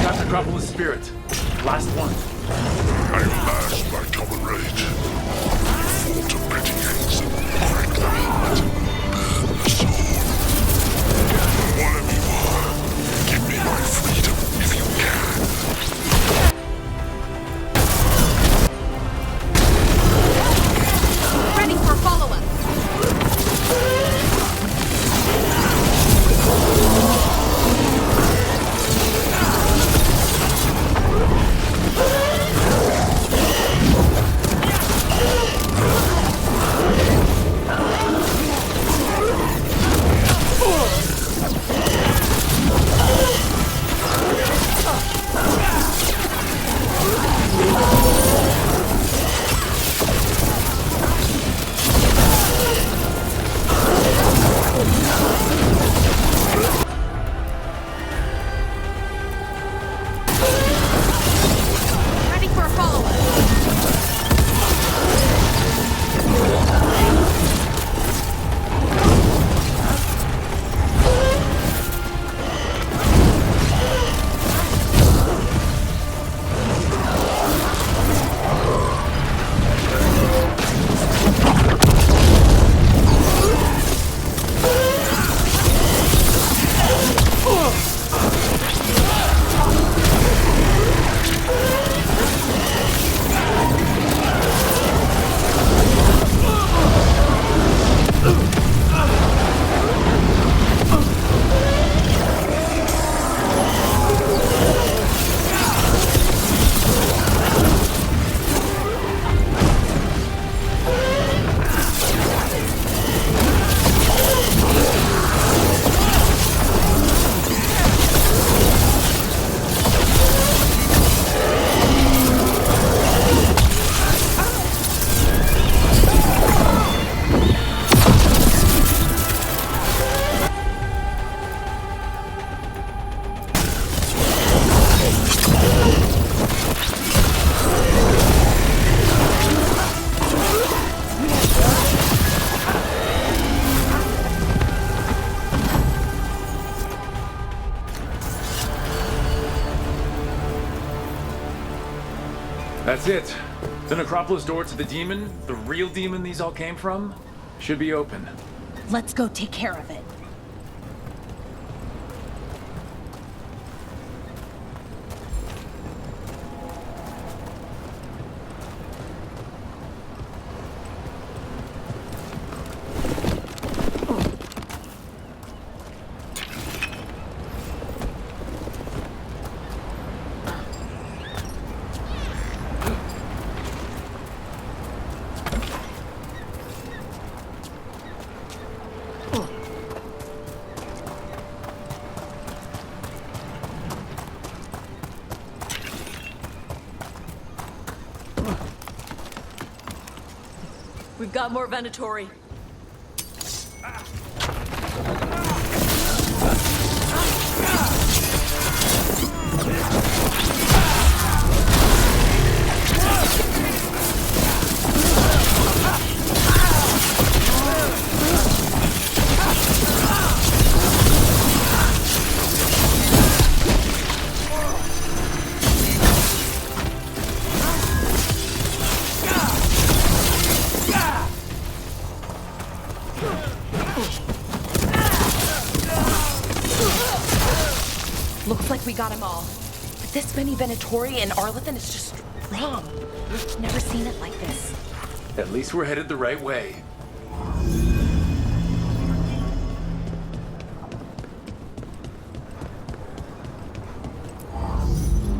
Got Necropolis spirit. Last one. I lashed my common rage. Fall to petty hates and crack the heart, burn the soul. Whatever you are, give me my freedom if you can. Ready for follow-up. Ready for follow-up. That's it. The Necropolis door to the demon, the real demon these all came from, should be open. Let's go take care of it. We've got more Venatori. Looks like we got them all. But this many Venatori and Arlathan is just wrong. Never seen it like this. At least we're headed the right way.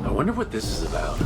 I wonder what this is about.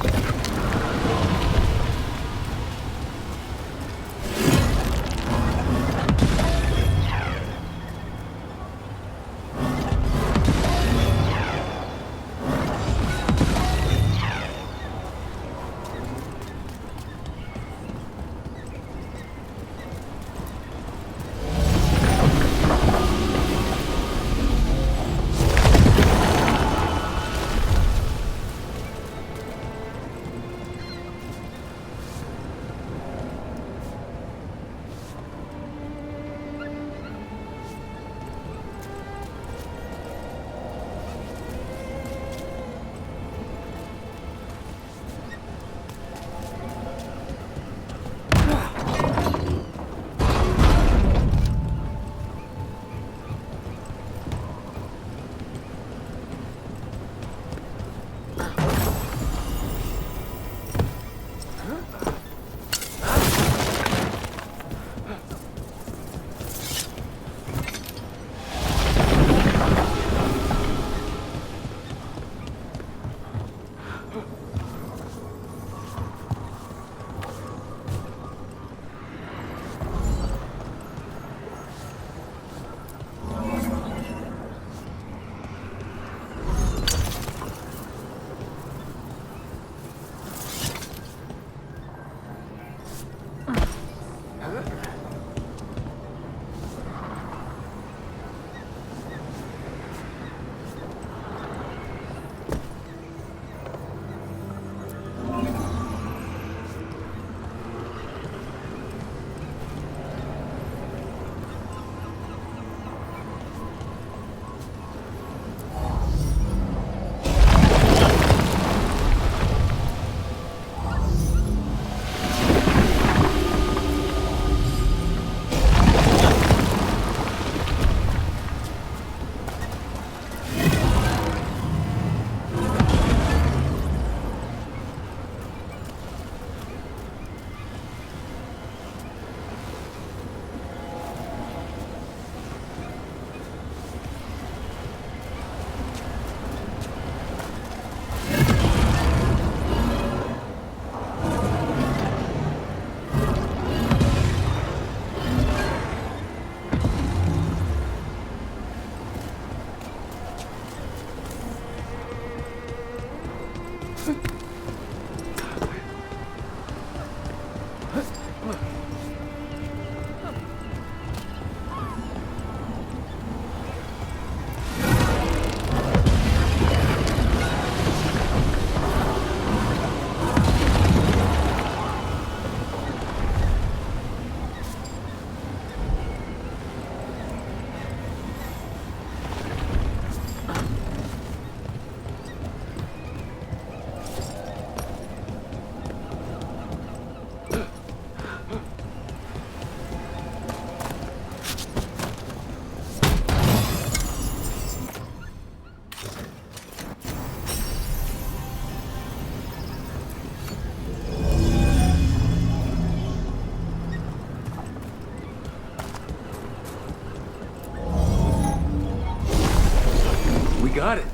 Got it.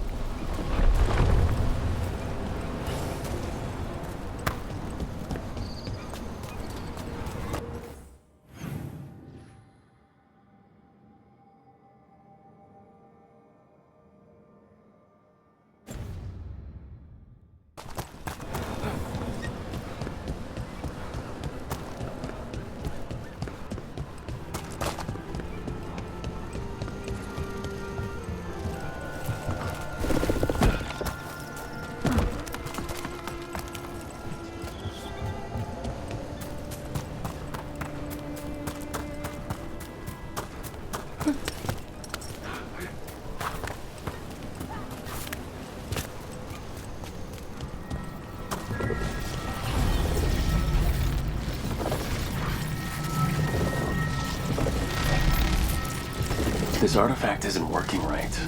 This artifact isn't working right.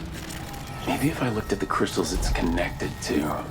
Maybe if I looked at the crystals it's connected to.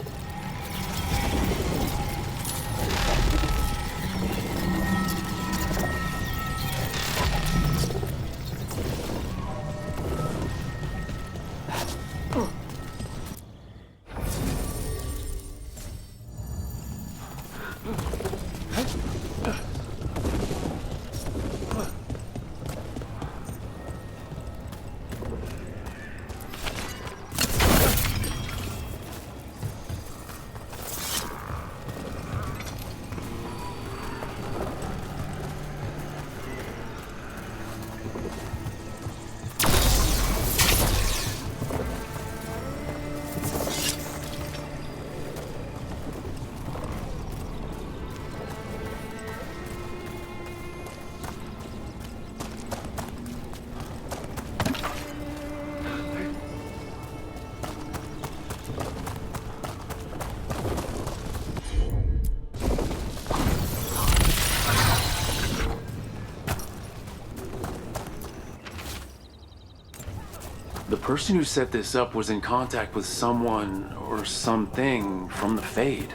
The person who set this up was in contact with someone or something from the Fade.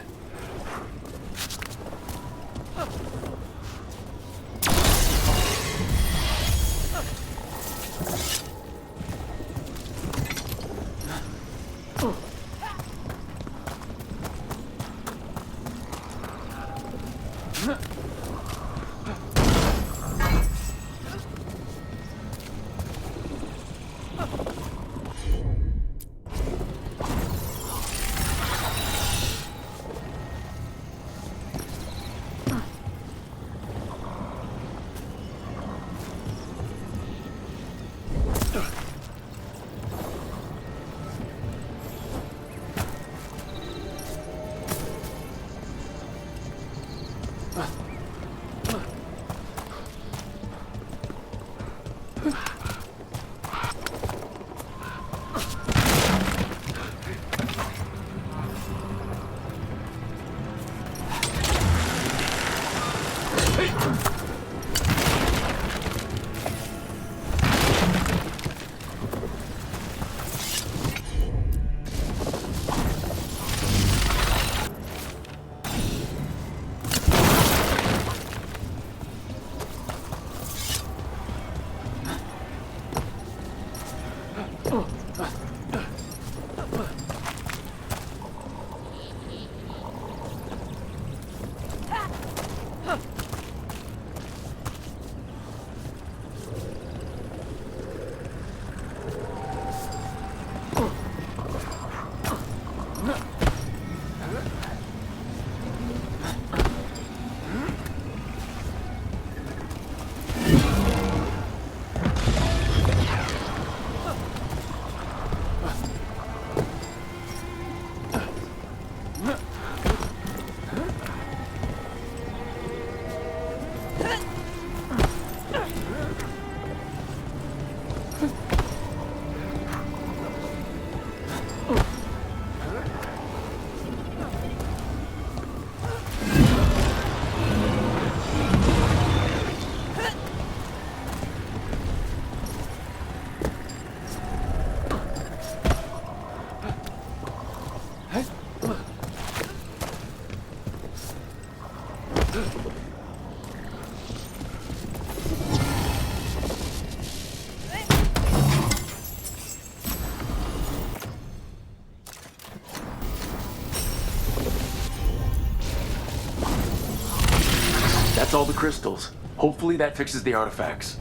all the crystals. Hopefully that fixes the artifacts.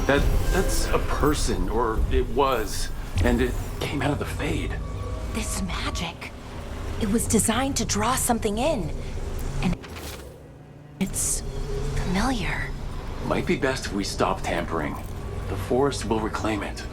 That's a person, or it was, and it came out of the Fade. This magic. It was designed to draw something in. And it's familiar. Might be best if we stop tampering. The forest will reclaim it.